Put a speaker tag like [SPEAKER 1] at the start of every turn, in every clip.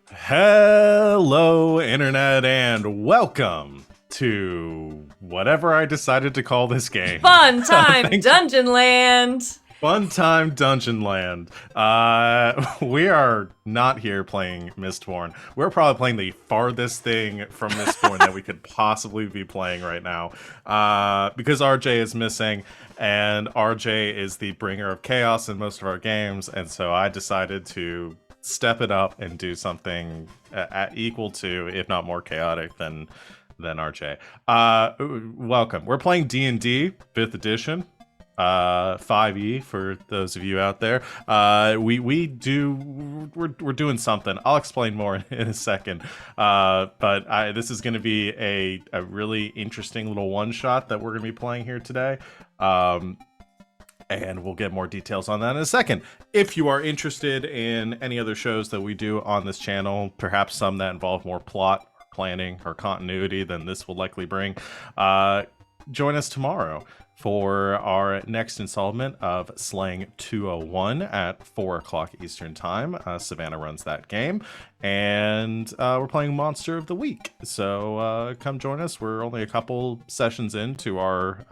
[SPEAKER 1] Hello, Internet, and welcome to whatever I decided to call this game.
[SPEAKER 2] Fun time,
[SPEAKER 1] Thank you.
[SPEAKER 2] Dungeon Land!
[SPEAKER 1] Fun time Dungeon Land. We are not here playing Mistborn. We're probably playing the farthest thing from Mistborn that we could possibly be playing right now. Because RJ is missing, and RJ is the bringer of chaos in most of our games, and so I decided to step it up and do something equal to, if not more chaotic than RJ. Welcome. We're playing D&D 5th edition. 5e for those of you out there. We're doing something. I'll explain more in a second. But this is going to be a really interesting little one shot that we're going to be playing here today. And we'll get more details on that in a second. If you are interested in any other shows that we do on this channel, perhaps some that involve more plot, planning, or continuity than this will likely bring, join us tomorrow for our next installment of Slang 201 at 4 o'clock Eastern Time. Savannah runs that game, and we're playing Monster of the Week. So come join us. We're only a couple sessions into our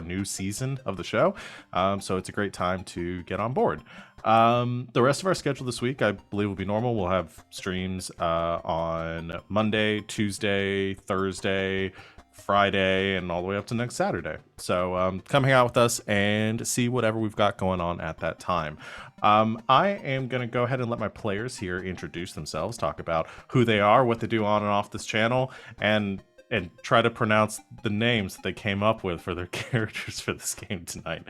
[SPEAKER 1] new season of the show, so it's a great time to get on board. The rest of our schedule this week, I believe, will be normal. We'll have streams on Monday, Tuesday, Thursday, Friday, and all the way up to next Saturday. So come hang out with us and see whatever we've got going on at that time. I am going to go ahead and let my players here introduce themselves, talk about who they are, what they do on and off this channel, and try to pronounce the names that they came up with for their characters for this game tonight.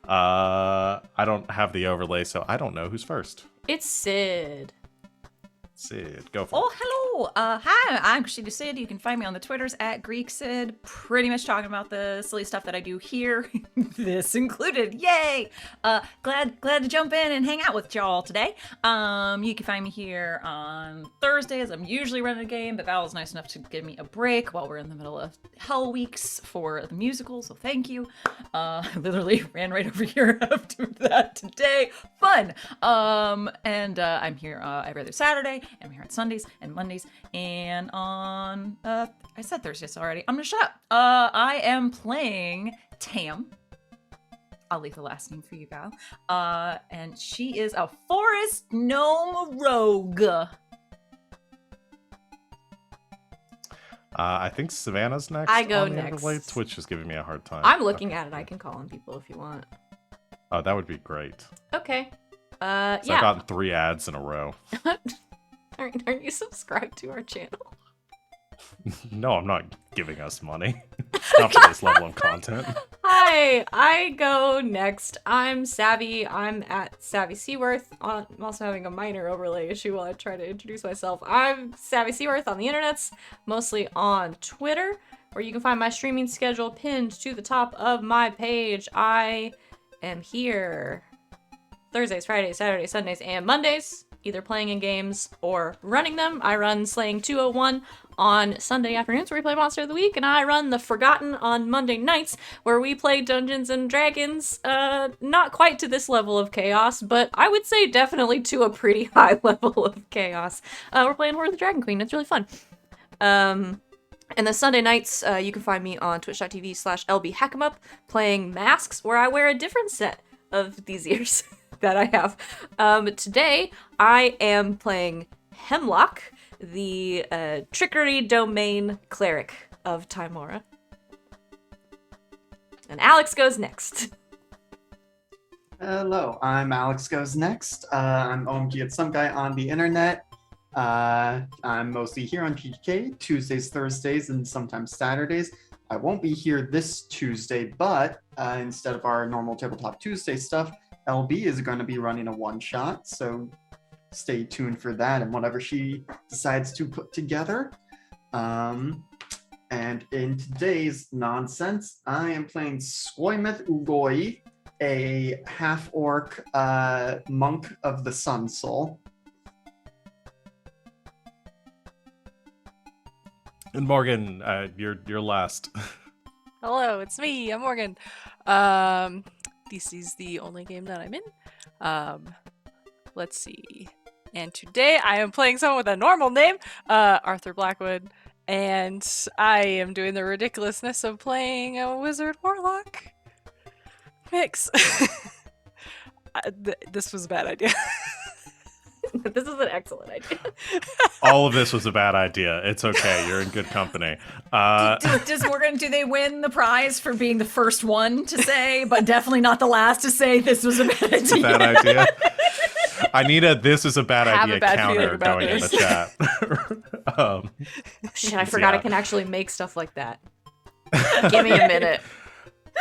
[SPEAKER 1] I don't have the overlay, so I don't know who's first.
[SPEAKER 2] It's Sid.
[SPEAKER 1] Sid, go for
[SPEAKER 3] Oh,
[SPEAKER 1] it.
[SPEAKER 3] hello. Hi, I'm Christina Sid. You can find me on the Twitters at Greek Sid. Pretty much talking about the silly stuff that I do here. This included. Yay! Glad to jump in and hang out with y'all today. You can find me here on Thursdays. I'm usually running a game, but Val was nice enough to give me a break while we're in the middle of Hell Weeks for the musical, so thank you. Literally ran right over here after that today. Fun! And I'm here every other Saturday. I'm here on Sundays and Mondays, and on I said Thursdays already. I'm gonna shut up. I am playing Tam. I'll leave the last name for you, Val. And she is a forest gnome rogue.
[SPEAKER 1] I think Savannah's next.
[SPEAKER 2] I go
[SPEAKER 1] on the
[SPEAKER 2] next.
[SPEAKER 1] overlay. Twitch is giving me a hard time.
[SPEAKER 2] I'm looking
[SPEAKER 1] Okay.
[SPEAKER 2] at it. I can call on people if you want.
[SPEAKER 1] Oh, that would be great.
[SPEAKER 2] Okay.
[SPEAKER 1] So I've
[SPEAKER 2] Yeah.
[SPEAKER 1] gotten 3 ads in a row.
[SPEAKER 2] Aren't you subscribed to our channel?
[SPEAKER 1] No, I'm not giving us money. Not for this level of content.
[SPEAKER 2] Hi, I go next. I'm Savvy. I'm at Savvy Seaworth. I'm also having a minor overlay issue while I try to introduce myself. I'm Savvy Seaworth on the internets, mostly on Twitter, where you can find my streaming schedule pinned to the top of my page. I am here Thursdays, Fridays, Saturdays, Sundays, and Mondays, either playing in games or running them. I run Slaying 201 on Sunday afternoons where we play Monster of the Week, and I run The Forgotten on Monday nights where we play Dungeons and Dragons, not quite to this level of chaos, but I would say definitely to a pretty high level of chaos. We're playing Horde of the Dragon Queen. It's really fun. And the Sunday nights, you can find me on twitch.tv/lbhackemup playing Masks, where I wear a different set of these ears that I have. Today, I am playing Hemlock, the trickery domain cleric of Timora. And Alex goes next.
[SPEAKER 4] Hello, I'm Alex Goes Next. I'm OMG at some guy on the internet. I'm mostly here on PGK, Tuesdays, Thursdays, and sometimes Saturdays. I won't be here this Tuesday, but instead of our normal Tabletop Tuesday stuff, LB is going to be running a one-shot, so stay tuned for that and whatever she decides to put together. And in today's nonsense, I am playing Skoimeth Ugoi, a half-orc monk of the Sun Soul.
[SPEAKER 1] And Morgan, you're last.
[SPEAKER 5] Hello, it's me. I'm Morgan. This is the only game that I'm in. Let's see. and today I am playing someone with a normal name, Arthur Blackwood, and I am doing the ridiculousness of playing a wizard warlock mix. This was a bad idea.
[SPEAKER 2] This is an excellent idea.
[SPEAKER 1] All of this was a bad idea. It's okay. You're in good company.
[SPEAKER 3] Does Morgan, do they win the prize for being the first one to say, but definitely not the last to say this was a bad idea?
[SPEAKER 1] It's a bad idea. I need a "this is a bad
[SPEAKER 5] Have
[SPEAKER 1] idea"
[SPEAKER 5] a bad
[SPEAKER 1] counter
[SPEAKER 5] feeling about
[SPEAKER 1] going in the chat.
[SPEAKER 2] Shit, I forgot
[SPEAKER 1] Yeah.
[SPEAKER 2] I can actually make stuff like that. Give me a minute.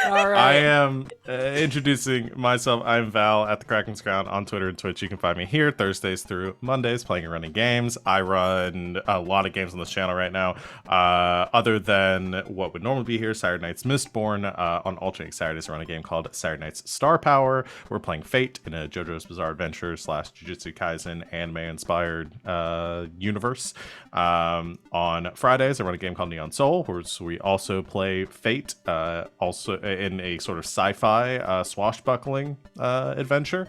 [SPEAKER 5] All right.
[SPEAKER 1] I am introducing myself. I'm Val at the Kraken's Crown on Twitter and Twitch. You can find me here Thursdays through Mondays playing and running games. I run a lot of games on this channel right now. Other than what would normally be here, Saturday Night's Mistborn. On alternating Saturdays, I run a game called Saturday Night's Star Power. We're playing Fate in a JoJo's Bizarre Adventure / Jujutsu Kaisen anime-inspired universe. On Fridays, I run a game called Neon Soul, where we also play Fate, also in a sort of sci-fi swashbuckling adventure.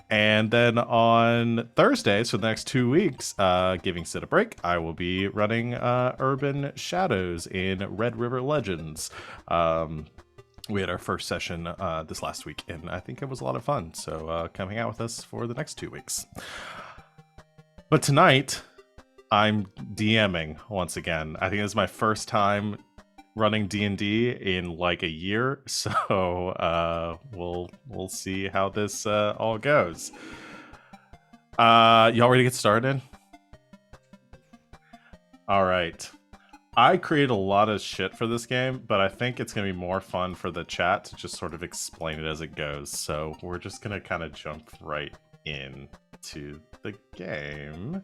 [SPEAKER 1] And then on Thursdays, for the next 2 weeks, giving Sid a break, I will be running Urban Shadows in Red River Legends. We had our first session this last week, and I think it was a lot of fun. So come hang out with us for the next 2 weeks. But tonight, I'm DMing once again. I think this is my first time running D&D in like a year, so we'll see how this all goes. Y'all ready to get started? All right. I created a lot of shit for this game, but I think it's gonna be more fun for the chat to just sort of explain it as it goes. So we're just gonna kind of jump right in to the game.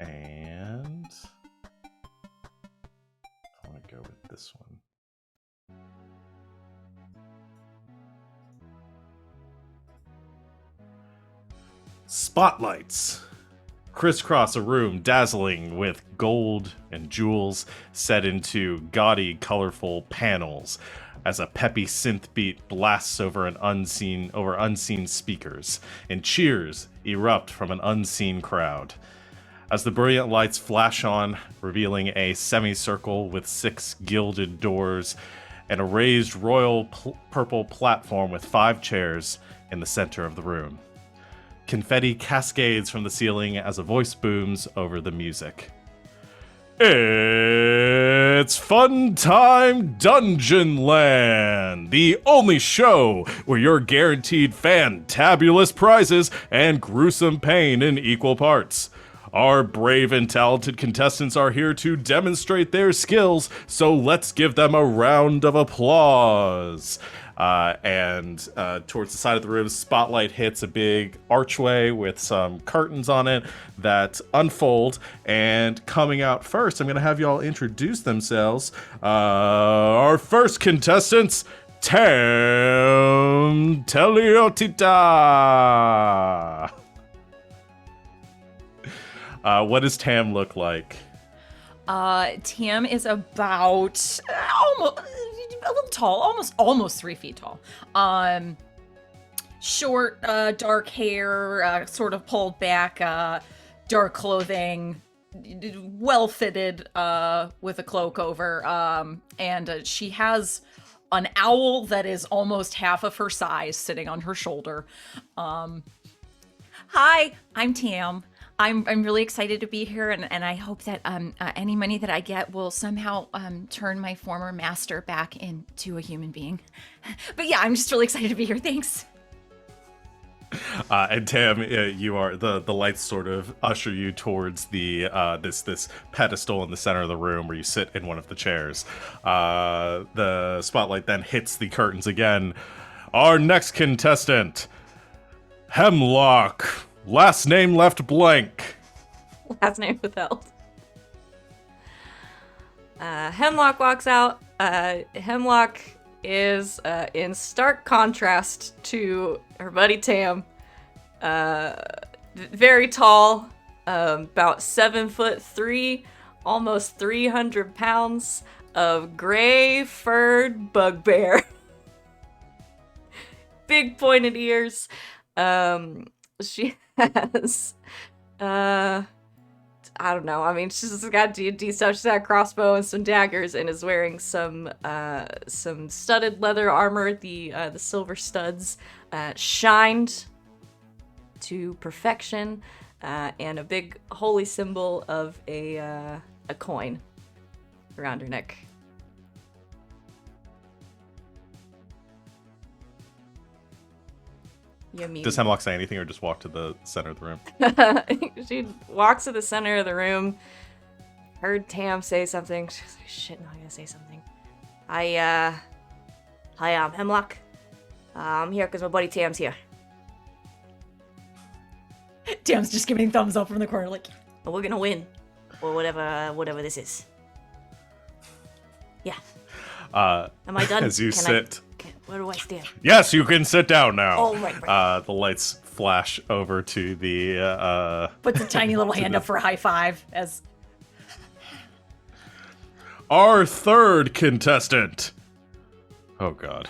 [SPEAKER 1] And I want to go with this one. Spotlights crisscross a room dazzling with gold and jewels set into gaudy, colorful panels as a peppy synth beat blasts over unseen speakers, and cheers erupt from an unseen crowd. As the brilliant lights flash on, revealing a semicircle with 6 gilded doors and a raised royal purple platform with 5 chairs in the center of the room. Confetti cascades from the ceiling as a voice booms over the music. It's Fun Time Dungeon Land, the only show where you're guaranteed fantabulous prizes and gruesome pain in equal parts. Our brave and talented contestants are here to demonstrate their skills, so let's give them a round of applause. And towards the side of the room, spotlight hits a big archway with some curtains on it that unfold. And coming out first, I'm going to have y'all introduce themselves. Our first contestants, Tam Teleotita. What does Tam look like?
[SPEAKER 3] Tam is about almost a little tall, almost 3 feet tall. Short, dark hair, sort of pulled back, dark clothing, well fitted, with a cloak over. And she has an owl that is almost half of her size sitting on her shoulder. Hi, I'm Tam. I'm really excited to be here, and I hope that any money that I get will somehow turn my former master back into a human being. But yeah, I'm just really excited to be here. Thanks.
[SPEAKER 1] And Tam, you are the lights sort of usher you towards the this pedestal in the center of the room where you sit in one of the chairs. The spotlight then hits the curtains again. Our next contestant, Hemlock. Last name left blank.
[SPEAKER 2] Last name withheld. Hemlock walks out. Hemlock is in stark contrast to her buddy Tam. Very tall, about 7'3", almost 300 pounds of gray furred bugbear. Big pointed ears. She has I don't know. I mean, she's got D&D stuff. She's got a crossbow and some daggers, and is wearing some studded leather armor. The silver studs shined to perfection, and a big holy symbol of a coin around her neck.
[SPEAKER 1] Does Hemlock say anything or just walk to the center of the room?
[SPEAKER 2] She walks to the center of the room. Heard Tam say something. She's like, shit, no, I gotta say something. Hi, I'm Hemlock. I'm here because my buddy Tam's here.
[SPEAKER 3] Tam's just giving thumbs up from the corner, like,
[SPEAKER 2] But we're gonna win. Or whatever this is. Yeah. Am I done?
[SPEAKER 1] As you sit.
[SPEAKER 2] Where do I stand?
[SPEAKER 1] Yes, you can sit down now.
[SPEAKER 2] Oh, right.
[SPEAKER 1] The lights flash over to the.
[SPEAKER 3] puts a tiny little hand up for a high five as
[SPEAKER 1] Our third contestant. Oh God.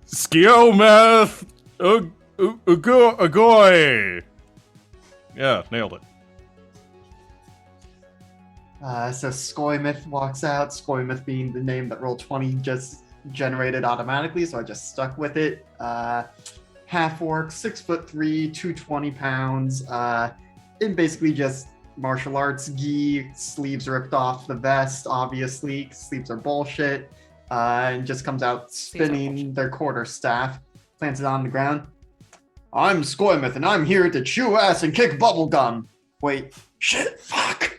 [SPEAKER 1] Skoimeth Agoy. Yeah, nailed it.
[SPEAKER 4] So Skoimeth walks out. Skoimeth being the name that Roll20 just generated automatically, so I just stuck with it. Half orc, 6'3", 220 pounds. In basically just martial arts gi, sleeves ripped off the vest, obviously. Sleeves are bullshit. And just comes out spinning their quarterstaff, plants it on the ground. I'm Skoimeth, and I'm here to chew ass and kick bubblegum. Wait, shit, fuck.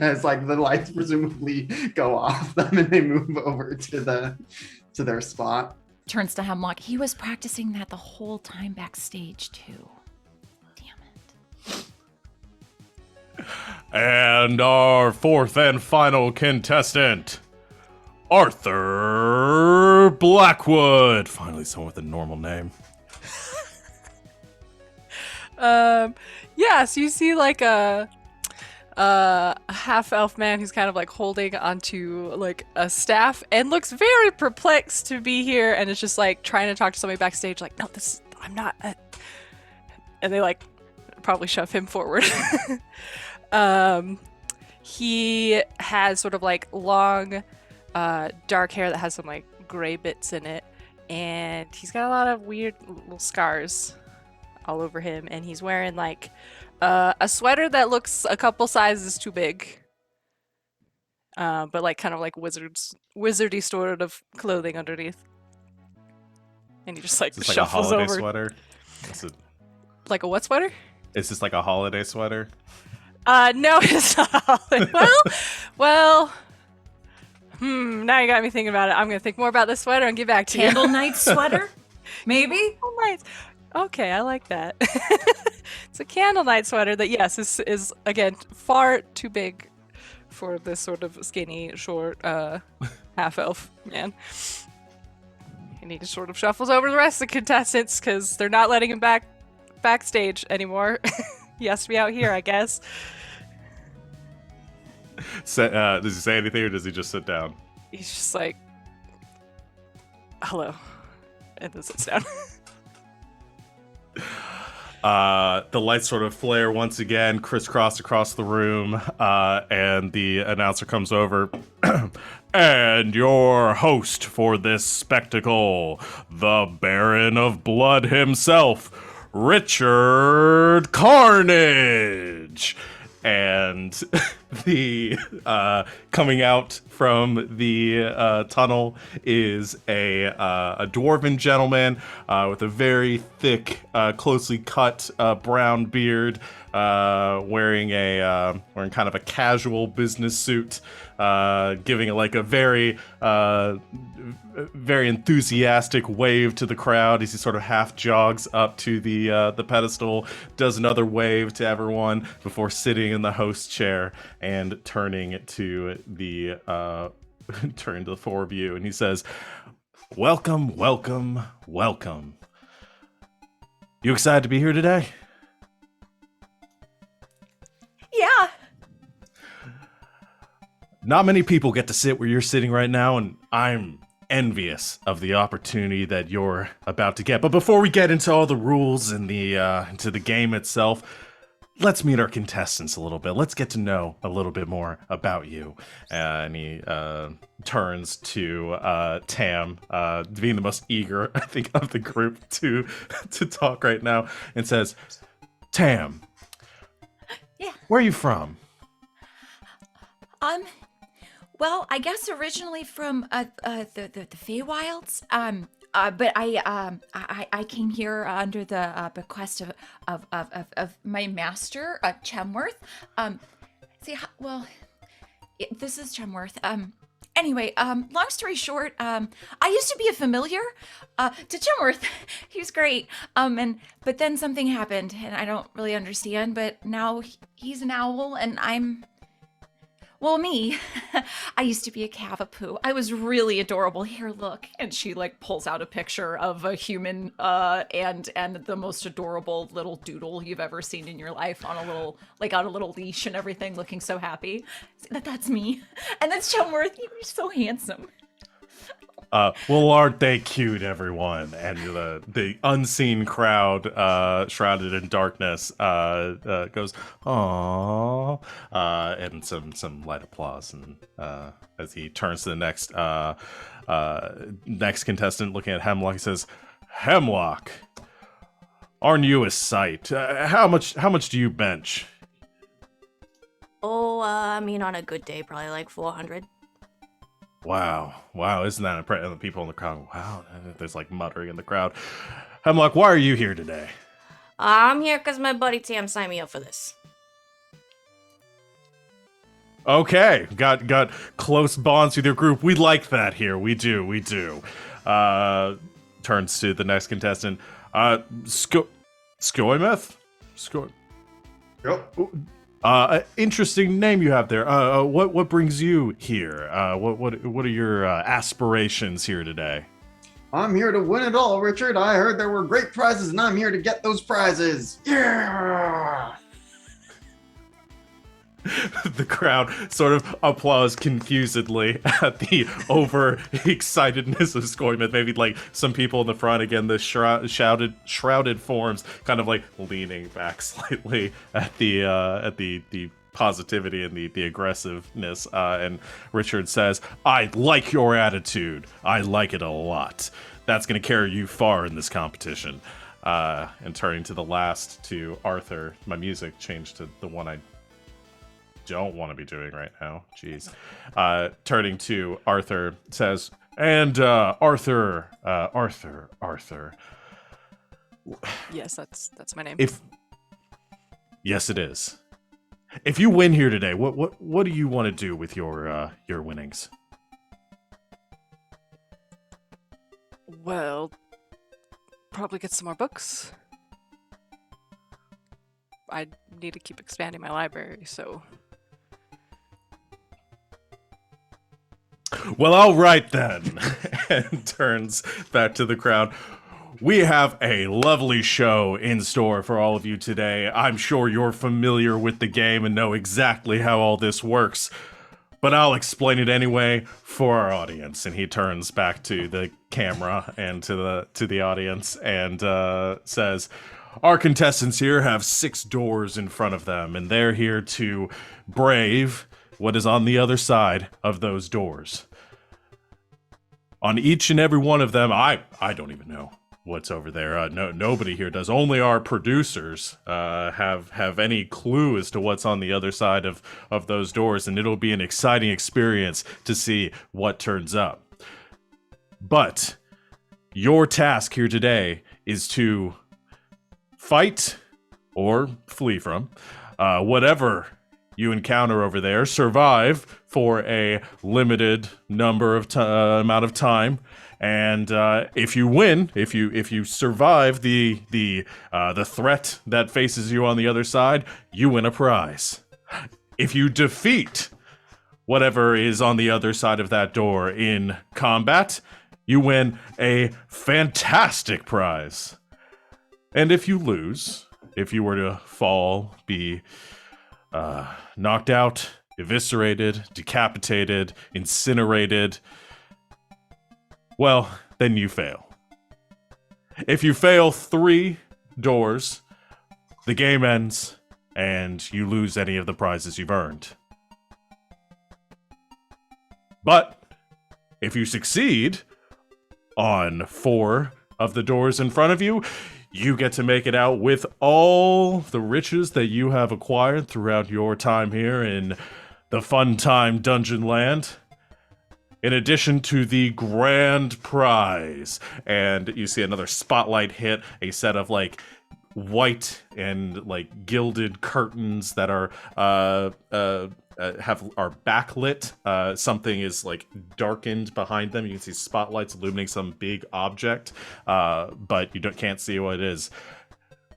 [SPEAKER 4] As like the lights presumably go off them and they move over to their spot.
[SPEAKER 3] turns to Hemlock. He was practicing that the whole time backstage too. Damn it.
[SPEAKER 1] And our fourth and final contestant, Arthur Blackwood. Finally, someone with a normal name.
[SPEAKER 5] Yeah, so you see like a half-elf man who's kind of like holding onto like a staff and looks very perplexed to be here, and is just like trying to talk to somebody backstage like, no, I'm not. And they like probably shove him forward. He has sort of like long, dark hair that has some like gray bits in it, and he's got a lot of weird little scars all over him, and he's wearing like a sweater that looks a couple sizes too big, but like kind of like wizardy sort of clothing underneath, and he just like
[SPEAKER 1] Is this
[SPEAKER 5] shuffles
[SPEAKER 1] like a holiday
[SPEAKER 5] over.
[SPEAKER 1] sweater? Is it?
[SPEAKER 5] Like a what sweater?
[SPEAKER 1] Is this like a holiday sweater?
[SPEAKER 5] No, it's not. Well. Now you got me thinking about it. I'm gonna think more about this sweater and get back to you.
[SPEAKER 3] Candle night sweater? Maybe?
[SPEAKER 5] Oh, nice. Okay, I like that. It's a candle night sweater that, yes, is again far too big for this sort of skinny, short, half elf man. And he just sort of shuffles over the rest of the contestants because they're not letting him backstage anymore. He has to be out here, I guess.
[SPEAKER 1] Does he say anything, or does he just sit down?
[SPEAKER 5] He's just like, hello, and then sits down.
[SPEAKER 1] The lights sort of flare once again, crisscross across the room, and the announcer comes over. And your host for this spectacle, the Baron of Blood himself, Richard Karnage. And the coming out from the tunnel is a dwarven gentleman with a very thick, closely cut brown beard, wearing kind of a casual business suit, giving like a very enthusiastic wave to the crowd as he sort of half jogs up to the pedestal, does another wave to everyone before sitting in the host chair and turning to the four of you, and he says, "Welcome, welcome, welcome. You excited to be here today?"
[SPEAKER 3] Yeah.
[SPEAKER 1] Not many people get to sit where you're sitting right now, and I'm envious of the opportunity that you're about to get. But before we get into all the rules and into the game itself, let's meet our contestants a little bit. Let's get to know a little bit more about you. And he turns to Tam, being the most eager, I think, of the group to talk right now, and says, Tam,
[SPEAKER 3] Yeah.
[SPEAKER 1] where are you from?
[SPEAKER 3] Well, I guess originally from the Feywilds. But I came here under the bequest of my master, Chemworth. This is Chemworth. Anyway, long story short, I used to be a familiar to Chemworth. He was great. But then something happened, and I don't really understand. But now he's an owl, and me. I used to be a Cavapoo. I was really adorable. Here, look. And she like pulls out a picture of a human and the most adorable little doodle you've ever seen in your life on a little leash and everything, looking so happy. That's me. And that's Chumworth. You're so handsome.
[SPEAKER 1] Well, aren't they cute, everyone? And the unseen crowd, shrouded in darkness, goes, "Aww," and some light applause. And as he turns to the next contestant, looking at Hemlock, he says, "Hemlock, aren't you a sight? How much do you bench?"
[SPEAKER 6] Oh, I mean, on a good day, probably like 400.
[SPEAKER 1] Wow, isn't that impressive? The people in the crowd, wow, there's like muttering in the crowd. Hemlock, why are you here today?
[SPEAKER 6] I'm here because my buddy Tam signed me up for this.
[SPEAKER 1] Okay, got close bonds with your group. We like that here. We do. Turns to the next contestant. Skoimeth?
[SPEAKER 4] Yep.
[SPEAKER 1] Interesting name you have there. What brings you here? What are your aspirations here today?
[SPEAKER 4] I'm here to win it all, Richard. I heard there were great prizes, and I'm here to get those prizes. Yeah!
[SPEAKER 1] The crowd sort of applauds confusedly at the overexcitedness of Skoimeth. Maybe like some people in the front, again, the shrouded forms, kind of like leaning back slightly at the positivity and the aggressiveness. And Richard says, "I like your attitude. I like it a lot. That's going to carry you far in this competition." And turning to the last, to Arthur, my music changed to the one I don't want to be doing right now. Jeez. Turning to Arthur, says, and Arthur.
[SPEAKER 5] Yes, that's my name.
[SPEAKER 1] Yes, it is. If you win here today, what do you want to do with your winnings?
[SPEAKER 5] Well, probably get some more books. I need to keep expanding my library, so...
[SPEAKER 1] Well, all right then. And turns back to the crowd. We have a lovely show in store for all of you today. I'm sure you're familiar with the game and know exactly how all this works, but I'll explain it anyway for our audience. And he turns back to the camera and to the audience and says, our contestants here have 6 doors in front of them, and they're here to brave what is on the other side of those doors. On each and every one of them, I don't even know what's over there. Nobody here does. Only our producers have any clue as to what's on the other side of those doors, and it'll be an exciting experience to see what turns up. But your task here today is to fight or flee from whatever you encounter over there, survive for a limited number of amount of time, and if you win, if you survive the threat that faces you on the other side, you win a prize. If you defeat whatever is on the other side of that door in combat, you win a fantastic prize. And if you lose, if you were to fall, be knocked out, eviscerated, decapitated, incinerated, well, then you fail. If you fail 3 doors, the game ends, and you lose any of the prizes you've earned. But if you succeed on 4 of the doors in front of you, you get to make it out with all the riches that you have acquired throughout your time here in the Fun Time Dungeon Land, in addition to the grand prize. And you see another spotlight hit, a set of like white and like gilded curtains that are backlit. Something is like darkened behind them. You can see spotlights illuminating some big object, but you can't see what it is,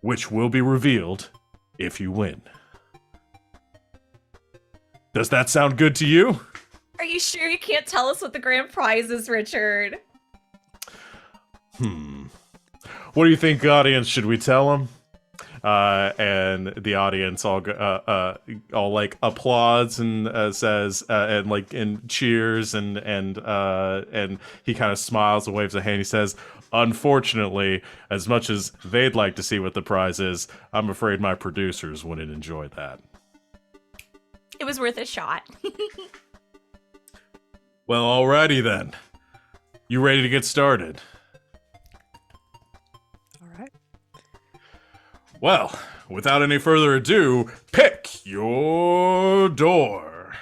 [SPEAKER 1] which will be revealed if you win. Does that sound good to you?
[SPEAKER 3] Are you sure you can't tell us what the grand prize is, Richard?
[SPEAKER 1] What do you think, audience? Should we tell them? And the audience all like applauds and says and cheers and he kind of smiles and waves a hand. He says, "Unfortunately, as much as they'd like to see what the prize is, I'm afraid my producers wouldn't enjoy that."
[SPEAKER 3] It was worth a shot.
[SPEAKER 1] Well, alrighty then. You ready to get started?
[SPEAKER 5] All right.
[SPEAKER 1] Well, without any further ado, pick your door.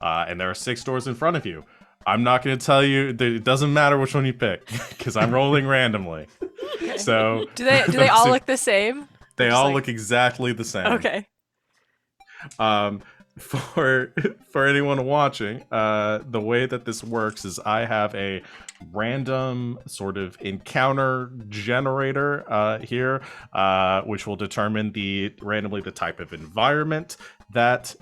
[SPEAKER 1] And there are 6 doors in front of you. I'm not going to tell you, it doesn't matter which one you pick, because I'm rolling randomly. So
[SPEAKER 5] Do they all look the same?
[SPEAKER 1] They
[SPEAKER 5] Just
[SPEAKER 1] all
[SPEAKER 5] like-
[SPEAKER 1] look exactly the same.
[SPEAKER 5] Okay.
[SPEAKER 1] For anyone watching, the way that this works is I have a random sort of encounter generator here, which will determine randomly the type of environment that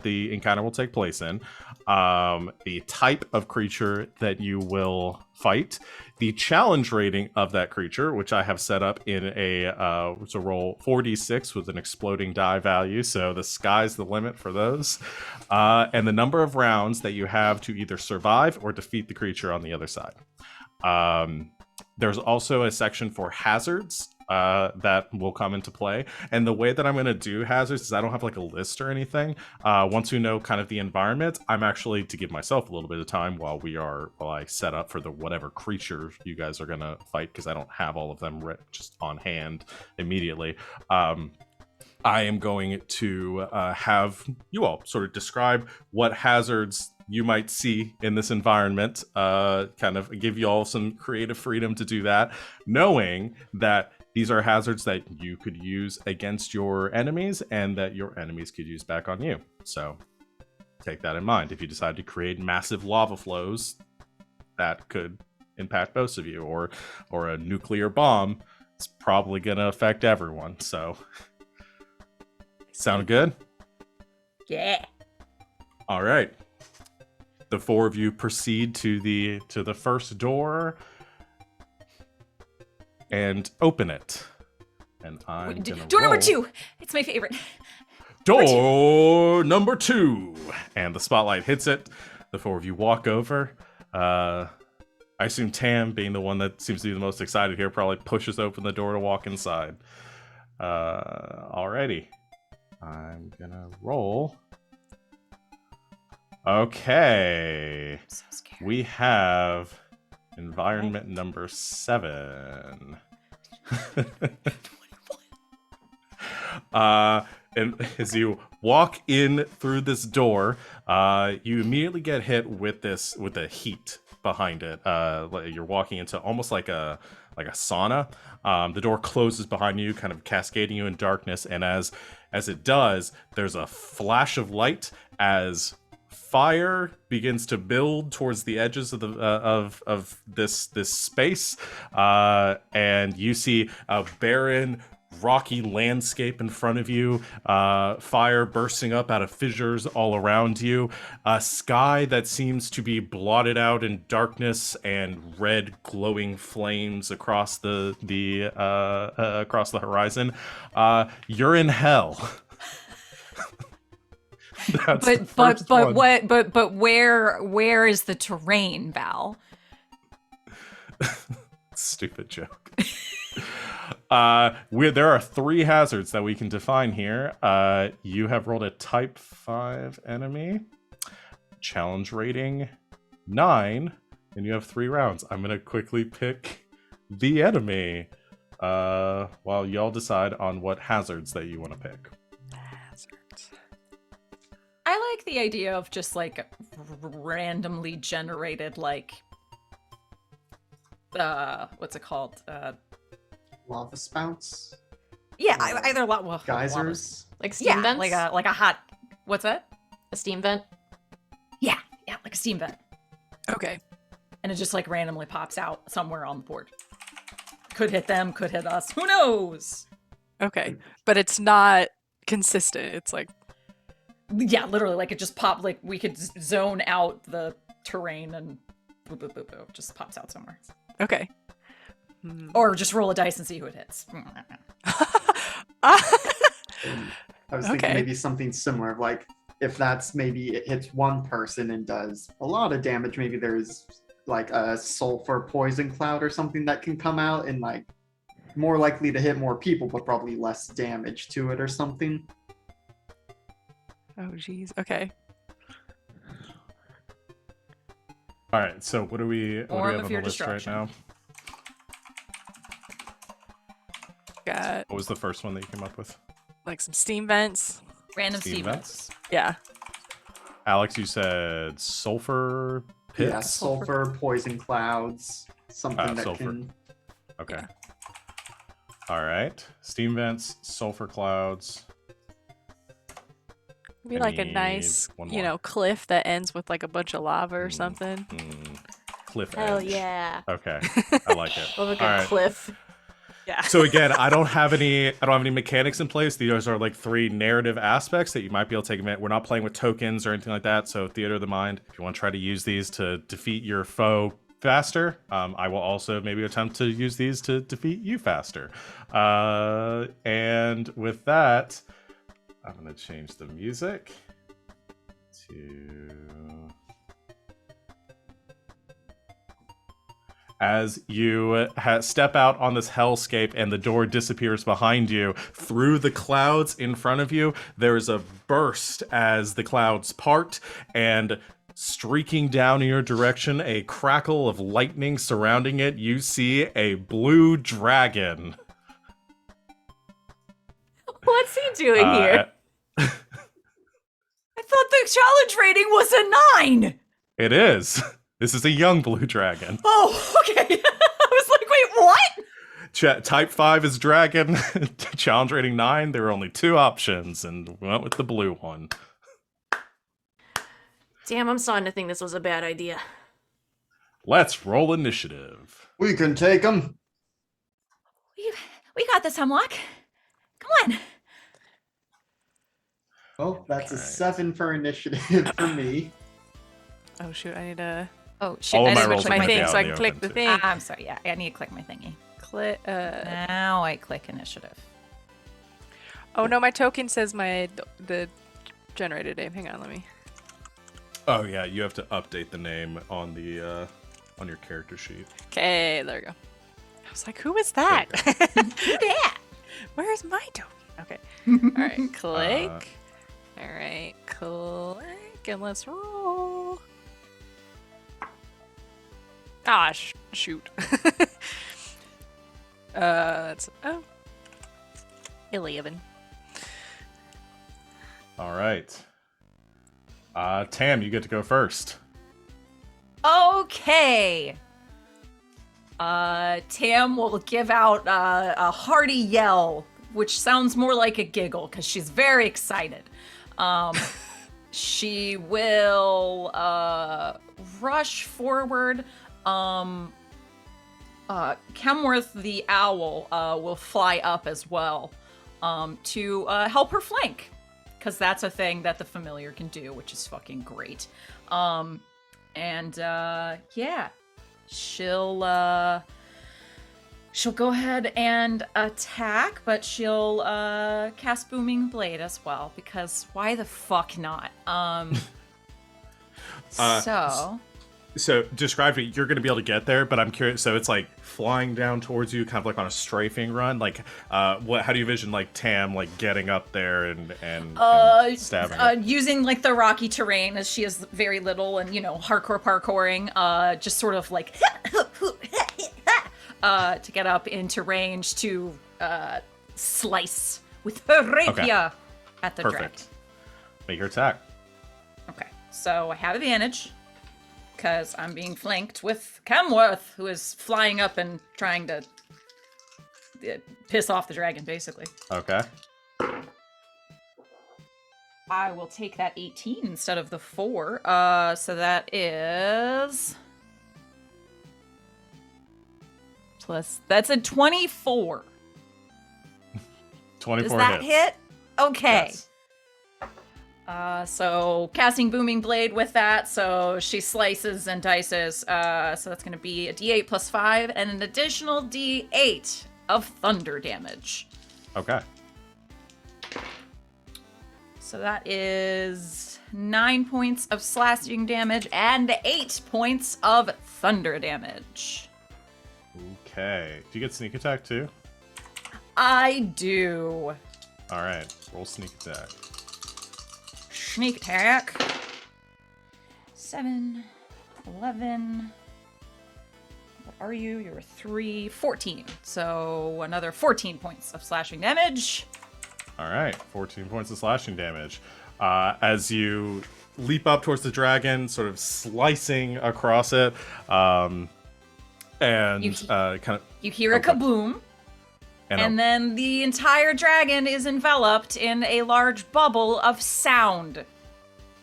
[SPEAKER 1] the encounter will take place in, the type of creature that you will fight, the challenge rating of that creature, which I have set up in to roll 4d6 with an exploding die value, so the sky's the limit for those, and the number of rounds that you have to either survive or defeat the creature on the other side. There's also a section for hazards that will come into play. And the way that I'm going to do hazards is I don't have like a list or anything. Once you know kind of the environment, I'm actually, to give myself a little bit of time while I set up for the whatever creature you guys are going to fight, because I don't have all of them just on hand immediately. I am going to have you all sort of describe what hazards you might see in this environment, kind of give you all some creative freedom to do that, knowing that these are hazards that you could use against your enemies and that your enemies could use back on you. So take that in mind. If you decide to create massive lava flows, that could impact both of you, or a nuclear bomb, it's probably going to affect everyone. So sound good?
[SPEAKER 3] Yeah.
[SPEAKER 1] All right. The 4 of you proceed to the first door and open it. And I'm gonna
[SPEAKER 3] Door number
[SPEAKER 1] roll.
[SPEAKER 3] 2. It's my favorite.
[SPEAKER 1] Door number 2. And the spotlight hits it. The 4 of you walk over. I assume Tam, being the one that seems to be the most excited here, probably pushes open the door to walk inside. Alrighty. I'm gonna roll. Okay.
[SPEAKER 3] I'm so scared.
[SPEAKER 1] We have environment number 7. And as you walk in through this door, you immediately get hit with the heat behind it. You're walking into almost like a sauna. The door closes behind you, kind of cascading you in darkness, and as it does, there's a flash of light as fire begins to build towards the edges of the of this space, and you see a barren, rocky landscape in front of you, fire bursting up out of fissures all around you, a sky that seems to be blotted out in darkness, and red glowing flames across the horizon. You're in hell. That's the first one.
[SPEAKER 3] Where is the terrain, Val?
[SPEAKER 1] Stupid joke. There are 3 hazards that we can define here. You have rolled a type 5 enemy, challenge rating 9, and you have 3 rounds. I'm gonna quickly pick the enemy while y'all decide on what hazards that you want to pick.
[SPEAKER 5] Hazards.
[SPEAKER 3] I like the idea of just like randomly generated like what's it called?
[SPEAKER 4] Lava spouts,
[SPEAKER 3] Yeah, either well,
[SPEAKER 4] geysers.
[SPEAKER 2] Like steam
[SPEAKER 3] Yeah,
[SPEAKER 2] vents?
[SPEAKER 3] like a hot. What's that?
[SPEAKER 2] A steam vent?
[SPEAKER 3] Yeah, like a steam vent,
[SPEAKER 5] Okay.
[SPEAKER 3] and it just like randomly pops out somewhere on the board. Could hit them, could hit us. Who knows?
[SPEAKER 5] Okay. But it's not consistent. It's like,
[SPEAKER 3] Yeah, literally, like it just popped. Like we could zone out the terrain and boop, boop, boop, boop, just pops out somewhere.
[SPEAKER 5] okay.
[SPEAKER 3] Or just roll a dice and see who it hits.
[SPEAKER 4] I was thinking
[SPEAKER 5] Okay.
[SPEAKER 4] maybe something similar, like if that's maybe it hits one person and does a lot of damage, maybe there's like a sulfur poison cloud or something that can come out and like more likely to hit more people, but probably less damage to it or something.
[SPEAKER 5] Oh, geez. Okay.
[SPEAKER 1] All right, so what do we
[SPEAKER 3] Form
[SPEAKER 1] have
[SPEAKER 3] of
[SPEAKER 1] on
[SPEAKER 3] your
[SPEAKER 1] the list right
[SPEAKER 3] destruction.
[SPEAKER 1] now?
[SPEAKER 5] Got
[SPEAKER 1] What was the first one that you came up with?
[SPEAKER 5] like some steam vents.
[SPEAKER 3] Random
[SPEAKER 1] Steam
[SPEAKER 3] steam
[SPEAKER 1] vents?
[SPEAKER 3] vents.
[SPEAKER 5] Yeah.
[SPEAKER 1] Alex, you said sulfur pits?
[SPEAKER 4] Yeah, sulfur, poison clouds, something that
[SPEAKER 1] sulfur.
[SPEAKER 4] can.
[SPEAKER 1] Okay.
[SPEAKER 5] Yeah.
[SPEAKER 1] All right. Steam vents, sulfur clouds.
[SPEAKER 5] Maybe
[SPEAKER 1] I
[SPEAKER 5] like a
[SPEAKER 1] need
[SPEAKER 5] nice,
[SPEAKER 1] one
[SPEAKER 5] you
[SPEAKER 1] more.
[SPEAKER 5] know, cliff that ends with like a bunch of lava or something.
[SPEAKER 1] Cliff
[SPEAKER 2] Hell
[SPEAKER 1] edge.
[SPEAKER 2] yeah.
[SPEAKER 1] Okay. I like it.
[SPEAKER 2] Love a good
[SPEAKER 1] All right.
[SPEAKER 2] cliff.
[SPEAKER 5] Yeah.
[SPEAKER 1] So again, I don't have any mechanics in place. These are like 3 narrative aspects that you might be able to take advantage. We're not playing with tokens or anything like that. So theater of the mind, if you want to try to use these to defeat your foe faster, I will also maybe attempt to use these to defeat you faster. And with that, I'm gonna change the music to. As you step out on this hellscape and the door disappears behind you, through the clouds in front of you, there is a burst as the clouds part, and streaking down in your direction, a crackle of lightning surrounding it, you see a blue dragon.
[SPEAKER 2] What's he doing here?
[SPEAKER 3] I thought the challenge rating was a 9.
[SPEAKER 1] It is. This is a young blue dragon.
[SPEAKER 3] Oh, okay. I was like, wait, what?
[SPEAKER 1] Type 5 is dragon. Challenge rating 9. There were only 2 options, and we went with the blue one.
[SPEAKER 6] Damn, I'm starting to think this was a bad idea.
[SPEAKER 1] Let's roll initiative.
[SPEAKER 4] We can take them.
[SPEAKER 3] We got this, Hemlock. Come on.
[SPEAKER 4] Oh, that's a
[SPEAKER 1] Okay.
[SPEAKER 4] 7 for initiative for me.
[SPEAKER 5] Oh shoot, I need to
[SPEAKER 3] Oh, shit.
[SPEAKER 1] All
[SPEAKER 3] I
[SPEAKER 1] of my
[SPEAKER 3] didn't
[SPEAKER 1] rolls
[SPEAKER 3] switch
[SPEAKER 1] might
[SPEAKER 5] my
[SPEAKER 1] be
[SPEAKER 5] thing
[SPEAKER 1] out
[SPEAKER 5] so I
[SPEAKER 1] in
[SPEAKER 5] can
[SPEAKER 1] the
[SPEAKER 5] click
[SPEAKER 1] open,
[SPEAKER 5] the
[SPEAKER 1] too.
[SPEAKER 5] thing.
[SPEAKER 3] I'm sorry, yeah. I need to click my thingy.
[SPEAKER 5] Click.
[SPEAKER 3] Now I click initiative.
[SPEAKER 5] Oh no, my token says the generated name. Hang on, let me.
[SPEAKER 1] Oh yeah, you have to update the name on the on your character sheet.
[SPEAKER 5] Okay, there we go. I was like, who is that?
[SPEAKER 3] Yeah.
[SPEAKER 5] Where's my token? Okay. All right, click.
[SPEAKER 1] Uh,
[SPEAKER 5] All right, click, and let's roll. Ah, shoot. That's 11.
[SPEAKER 1] All right. Tam, you get to go first.
[SPEAKER 3] Okay. Tam will give out a hearty yell, which sounds more like a giggle because she's very excited. She will rush forward. Kemworth the owl will fly up as well to help her flank, because that's a thing that the familiar can do, which is fucking great. Yeah, she'll go ahead and attack, but she'll cast Booming Blade as well, because why the fuck not? So
[SPEAKER 1] So describe it. You're going to be able to get there, but I'm curious. So it's like flying down towards you, kind of like on a strafing run. Like, what? How do you vision like Tam like getting up there and stabbing it?
[SPEAKER 3] Using like the rocky terrain as she is very little and hardcore parkouring, just sort of like to get up into range to slice with her rapier at the dragon.
[SPEAKER 1] Make your attack.
[SPEAKER 3] Okay, so I have advantage because I'm being flanked with Hemlock, who is flying up and trying to piss off the dragon, basically.
[SPEAKER 1] Okay.
[SPEAKER 3] I will take that 18 instead of the 4. So that is that's a 24.
[SPEAKER 1] 24
[SPEAKER 3] Does that
[SPEAKER 1] hits.
[SPEAKER 3] hit? Okay.
[SPEAKER 1] Yes.
[SPEAKER 3] So casting Booming Blade with that, so she slices and dices. So that's going to be a d8 plus 5 and an additional d8 of thunder damage.
[SPEAKER 1] Okay.
[SPEAKER 3] So that is 9 points of slashing damage and 8 points of thunder damage.
[SPEAKER 1] Okay. Do you get sneak attack too?
[SPEAKER 3] I do.
[SPEAKER 1] All right. Roll sneak attack.
[SPEAKER 3] Sneak attack. 7, 11. What are you? You're 3, 14. So another 14 points of slashing damage.
[SPEAKER 1] All right. 14 points of slashing damage. As you leap up towards the dragon, sort of slicing across it, and kind of.
[SPEAKER 3] You hear a kaboom. And then the entire dragon is enveloped in a large bubble of sound.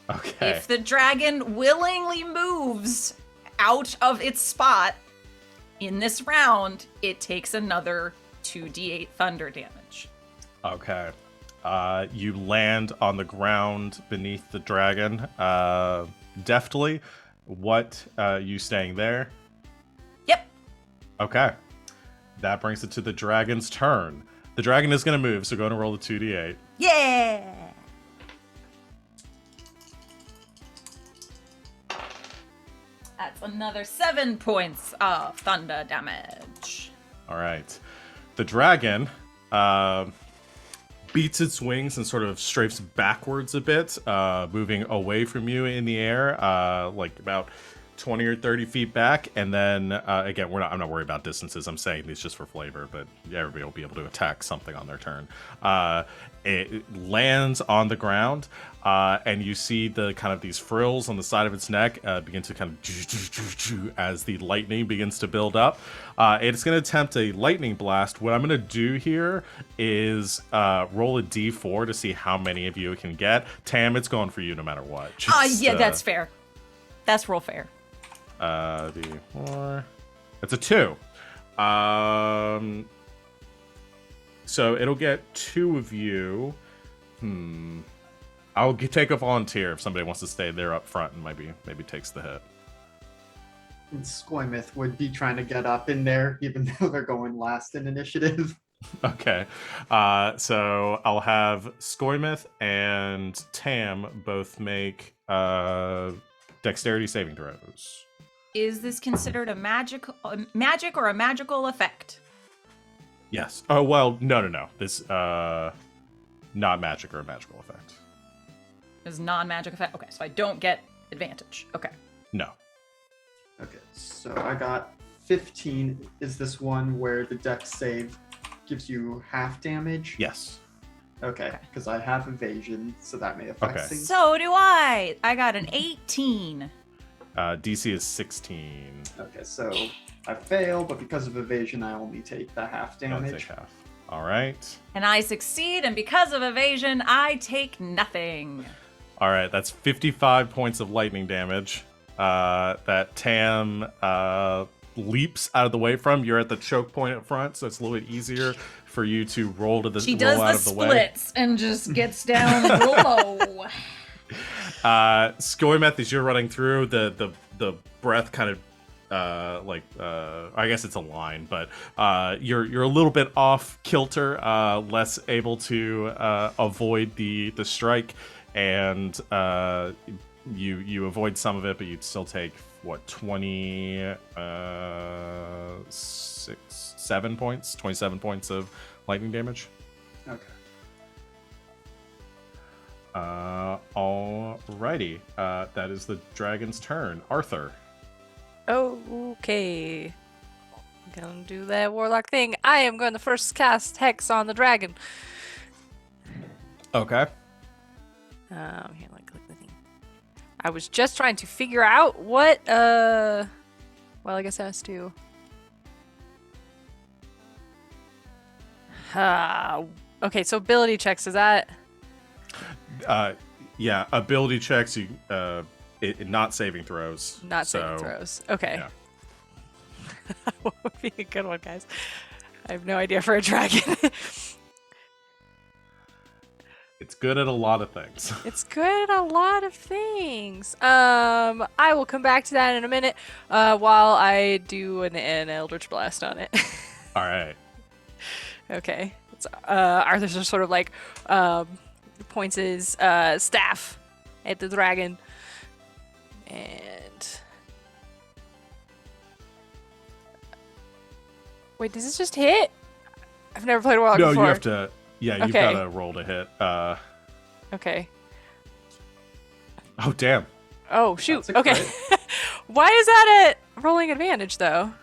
[SPEAKER 1] Okay.
[SPEAKER 3] If the dragon willingly moves out of its spot in this round, it takes another 2d8 thunder damage.
[SPEAKER 1] Okay. You land on the ground beneath the dragon, deftly. What, you staying there?
[SPEAKER 3] Yep.
[SPEAKER 1] Okay. That brings it to the dragon's turn. The dragon is going to move, so go and roll the 2d8.
[SPEAKER 3] Yeah! That's another 7 points of thunder damage.
[SPEAKER 1] All right. The dragon beats its wings and sort of strafes backwards a bit, moving away from you in the air, like about 20 or 30 feet back, and then again, I'm not worried about distances. I'm saying these just for flavor, but everybody will be able to attack something on their turn. It lands on the ground, and you see the kind of these frills on the side of its neck begin to kind of as the lightning begins to build up. It's going to attempt a lightning blast. What I'm going to do here is roll a d4 to see how many of you it can get. Tam, it's going for you no matter what.
[SPEAKER 3] Yeah, that's fair. That's real fair.
[SPEAKER 1] D4. It's a 2. So it'll get 2 of you. I'll take a volunteer if somebody wants to stay there up front and maybe takes the hit.
[SPEAKER 4] And Skoimeth would be trying to get up in there, even though they're going last in initiative.
[SPEAKER 1] Okay. So I'll have Skoimeth and Tam both make dexterity saving throws.
[SPEAKER 3] Is this considered a magic or a magical effect?
[SPEAKER 1] Yes. Oh, well, no. This, not magic or a magical effect.
[SPEAKER 3] Is non-magic effect? Okay, so I don't get advantage. Okay.
[SPEAKER 1] No.
[SPEAKER 4] Okay, so I got 15. Is this one where the dex save gives you half damage?
[SPEAKER 1] Yes.
[SPEAKER 4] Okay, because I have evasion, so that may affect
[SPEAKER 1] Okay.
[SPEAKER 4] things.
[SPEAKER 3] So do I. I got an 18.
[SPEAKER 1] DC is 16.
[SPEAKER 4] Okay, so I fail, but because of evasion, I only take the half
[SPEAKER 1] I'll
[SPEAKER 4] damage.
[SPEAKER 1] take half. All right.
[SPEAKER 3] And I succeed, and because of evasion, I take nothing.
[SPEAKER 1] All right. That's 55 points of lightning damage. That Tam leaps out of the way from. You're at the choke point up front, so it's a little bit easier for you to roll to the
[SPEAKER 3] She
[SPEAKER 1] roll
[SPEAKER 3] does
[SPEAKER 1] out
[SPEAKER 3] the
[SPEAKER 1] of the way.
[SPEAKER 3] splits and just gets down real low.
[SPEAKER 1] Skoimeth, as you're running through, the breath kind of I guess it's a line, but you're a little bit off kilter, less able to avoid the strike, and you avoid some of it, but you'd still take what 27 points of lightning damage.
[SPEAKER 4] Okay.
[SPEAKER 1] Alrighty. That is the dragon's turn. Arthur.
[SPEAKER 5] Okay. Gonna do that warlock thing. I am going to first cast Hex on the dragon.
[SPEAKER 1] Okay.
[SPEAKER 5] Here, like, click the thing. I was just trying to figure out what, well, I guess I has to. Okay, so ability checks, is that?
[SPEAKER 1] Yeah, ability checks, you, not saving throws.
[SPEAKER 5] Not saving throws. Okay.
[SPEAKER 1] Yeah.
[SPEAKER 5] What would be a good one, guys? I have no idea for a dragon.
[SPEAKER 1] It's good at a lot of things.
[SPEAKER 5] It's good at a lot of things. I will come back to that in a minute, while I do an Eldritch Blast on it.
[SPEAKER 1] All right.
[SPEAKER 5] Okay. It's, Arthur's just sort of like, points his, staff at the dragon. And... Wait, does this just hit? I've never played Warlock
[SPEAKER 1] No,
[SPEAKER 5] before.
[SPEAKER 1] you have to... Yeah, you've
[SPEAKER 5] Okay.
[SPEAKER 1] got to roll to hit.
[SPEAKER 5] Okay.
[SPEAKER 1] Oh, damn.
[SPEAKER 5] Oh, shoot.
[SPEAKER 4] That's a
[SPEAKER 5] Okay.
[SPEAKER 4] crit.
[SPEAKER 5] Why is that a rolling advantage, though?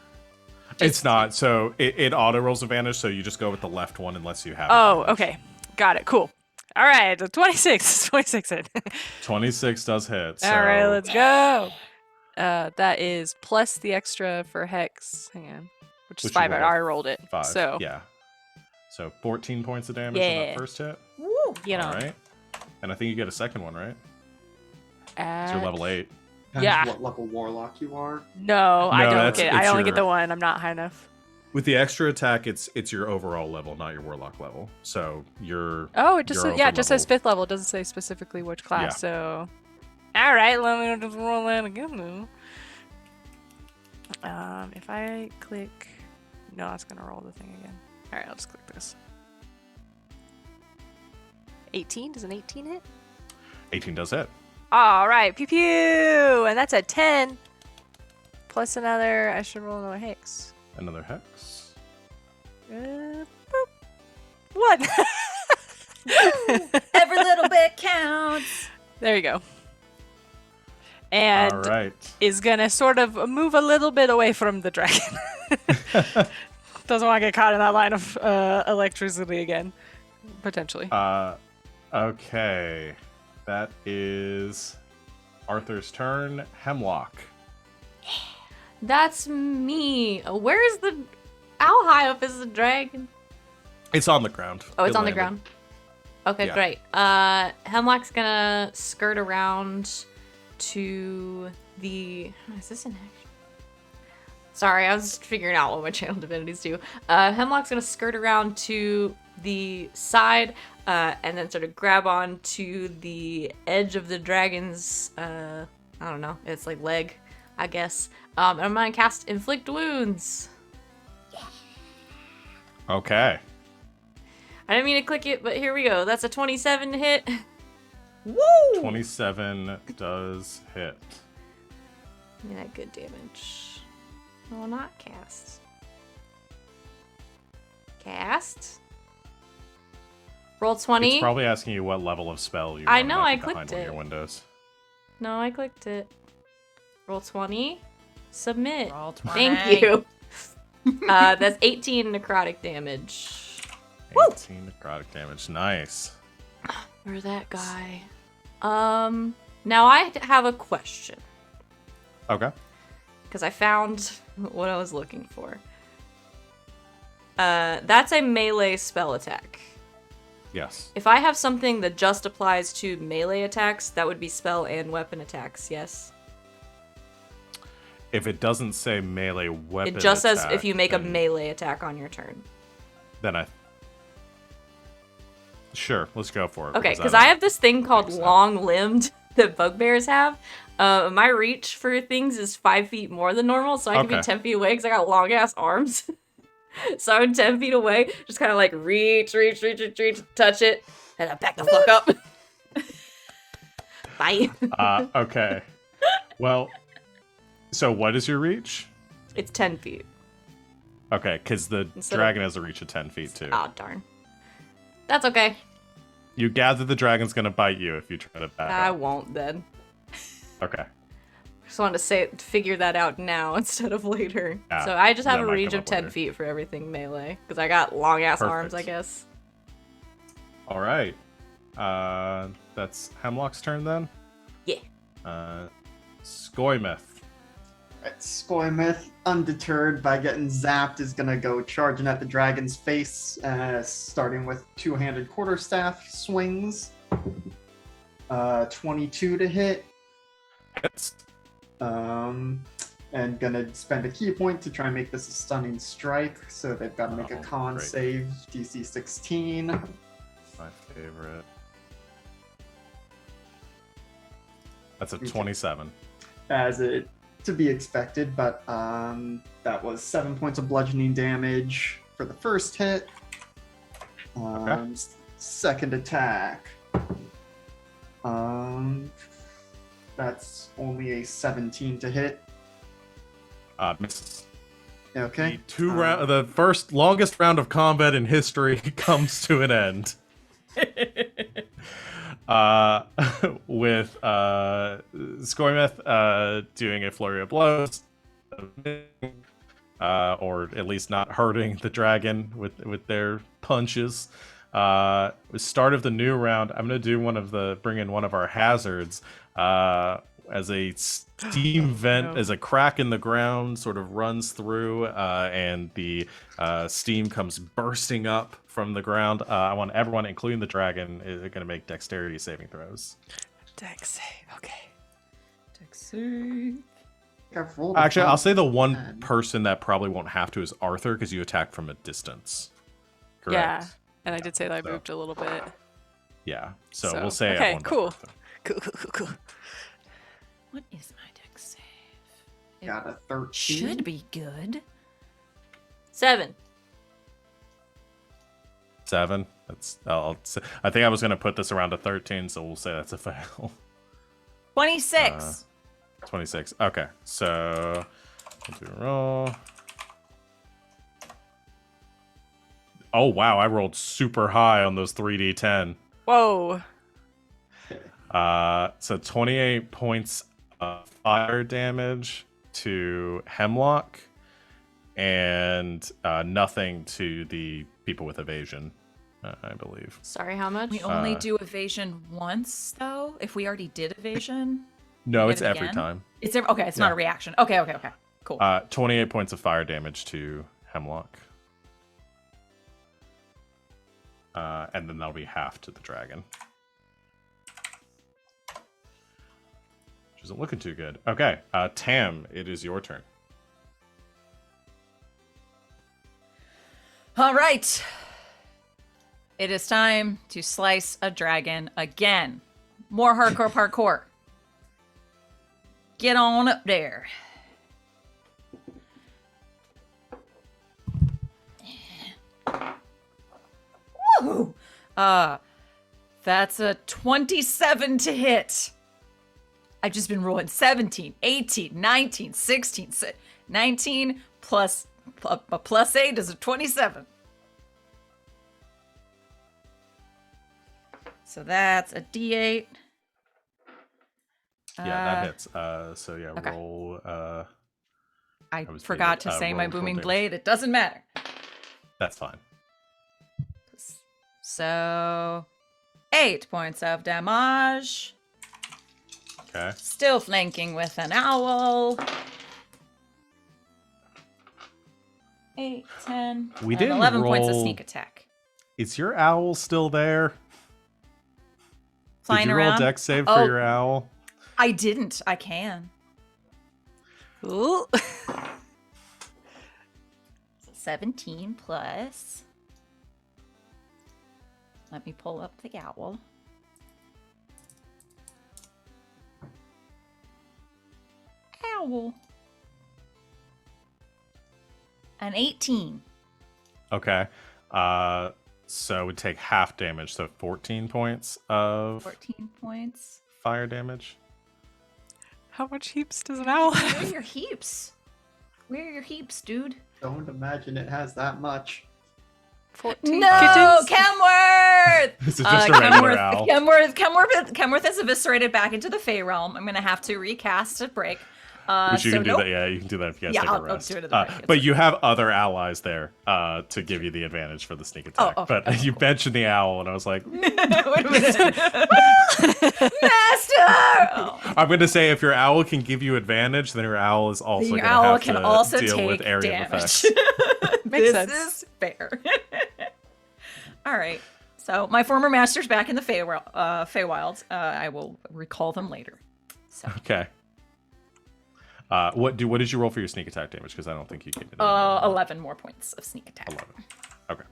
[SPEAKER 1] It's not. So it auto rolls advantage, so you just go with the left one unless you have
[SPEAKER 5] Oh,
[SPEAKER 1] advantage.
[SPEAKER 5] okay. Got it. Cool. All right. The 26. 26 hit.
[SPEAKER 1] 26 does hit. So
[SPEAKER 5] All right, let's go. That is plus the extra for Hex. Hang on. Which is
[SPEAKER 1] Which you
[SPEAKER 5] 5. I
[SPEAKER 1] rolled.
[SPEAKER 5] already rolled it.
[SPEAKER 1] 5.
[SPEAKER 5] So,
[SPEAKER 1] Yeah. So 14 points of damage on
[SPEAKER 5] Yeah.
[SPEAKER 1] that first hit.
[SPEAKER 5] woo, you know.
[SPEAKER 1] All right. And I think you get a second one, right? So you're
[SPEAKER 5] At-
[SPEAKER 1] level 8.
[SPEAKER 4] That's
[SPEAKER 5] Yeah.
[SPEAKER 4] what level warlock you are.
[SPEAKER 5] No, I
[SPEAKER 1] No,
[SPEAKER 5] don't
[SPEAKER 1] that's-
[SPEAKER 5] get. I
[SPEAKER 1] it's
[SPEAKER 5] only get
[SPEAKER 1] your-
[SPEAKER 5] the one. I'm not high enough.
[SPEAKER 1] With the extra attack, it's your overall level, not your warlock level. So you're
[SPEAKER 5] Oh, it just
[SPEAKER 1] you're
[SPEAKER 5] says, yeah,
[SPEAKER 1] over
[SPEAKER 5] it just says
[SPEAKER 1] level.
[SPEAKER 5] 5th level. It doesn't say specifically which class.
[SPEAKER 1] Yeah.
[SPEAKER 5] So, all right, let me just roll that again. If I click, no, it's gonna roll the thing again. All right, I'll just click this. 18? Does an 18 hit?
[SPEAKER 1] 18 does hit.
[SPEAKER 5] All right, pew pew, and that's a 10. Plus another. I should roll another hex.
[SPEAKER 1] Another hex.
[SPEAKER 5] Boop. What?
[SPEAKER 3] Every little bit counts.
[SPEAKER 5] There you go. And
[SPEAKER 1] All right.
[SPEAKER 5] is gonna sort of move a little bit away from the dragon. Doesn't want to get caught in that line of electricity again, potentially.
[SPEAKER 1] Okay. That is Arthur's turn. Hemlock.
[SPEAKER 2] That's me. Where is the... How high up is the dragon?
[SPEAKER 1] It's on the ground.
[SPEAKER 2] Oh, it's
[SPEAKER 1] It
[SPEAKER 2] on the
[SPEAKER 1] landed.
[SPEAKER 2] ground. Okay,
[SPEAKER 1] Yeah.
[SPEAKER 2] great. Hemlock's gonna skirt around to the... Is this an action? Sorry, I was figuring out what my channel divinities do. Hemlock's gonna skirt around to the side and then sort of grab on to the edge of the dragon's, I don't know, it's like leg, I guess. And I'm gonna cast Inflict Wounds.
[SPEAKER 1] Okay.
[SPEAKER 2] I didn't mean to click it, but here we go. That's a 27 to hit.
[SPEAKER 3] Woo!
[SPEAKER 1] 27 does hit.
[SPEAKER 2] Give me that good damage. No, not cast. Cast. Roll 20.
[SPEAKER 1] It's probably asking you what level of spell you
[SPEAKER 2] I
[SPEAKER 1] want
[SPEAKER 2] know,
[SPEAKER 1] up
[SPEAKER 2] I
[SPEAKER 1] behind
[SPEAKER 2] clicked
[SPEAKER 1] one of
[SPEAKER 2] it.
[SPEAKER 1] your windows.
[SPEAKER 2] No, I clicked it. Roll 20. Submit.
[SPEAKER 3] Roll 20.
[SPEAKER 2] Thank you. That's 18 necrotic damage.
[SPEAKER 1] 18 necrotic damage. Nice.
[SPEAKER 2] Where's that guy? Now I have a question.
[SPEAKER 1] Okay.
[SPEAKER 2] Because I found what I was looking for. That's a melee spell attack.
[SPEAKER 1] Yes.
[SPEAKER 2] If I have something that just applies to melee attacks, that would be spell and weapon attacks, yes?
[SPEAKER 1] If it doesn't say melee weapon
[SPEAKER 2] It just says
[SPEAKER 1] attack,
[SPEAKER 2] if you make a
[SPEAKER 1] then-
[SPEAKER 2] melee attack on your turn.
[SPEAKER 1] Then I... Sure, let's go for it.
[SPEAKER 2] Okay, because I have this thing called
[SPEAKER 1] think so.
[SPEAKER 2] long-limbed that bugbears have. My reach for things is 5 feet more than normal, so I can be
[SPEAKER 1] Okay.
[SPEAKER 2] 10 feet away because I got long-ass arms. So I'm 10 feet away, just kind of like reach, touch it, and then back the fuck up. Bye.
[SPEAKER 1] Okay. Well, so what is your reach?
[SPEAKER 2] It's 10 feet.
[SPEAKER 1] Okay, because the
[SPEAKER 2] Instead of-
[SPEAKER 1] dragon has a reach of 10 feet too.
[SPEAKER 2] Oh, darn. That's okay.
[SPEAKER 1] You gather the dragon's gonna bite you if you try to back
[SPEAKER 2] I
[SPEAKER 1] up.
[SPEAKER 2] won't then.
[SPEAKER 1] Okay.
[SPEAKER 2] Just wanted to figure that out now instead of later.
[SPEAKER 1] Yeah,
[SPEAKER 2] So I just have
[SPEAKER 1] that
[SPEAKER 2] a
[SPEAKER 1] might
[SPEAKER 2] range
[SPEAKER 1] come
[SPEAKER 2] of
[SPEAKER 1] up
[SPEAKER 2] 10
[SPEAKER 1] later.
[SPEAKER 2] feet for everything melee. Because I got long ass arms, I
[SPEAKER 1] Perfect.
[SPEAKER 2] guess.
[SPEAKER 1] All right. That's Hemlock's turn then.
[SPEAKER 2] Yeah.
[SPEAKER 1] Skoimeth.
[SPEAKER 4] Skoimeth, undeterred by getting zapped, is gonna go charging at the dragon's face, starting with two-handed quarterstaff swings. 22 to hit.
[SPEAKER 1] Hits.
[SPEAKER 4] And gonna spend a key point to try and make this a stunning strike. So they've got to make a
[SPEAKER 1] Oh,
[SPEAKER 4] con
[SPEAKER 1] great.
[SPEAKER 4] save, DC 16.
[SPEAKER 1] My favorite. That's a
[SPEAKER 4] Okay.
[SPEAKER 1] 27.
[SPEAKER 4] As it to be expected, but that was 7 points of bludgeoning damage for the first hit. Second attack. That's only a 17 to hit.
[SPEAKER 1] Misses.
[SPEAKER 4] Okay.
[SPEAKER 1] The first longest round of combat in history comes to an end. With Skoimeth doing a flurry of blows, or at least not hurting the dragon with their punches. Start of the new round, I'm gonna bring in one of our hazards. As a steam vent, as a crack in the ground sort of runs through, and the steam comes bursting up from the ground. I want everyone, including the dragon, is going to make dexterity saving throws.
[SPEAKER 5] Dex save. Okay.
[SPEAKER 3] Dex save.
[SPEAKER 4] I've rolled a
[SPEAKER 1] Actually, I'll say the
[SPEAKER 4] 10.
[SPEAKER 1] one person that probably won't have to is Arthur, because you attack from a distance. Correct?
[SPEAKER 5] Yeah. And I did say that I
[SPEAKER 1] So-
[SPEAKER 5] moved a little bit.
[SPEAKER 1] Yeah. So,
[SPEAKER 5] So,
[SPEAKER 1] we'll say
[SPEAKER 5] okay,
[SPEAKER 1] everyone but
[SPEAKER 5] cool.
[SPEAKER 1] Arthur.
[SPEAKER 5] Cool.
[SPEAKER 3] What is my dex save?
[SPEAKER 4] Got a 13.
[SPEAKER 3] Should be good.
[SPEAKER 2] 7.
[SPEAKER 1] 7. I think I was going to put this around to 13, so we'll say that's a fail.
[SPEAKER 3] 26.
[SPEAKER 1] 26. Okay, so we'll do a roll. Oh wow, I rolled super high on those 3d10.
[SPEAKER 5] Whoa.
[SPEAKER 1] So 28 points of fire damage to Hemlock, and nothing to the people with evasion, I believe.
[SPEAKER 2] Sorry, how much?
[SPEAKER 3] We only do evasion once, though. If we already did evasion,
[SPEAKER 1] No,
[SPEAKER 3] Get
[SPEAKER 1] it's
[SPEAKER 3] it
[SPEAKER 1] every
[SPEAKER 3] again?
[SPEAKER 1] time.
[SPEAKER 3] okay. It's not a reaction. Okay. Cool.
[SPEAKER 1] 28 points of fire damage to Hemlock. And then that'll be half to the dragon. Which isn't looking too good. Okay, Tam, it is your turn.
[SPEAKER 3] All right. It is time to slice a dragon again. More hardcore parkour. Get on up there. Woo! That's a 27 to hit. I've just been rolling 17, 18, 19, 16, 19 plus a plus 8 is a 27. So that's a D8.
[SPEAKER 1] Yeah, that hits. So yeah,
[SPEAKER 3] okay.
[SPEAKER 1] roll.
[SPEAKER 3] I
[SPEAKER 1] was
[SPEAKER 3] forgot to
[SPEAKER 1] muted.
[SPEAKER 3] say my
[SPEAKER 1] Roll
[SPEAKER 3] booming
[SPEAKER 1] damage.
[SPEAKER 3] blade. It doesn't matter.
[SPEAKER 1] That's fine.
[SPEAKER 3] So 8 points of damage.
[SPEAKER 1] Okay.
[SPEAKER 3] Still flanking with an owl. 8, 10,
[SPEAKER 1] We
[SPEAKER 3] and
[SPEAKER 1] didn't
[SPEAKER 3] 11 points of
[SPEAKER 1] roll-
[SPEAKER 3] sneak attack.
[SPEAKER 1] Is your owl still there?
[SPEAKER 3] Flying
[SPEAKER 1] Did you roll
[SPEAKER 3] around.
[SPEAKER 1] dex save for
[SPEAKER 3] Oh.
[SPEAKER 1] your owl?
[SPEAKER 3] I didn't. I can.
[SPEAKER 5] Ooh.
[SPEAKER 3] 17 plus. Let me pull up the owl. Owl. An 18.
[SPEAKER 1] Okay. So it would take half damage, so 14 points of
[SPEAKER 3] 14 points.
[SPEAKER 1] fire damage.
[SPEAKER 5] How much heaps does an owl
[SPEAKER 3] Where are
[SPEAKER 5] have?
[SPEAKER 3] your heaps? Where are your heaps, dude?
[SPEAKER 4] Don't imagine it has that much.
[SPEAKER 5] 14
[SPEAKER 3] No,
[SPEAKER 5] kittens?
[SPEAKER 3] Kenworth!
[SPEAKER 1] This is just a regular
[SPEAKER 3] Kenworth,
[SPEAKER 1] owl.
[SPEAKER 3] Kenworth is eviscerated back into the Fey realm. I'm gonna have to recast a break.
[SPEAKER 1] Which you
[SPEAKER 3] so
[SPEAKER 1] can do
[SPEAKER 3] nope.
[SPEAKER 1] that. Yeah, you can do that if you guys
[SPEAKER 3] Yeah,
[SPEAKER 1] take a
[SPEAKER 3] I'll
[SPEAKER 1] rest.
[SPEAKER 3] do it at the break. It's
[SPEAKER 1] But
[SPEAKER 3] fine.
[SPEAKER 1] you have other allies there to give you the advantage for the sneak attack.
[SPEAKER 3] okay,
[SPEAKER 1] But
[SPEAKER 3] okay,
[SPEAKER 1] you mentioned the owl, and I was like,
[SPEAKER 3] Wait a minute. Master! Oh.
[SPEAKER 1] I'm going to say if your owl can give you advantage, then your owl is also
[SPEAKER 3] Your
[SPEAKER 1] going to
[SPEAKER 3] owl
[SPEAKER 1] have
[SPEAKER 3] can
[SPEAKER 1] to
[SPEAKER 3] also
[SPEAKER 1] deal with
[SPEAKER 3] take
[SPEAKER 1] area of
[SPEAKER 3] damage.
[SPEAKER 1] effects.
[SPEAKER 5] Makes
[SPEAKER 3] This
[SPEAKER 5] sense.
[SPEAKER 3] is fair. All right. So my former master's back in the Feywilds. I will recall them later. So
[SPEAKER 1] Okay. What did you roll for your sneak attack damage? Because I don't think you gave it.
[SPEAKER 3] 11 more points of sneak attack.
[SPEAKER 1] 11. Okay.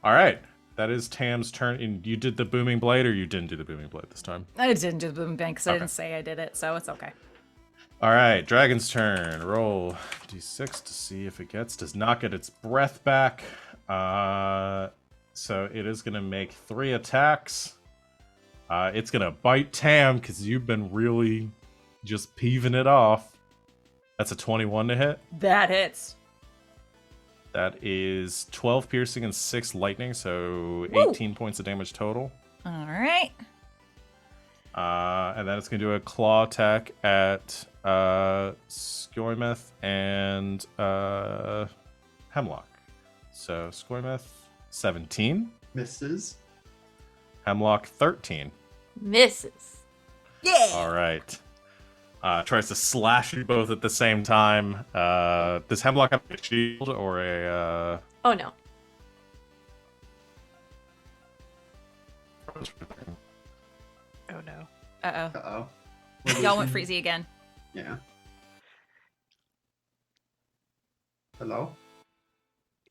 [SPEAKER 1] All right. That is Tam's turn. And you did the booming blade, or you didn't do the booming blade this time?
[SPEAKER 3] I didn't do the boom bank because I
[SPEAKER 1] Okay.
[SPEAKER 3] didn't say I did it, so it's okay.
[SPEAKER 1] All right. Dragon's turn. Roll d6 to see if it does not get its breath back. So it is going to make 3 attacks. It's going to bite Tam because you've been really just peeving it off. That's a 21 to hit.
[SPEAKER 3] That hits.
[SPEAKER 1] That is 12 piercing and 6 lightning, so
[SPEAKER 3] Woo.
[SPEAKER 1] 18 points of damage total.
[SPEAKER 3] All right.
[SPEAKER 1] And then it's going to do a claw attack at Skoimeth and Hemlock. So Skoimeth, 17.
[SPEAKER 4] Misses.
[SPEAKER 1] Hemlock, 13.
[SPEAKER 6] Misses.
[SPEAKER 3] Yeah.
[SPEAKER 1] All right. Tries to slash you both at the same time. Does Hemlock have a shield or a...
[SPEAKER 6] Oh no.
[SPEAKER 5] Oh no.
[SPEAKER 3] Uh-oh.
[SPEAKER 4] Uh-oh.
[SPEAKER 3] Y'all went freezy again.
[SPEAKER 4] Yeah. Hello?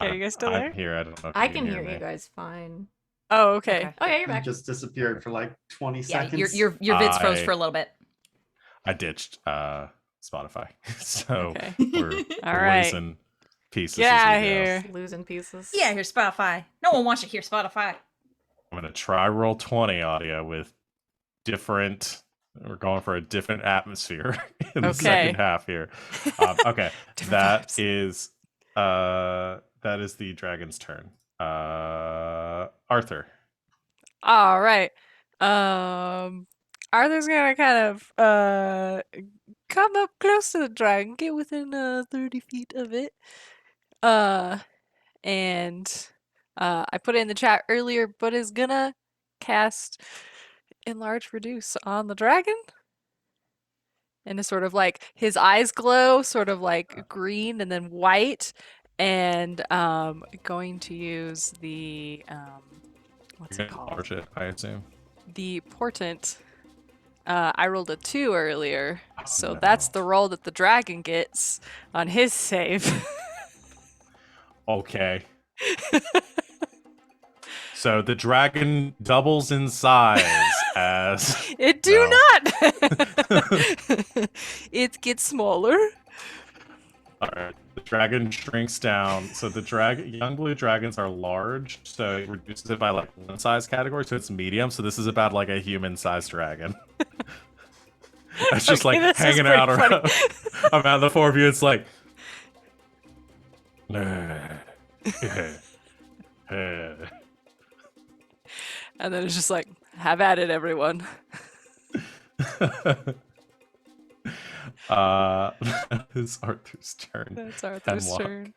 [SPEAKER 5] Yeah, you guys still there?
[SPEAKER 1] I'm here. I don't know if
[SPEAKER 2] I
[SPEAKER 1] you
[SPEAKER 2] can hear
[SPEAKER 1] me.
[SPEAKER 2] you guys fine.
[SPEAKER 5] Oh, okay.
[SPEAKER 3] Okay.
[SPEAKER 2] Oh yeah, you're
[SPEAKER 4] You
[SPEAKER 2] back.
[SPEAKER 4] just disappeared for like 20
[SPEAKER 3] Yeah,
[SPEAKER 4] seconds.
[SPEAKER 3] your vids froze
[SPEAKER 1] I-
[SPEAKER 3] for a little bit.
[SPEAKER 1] I ditched Spotify. So
[SPEAKER 5] Okay.
[SPEAKER 1] we're,
[SPEAKER 5] All
[SPEAKER 1] we're
[SPEAKER 5] right.
[SPEAKER 1] losing pieces.
[SPEAKER 5] Get
[SPEAKER 1] as we
[SPEAKER 5] out of
[SPEAKER 1] go.
[SPEAKER 5] here.
[SPEAKER 2] Just losing pieces.
[SPEAKER 3] Yeah, here's Spotify. No one wants to hear Spotify.
[SPEAKER 1] I'm gonna try roll 20 audio with different. We're going for a different atmosphere in the
[SPEAKER 5] Okay.
[SPEAKER 1] second half here. Okay,
[SPEAKER 5] Different
[SPEAKER 1] that
[SPEAKER 5] vibes.
[SPEAKER 1] is the dragon's turn. Arthur.
[SPEAKER 5] All right. Arthur's gonna kind of come up close to the dragon, get within 30 feet of it. And I put it in the chat earlier, but is gonna cast Enlarge Reduce on the dragon. And it's sort of like his eyes glow, sort of like green and then white. And going to use the what's
[SPEAKER 1] You're
[SPEAKER 5] it
[SPEAKER 1] gonna
[SPEAKER 5] called?
[SPEAKER 1] enlarge it, I assume.
[SPEAKER 5] The portent. I rolled a 2 earlier, so
[SPEAKER 1] no.
[SPEAKER 5] that's the roll that the dragon gets on his save.
[SPEAKER 1] Okay. So the dragon doubles in size as
[SPEAKER 5] It do
[SPEAKER 1] No.
[SPEAKER 5] not. It gets smaller.
[SPEAKER 1] all right. The dragon shrinks down. So the young blue dragons are large, so it reduces it by like 1 size category, so it's medium. So this is about like a human-sized dragon. It's just
[SPEAKER 5] Okay,
[SPEAKER 1] like
[SPEAKER 5] this is
[SPEAKER 1] hanging
[SPEAKER 5] pretty
[SPEAKER 1] out
[SPEAKER 5] funny.
[SPEAKER 1] around, around the 4 of you. It's like.
[SPEAKER 5] And then it's just like, have at it, everyone.
[SPEAKER 1] It's Arthur's turn.
[SPEAKER 5] That's Arthur's
[SPEAKER 1] Hemlock.
[SPEAKER 5] turn.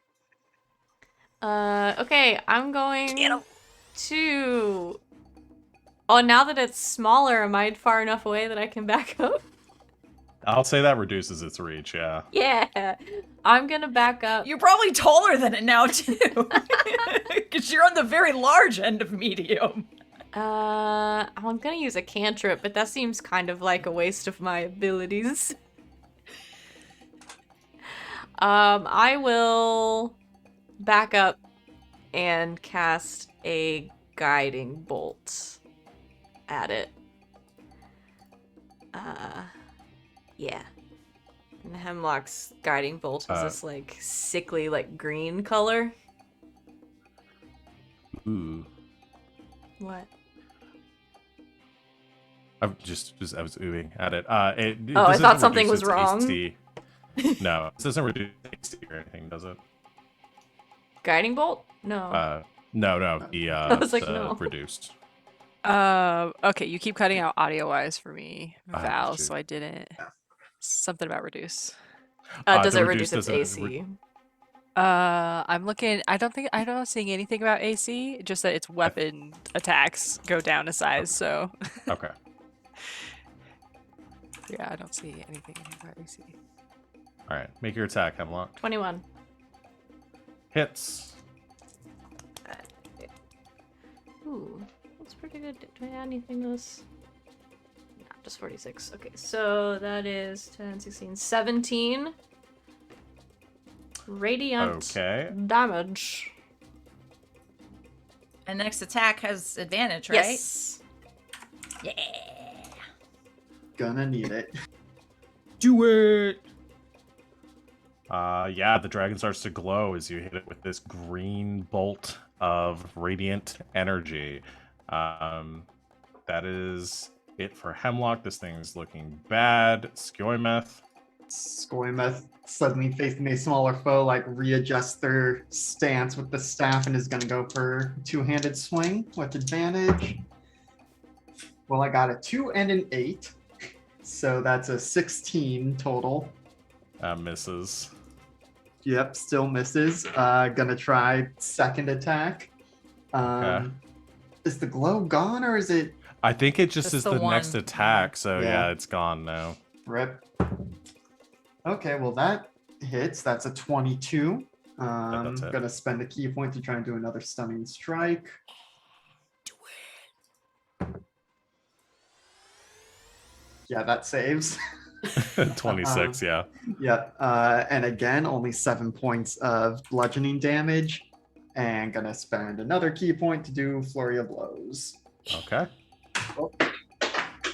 [SPEAKER 2] Okay, I'm going to. Oh, now that it's smaller, am I far enough away that I can back up?
[SPEAKER 1] I'll say that reduces its reach, yeah.
[SPEAKER 2] Yeah, I'm gonna back up.
[SPEAKER 3] You're probably taller than it now, too. Because you're on the very large end of medium.
[SPEAKER 2] I'm gonna use a cantrip, but that seems kind of like a waste of my abilities. I will back up and cast a guiding bolt at it. Yeah. And Hemlock's guiding bolt is this like sickly like green color.
[SPEAKER 1] Ooh.
[SPEAKER 2] What?
[SPEAKER 1] I was oohing at it. This
[SPEAKER 2] Oh, I
[SPEAKER 1] doesn't
[SPEAKER 2] thought something
[SPEAKER 1] reduce
[SPEAKER 2] was
[SPEAKER 1] its
[SPEAKER 2] wrong.
[SPEAKER 1] AC. No, this doesn't reduce AC or anything, does it?
[SPEAKER 2] Guiding bolt? No.
[SPEAKER 1] No. The
[SPEAKER 2] was like,
[SPEAKER 1] the
[SPEAKER 2] no.
[SPEAKER 1] reduced.
[SPEAKER 5] Okay, you keep cutting out audio-wise for me,
[SPEAKER 1] Oh,
[SPEAKER 5] Val,
[SPEAKER 1] shoot.
[SPEAKER 5] so I didn't. Something about reduce.
[SPEAKER 2] Does
[SPEAKER 1] the
[SPEAKER 2] it
[SPEAKER 1] reduce
[SPEAKER 2] reduce its
[SPEAKER 1] doesn't
[SPEAKER 2] AC?
[SPEAKER 5] I'm looking. I'm not seeing anything about AC. Just that its weapon attacks go down a size. So
[SPEAKER 1] Okay.
[SPEAKER 5] yeah, I don't see anything about AC.
[SPEAKER 1] All right. Make your attack, Hemlock.
[SPEAKER 2] 21.
[SPEAKER 1] Hits.
[SPEAKER 2] Ooh, that's pretty good. Do I add anything to this? No, just 46. Okay, so that is 10, 16, 17. Radiant damage.
[SPEAKER 3] And next attack has advantage, right?
[SPEAKER 2] Yes.
[SPEAKER 3] Yeah.
[SPEAKER 4] Gonna need it.
[SPEAKER 3] Do it.
[SPEAKER 1] Yeah, the dragon starts to glow as you hit it with this green bolt of radiant energy. That is it for Hemlock. This thing's looking bad. Skoimeth.
[SPEAKER 4] Skoimeth suddenly facing a smaller foe, like readjusts their stance with the staff and is gonna go for two-handed swing with advantage. Well, I got a 2 and an 8, so that's a 16 total.
[SPEAKER 1] Misses.
[SPEAKER 4] Yep, still misses. Gonna try second attack.
[SPEAKER 1] Okay.
[SPEAKER 4] Is the glow gone or is it
[SPEAKER 1] I think it just
[SPEAKER 3] Just
[SPEAKER 1] is
[SPEAKER 3] the
[SPEAKER 1] the
[SPEAKER 3] one.
[SPEAKER 1] next attack, so
[SPEAKER 4] Yeah.
[SPEAKER 1] yeah, it's gone now.
[SPEAKER 4] rip? Okay, well that hits. That's a 22.
[SPEAKER 1] that's it.
[SPEAKER 4] Gonna spend a key point to try and do another stunning strike. Yeah, that saves.
[SPEAKER 1] 26, yeah.
[SPEAKER 4] Yep. And again, only 7 points of bludgeoning damage. And gonna spend another key point to do flurry of blows.
[SPEAKER 1] Okay.
[SPEAKER 4] Oh,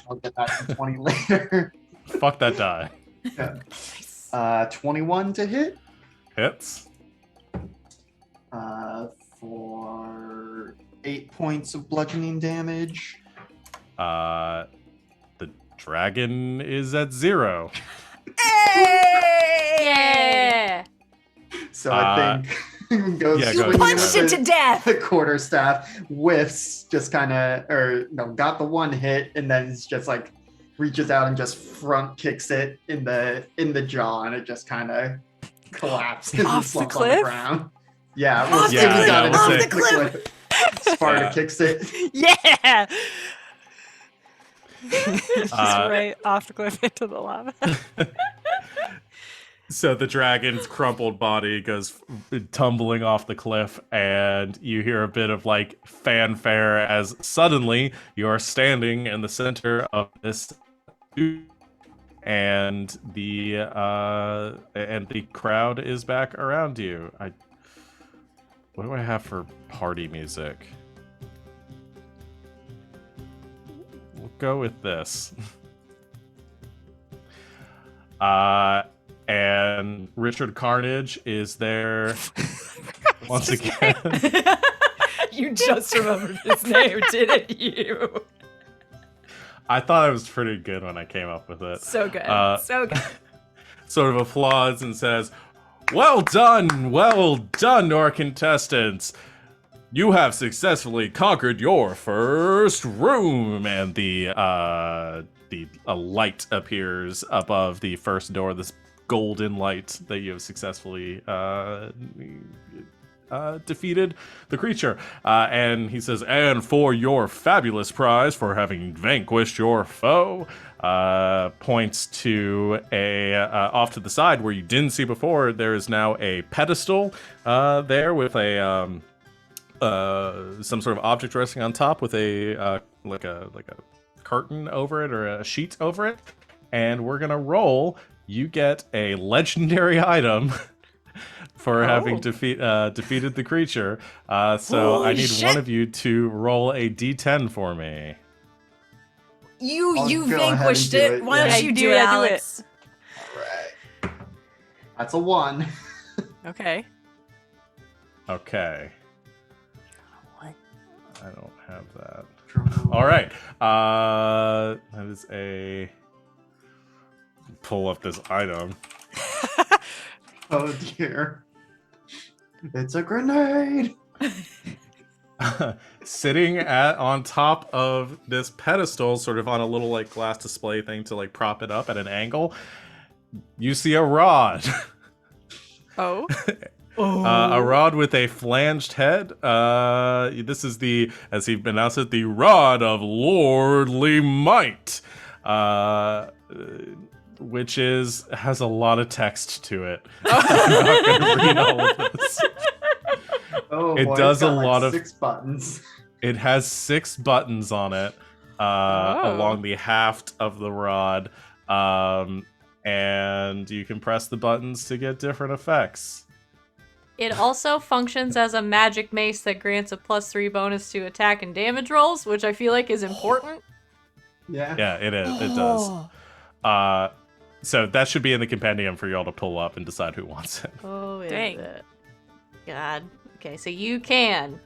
[SPEAKER 4] I'll get that in 20 later.
[SPEAKER 1] Fuck that die.
[SPEAKER 4] Yeah. 21 to hit.
[SPEAKER 1] Hits.
[SPEAKER 4] For 8 points of bludgeoning damage.
[SPEAKER 1] The dragon is at 0.
[SPEAKER 2] Yeah.
[SPEAKER 4] So I think goes
[SPEAKER 1] yeah,
[SPEAKER 3] You
[SPEAKER 1] go ahead.
[SPEAKER 3] punched it to death.
[SPEAKER 4] the quarterstaff, whiffs, just kind of, got the one hit, and then it's just like reaches out and just front kicks it in the jaw, and it just kind of collapses and
[SPEAKER 5] Off the
[SPEAKER 4] slumps on the
[SPEAKER 5] cliff?
[SPEAKER 4] ground. Yeah,
[SPEAKER 3] Off
[SPEAKER 1] the cliff,
[SPEAKER 4] got it
[SPEAKER 1] off
[SPEAKER 4] in
[SPEAKER 1] the
[SPEAKER 3] cliff.
[SPEAKER 4] Sparta
[SPEAKER 1] Yeah.
[SPEAKER 4] kicks it.
[SPEAKER 5] Yeah. Just
[SPEAKER 1] Uh,
[SPEAKER 5] right off the cliff into the lava.
[SPEAKER 1] So the dragon's crumpled body goes tumbling off the cliff, and you hear a bit of like fanfare as suddenly you are standing in the center of this, and the crowd is back around you. What do I have for party music? We'll go with this. And Richard Karnage is there once again.
[SPEAKER 3] You just remembered his name, didn't you?
[SPEAKER 1] I thought it was pretty good when I came up with it.
[SPEAKER 3] So good. So good.
[SPEAKER 1] Sort of applauds and says, well done, our contestants. You have successfully conquered your first room. And the light appears above the first door, this golden light that you have successfully defeated the creature. And he says, and for your fabulous prize for having vanquished your foe, points to a off to the side where you didn't see before. There is now a pedestal there with a some sort of object resting on top with a like a curtain over it or a sheet over it. And we're gonna roll. You get a legendary item for having defeated the creature. So
[SPEAKER 3] Holy
[SPEAKER 1] I need
[SPEAKER 3] shit.
[SPEAKER 1] one of you to roll a d10 for me.
[SPEAKER 3] You
[SPEAKER 4] I'll go ahead
[SPEAKER 3] vanquished
[SPEAKER 4] and do
[SPEAKER 3] it.
[SPEAKER 4] it,
[SPEAKER 3] Why don't
[SPEAKER 4] yeah.
[SPEAKER 3] you
[SPEAKER 5] Do
[SPEAKER 3] do
[SPEAKER 5] it,
[SPEAKER 3] it,
[SPEAKER 5] do it.
[SPEAKER 3] Alex?
[SPEAKER 4] All right. That's a 1.
[SPEAKER 5] Okay.
[SPEAKER 1] Okay.
[SPEAKER 5] What?
[SPEAKER 1] I don't have that. All right. That is a... Pull up this item.
[SPEAKER 4] Oh dear. It's a grenade!
[SPEAKER 1] Sitting on top of this pedestal, sort of on a little like glass display thing to like prop it up at an angle, you see a rod.
[SPEAKER 5] Oh.
[SPEAKER 1] A rod with a flanged head. This is the, as he announced it, the Rod of Lordly Might. Which has a lot of text to it. I'm not going to read all of this.
[SPEAKER 4] Oh,
[SPEAKER 1] It
[SPEAKER 4] boy,
[SPEAKER 1] does
[SPEAKER 4] it's got,
[SPEAKER 1] a
[SPEAKER 4] like,
[SPEAKER 1] lot of-
[SPEAKER 4] 6 buttons.
[SPEAKER 1] It has 6 buttons on it along the haft of the rod. And you can press the buttons to get different effects.
[SPEAKER 2] It also functions as a magic mace that grants a +3 bonus to attack and damage rolls, which I feel like is important.
[SPEAKER 4] Yeah.
[SPEAKER 1] Yeah, it is. It does. So that should be in the compendium for y'all to pull up and decide who wants it.
[SPEAKER 2] Oh, is
[SPEAKER 5] Dang.
[SPEAKER 2] it? God. Okay, so you can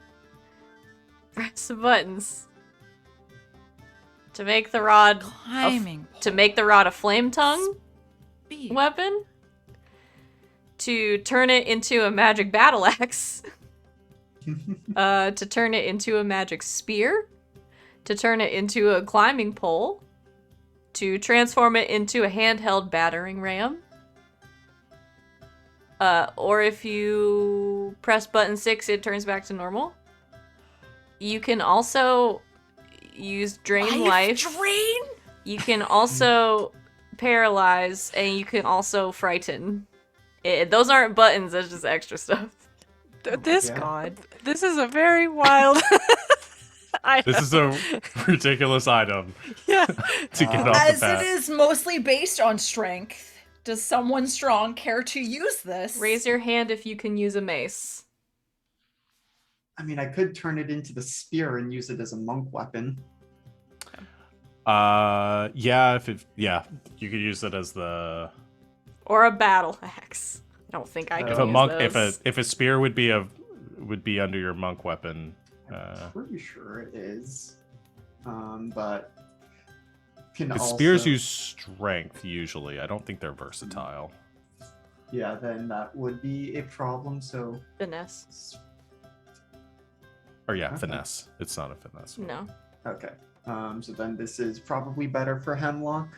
[SPEAKER 2] press the buttons to make the rod
[SPEAKER 3] Climbing.
[SPEAKER 2] to make the rod a flame tongue
[SPEAKER 3] Speed.
[SPEAKER 2] weapon, to turn it into a magic battle axe, to turn it into a magic spear, to turn it into a climbing pole, to transform it into a handheld battering ram. Or if you press button 6, it turns back to normal. You can also use Drain Life.
[SPEAKER 3] Drain?
[SPEAKER 2] You can also paralyze, and you can also frighten. Those aren't buttons, that's just extra stuff.
[SPEAKER 5] This
[SPEAKER 4] Yeah.
[SPEAKER 2] God.
[SPEAKER 5] this is a very wild item.
[SPEAKER 1] This is a ridiculous item
[SPEAKER 5] Yeah.
[SPEAKER 1] to get off
[SPEAKER 3] As
[SPEAKER 1] the
[SPEAKER 3] it
[SPEAKER 1] bat.
[SPEAKER 3] is mostly based on strength, does someone strong care to use this?
[SPEAKER 2] Raise your hand if you can use a mace.
[SPEAKER 4] I mean, I could turn it into the spear and use it as a monk weapon.
[SPEAKER 1] Yeah, you could use it as the...
[SPEAKER 2] Or a battle axe. I don't think I can
[SPEAKER 1] If a
[SPEAKER 2] use
[SPEAKER 1] monk,
[SPEAKER 2] those.
[SPEAKER 1] if a spear would be under your monk weapon.
[SPEAKER 4] Pretty sure it is. But can
[SPEAKER 1] If
[SPEAKER 4] also...
[SPEAKER 1] spears use strength usually, I don't think they're versatile.
[SPEAKER 4] Yeah, then that would be a problem. So
[SPEAKER 2] Finesse.
[SPEAKER 1] Or yeah,
[SPEAKER 4] Okay.
[SPEAKER 1] finesse. It's not a finesse.
[SPEAKER 2] No.
[SPEAKER 4] okay. So then this is probably better for Hemlock.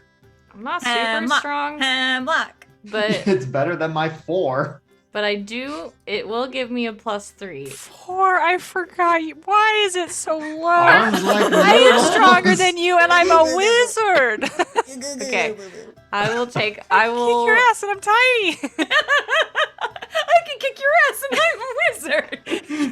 [SPEAKER 2] I'm not super
[SPEAKER 3] Hemlock.
[SPEAKER 2] strong,
[SPEAKER 3] Hemlock.
[SPEAKER 2] but
[SPEAKER 4] It's better than my 4.
[SPEAKER 2] it will give me a +3.
[SPEAKER 5] 4, I forgot. Why is it so low?
[SPEAKER 4] Arms like
[SPEAKER 5] I am
[SPEAKER 4] noodles.
[SPEAKER 5] stronger than you, and I'm a wizard.
[SPEAKER 2] Okay. I will
[SPEAKER 5] Kick your ass, and I'm tiny.
[SPEAKER 3] I can kick your ass and I'm a wizard.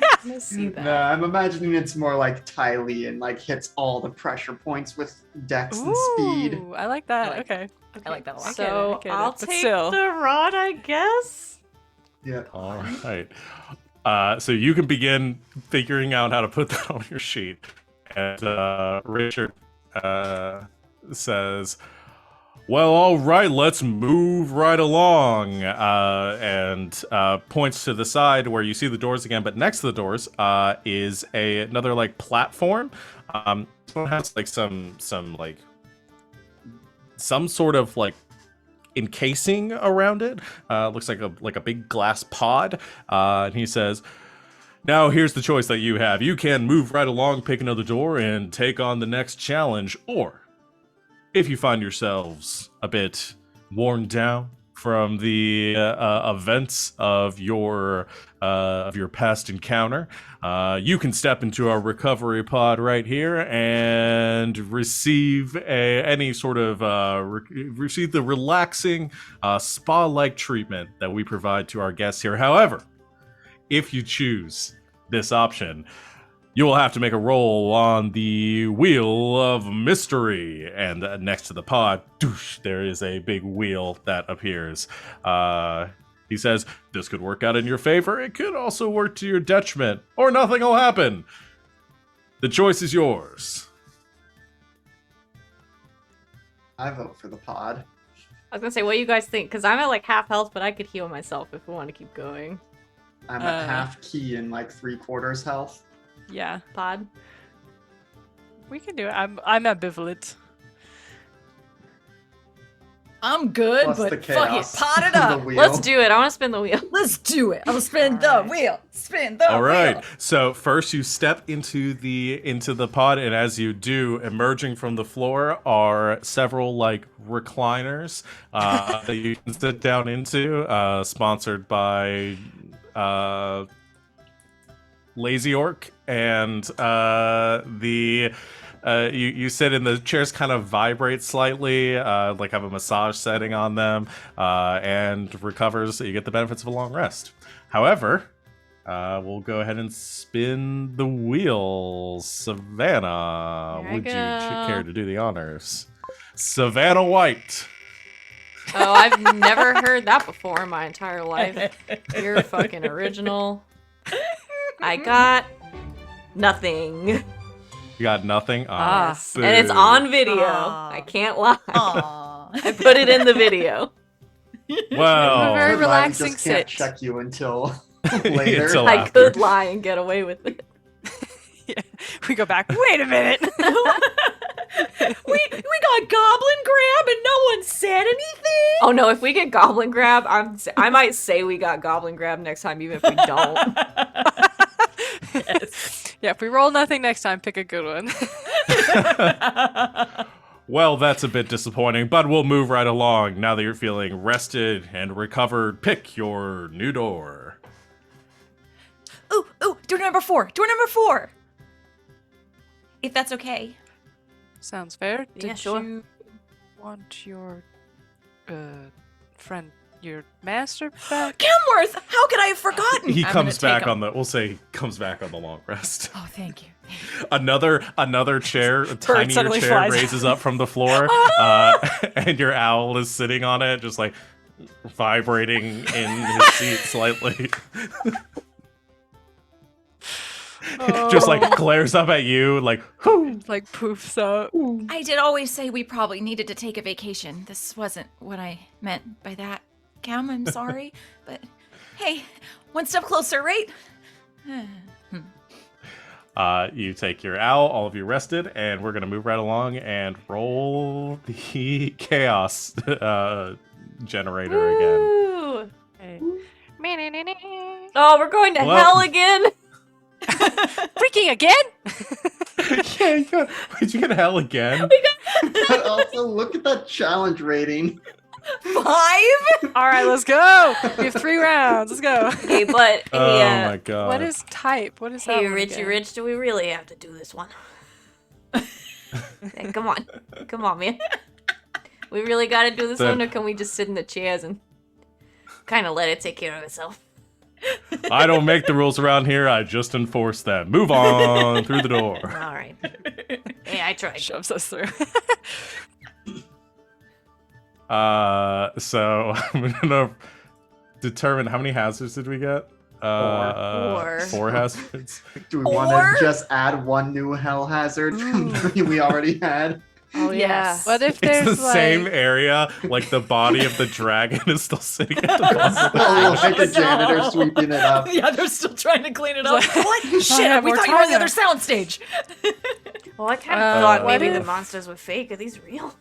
[SPEAKER 2] Let me see that.
[SPEAKER 4] No, I'm imagining it's more like Tylee and like hits all the pressure points with dex and speed.
[SPEAKER 5] Ooh, I like that.
[SPEAKER 3] I like
[SPEAKER 5] Okay.
[SPEAKER 3] I like that a lot.
[SPEAKER 2] So
[SPEAKER 5] I get it,
[SPEAKER 2] I'll
[SPEAKER 5] but
[SPEAKER 2] take
[SPEAKER 5] still.
[SPEAKER 2] the rod, I guess.
[SPEAKER 4] Yeah.
[SPEAKER 1] All right. So you can begin figuring out how to put that on your sheet. And Richard says, well, all right, let's move right along. And points to the side where you see the doors again, but next to the doors is another like platform. This one has like some sort of like encasing around it. Looks like a big glass pod. And he says, now here's the choice that you have. You can move right along, pick another door, and take on the next challenge. Or if you find yourselves a bit worn down from the events of your past encounter, you can step into our recovery pod right here and receive any sort of receive the relaxing spa-like treatment that we provide to our guests here. However, if you choose this option, you will have to make a roll on the Wheel of Mystery. And next to the pod, doosh, there is a big wheel that appears. He says, this could work out in your favor. It could also work to your detriment, or nothing will happen. The choice is yours.
[SPEAKER 4] I vote for the pod.
[SPEAKER 2] I was gonna say, what do you guys think? Because I'm at like half health, but I could heal myself if we want to keep going.
[SPEAKER 4] I'm at half key and like 3/4 health.
[SPEAKER 5] Yeah.
[SPEAKER 2] Pod.
[SPEAKER 5] We can do it. I'm ambivalent.
[SPEAKER 3] I'm good,
[SPEAKER 4] Plus the
[SPEAKER 3] but fuck it,
[SPEAKER 4] chaos.
[SPEAKER 3] pot it
[SPEAKER 4] The
[SPEAKER 3] up.
[SPEAKER 4] wheel.
[SPEAKER 2] Let's do it. I want to spin the wheel.
[SPEAKER 3] Let's do it. I'll spin the wheel. Spin the
[SPEAKER 1] All right.
[SPEAKER 3] wheel.
[SPEAKER 1] So first you step into the pod, and as you do, emerging from the floor are several like recliners that you can sit down into. Sponsored by Lazy Orc, and you sit in the chairs, kind of vibrate slightly, like have a massage setting on them, and recovers. So you get the benefits of a long rest. However, we'll go ahead and spin the wheel. Savannah,
[SPEAKER 2] Here I
[SPEAKER 1] would you
[SPEAKER 2] go.
[SPEAKER 1] care to do the honors? Savannah White.
[SPEAKER 2] Oh, I've never heard that before in my entire life. You're fucking original. I got nothing.
[SPEAKER 1] You got nothing?
[SPEAKER 2] Yes.
[SPEAKER 1] Boo.
[SPEAKER 2] And it's on video.
[SPEAKER 3] Aw.
[SPEAKER 2] I can't lie.
[SPEAKER 3] Aw.
[SPEAKER 2] I put it in the video.
[SPEAKER 1] Well,
[SPEAKER 5] Very
[SPEAKER 4] Good line,
[SPEAKER 5] relaxing
[SPEAKER 4] just can't
[SPEAKER 5] sit.
[SPEAKER 4] check you until later.
[SPEAKER 1] Until
[SPEAKER 2] I
[SPEAKER 1] after.
[SPEAKER 2] could lie and get away with it.
[SPEAKER 5] Yeah. We go back. Wait a minute.
[SPEAKER 3] we got goblin grab and no one said anything.
[SPEAKER 2] Oh no, if we get goblin grab, I might say we got goblin grab next time, even if we don't.
[SPEAKER 3] Yes.
[SPEAKER 5] Yeah, if we roll nothing next time, pick a good one.
[SPEAKER 1] Well, that's a bit disappointing, but we'll move right along. Now that you're feeling rested and recovered, pick your new door.
[SPEAKER 3] Ooh, door number 4. Door number 4. If that's okay.
[SPEAKER 5] Sounds fair.
[SPEAKER 2] Yeah,
[SPEAKER 5] Did
[SPEAKER 2] sure.
[SPEAKER 5] you want your friend, your master back?
[SPEAKER 3] Kenworth, how could I have forgotten?
[SPEAKER 1] He
[SPEAKER 3] I'm
[SPEAKER 1] comes
[SPEAKER 3] gonna take
[SPEAKER 1] back
[SPEAKER 3] him.
[SPEAKER 1] on the. We'll say he comes back on the long rest.
[SPEAKER 3] Oh, thank you.
[SPEAKER 1] Another chair, a tinier
[SPEAKER 5] suddenly
[SPEAKER 1] chair,
[SPEAKER 5] flies
[SPEAKER 1] raises up from the floor, and your owl is sitting on it, just like vibrating in his seat slightly. Just like glares up at you, like, whoo.
[SPEAKER 5] Like poofs up.
[SPEAKER 3] I did always say we probably needed to take a vacation. This wasn't what I meant by that. Cam, I'm sorry. But hey, one step closer, right?
[SPEAKER 1] You take your owl, all of you rested, and we're gonna move right along and roll the chaos generator again.
[SPEAKER 2] Ooh.
[SPEAKER 5] Okay.
[SPEAKER 2] Oh, we're going to
[SPEAKER 1] Well-
[SPEAKER 2] hell again.
[SPEAKER 5] Freaking again?
[SPEAKER 1] Yeah, did you get hell again?
[SPEAKER 4] But also, look at that challenge rating.
[SPEAKER 3] 5?
[SPEAKER 5] All right, let's go. We have 3 rounds. Let's go.
[SPEAKER 2] Hey, but
[SPEAKER 1] Oh
[SPEAKER 2] hey,
[SPEAKER 1] my god.
[SPEAKER 5] What is type? What is that?
[SPEAKER 6] Hey,
[SPEAKER 5] one
[SPEAKER 6] Richie
[SPEAKER 5] again?
[SPEAKER 6] Rich, do we really have to do this one?
[SPEAKER 2] hey, come on, man. We really got to do this one, or can we just sit in the chairs and
[SPEAKER 6] Kind of let it take care of itself.
[SPEAKER 1] I don't make the rules around here, I just enforce them. Move on through the door.
[SPEAKER 6] All right. Hey, I tried.
[SPEAKER 5] Shoves us through.
[SPEAKER 1] So I'm gonna determine how many hazards did we get?
[SPEAKER 6] Four.
[SPEAKER 1] 4 hazards.
[SPEAKER 4] Do we want
[SPEAKER 3] Or-
[SPEAKER 4] to just add one new hell hazard from the 3 we already had?
[SPEAKER 2] oh
[SPEAKER 3] Yes.
[SPEAKER 5] What if
[SPEAKER 1] It's
[SPEAKER 5] there's
[SPEAKER 1] the
[SPEAKER 5] like
[SPEAKER 1] same area, like the body of the dragon is still sitting at the bottom.
[SPEAKER 4] Oh, like the
[SPEAKER 3] no.
[SPEAKER 4] janitor sweeping it up.
[SPEAKER 3] Yeah, they're still trying to clean it up.
[SPEAKER 5] Like-
[SPEAKER 3] What? Shit,
[SPEAKER 5] have
[SPEAKER 3] we
[SPEAKER 5] more
[SPEAKER 3] thought you were on the
[SPEAKER 5] time
[SPEAKER 3] other soundstage.
[SPEAKER 6] Well, I kind of
[SPEAKER 5] Uh,
[SPEAKER 6] thought
[SPEAKER 5] what
[SPEAKER 6] maybe the
[SPEAKER 5] if-
[SPEAKER 6] monsters were fake. Are these real?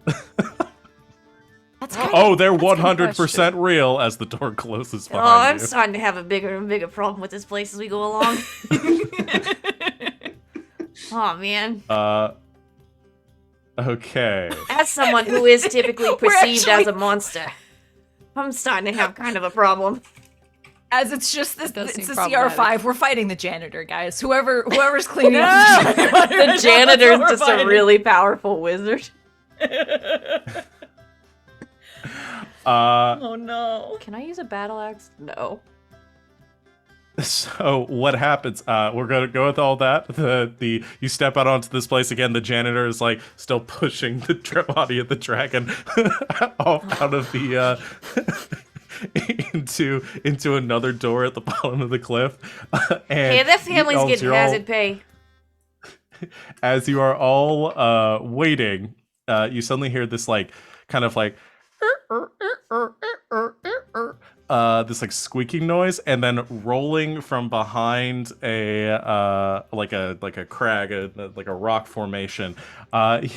[SPEAKER 3] That's kind
[SPEAKER 1] Oh, they're
[SPEAKER 5] That's a good
[SPEAKER 1] 100% real as the door closes
[SPEAKER 6] Oh,
[SPEAKER 1] behind
[SPEAKER 6] I'm
[SPEAKER 1] you.
[SPEAKER 6] starting to have a bigger and bigger problem with this place as we go along. Oh man.
[SPEAKER 1] Okay.
[SPEAKER 6] As someone who is typically
[SPEAKER 3] We're
[SPEAKER 6] perceived as
[SPEAKER 3] actually-
[SPEAKER 6] a monster, I'm starting to have kind of a problem.
[SPEAKER 3] As it's just this,
[SPEAKER 5] does
[SPEAKER 3] it's
[SPEAKER 5] seem
[SPEAKER 3] the
[SPEAKER 5] problematic.
[SPEAKER 3] CR5. We're fighting the janitor, guys. Whoever's cleaning
[SPEAKER 2] No!
[SPEAKER 3] up.
[SPEAKER 2] the janitor's just a really powerful wizard.
[SPEAKER 3] Oh no.
[SPEAKER 2] Can I use a battle axe? No.
[SPEAKER 1] So what happens? We're gonna go with all that. The you step out onto this place again. The janitor is like still pushing the body of the dragon off out of the into another door at the bottom of the cliff. And
[SPEAKER 6] Hey, that family's
[SPEAKER 1] you-
[SPEAKER 6] getting
[SPEAKER 1] you're all-
[SPEAKER 6] hazard pay.
[SPEAKER 1] as you are all waiting, you suddenly hear this like kind of like this like squeaking noise, and then rolling from behind like a crag, like a rock formation.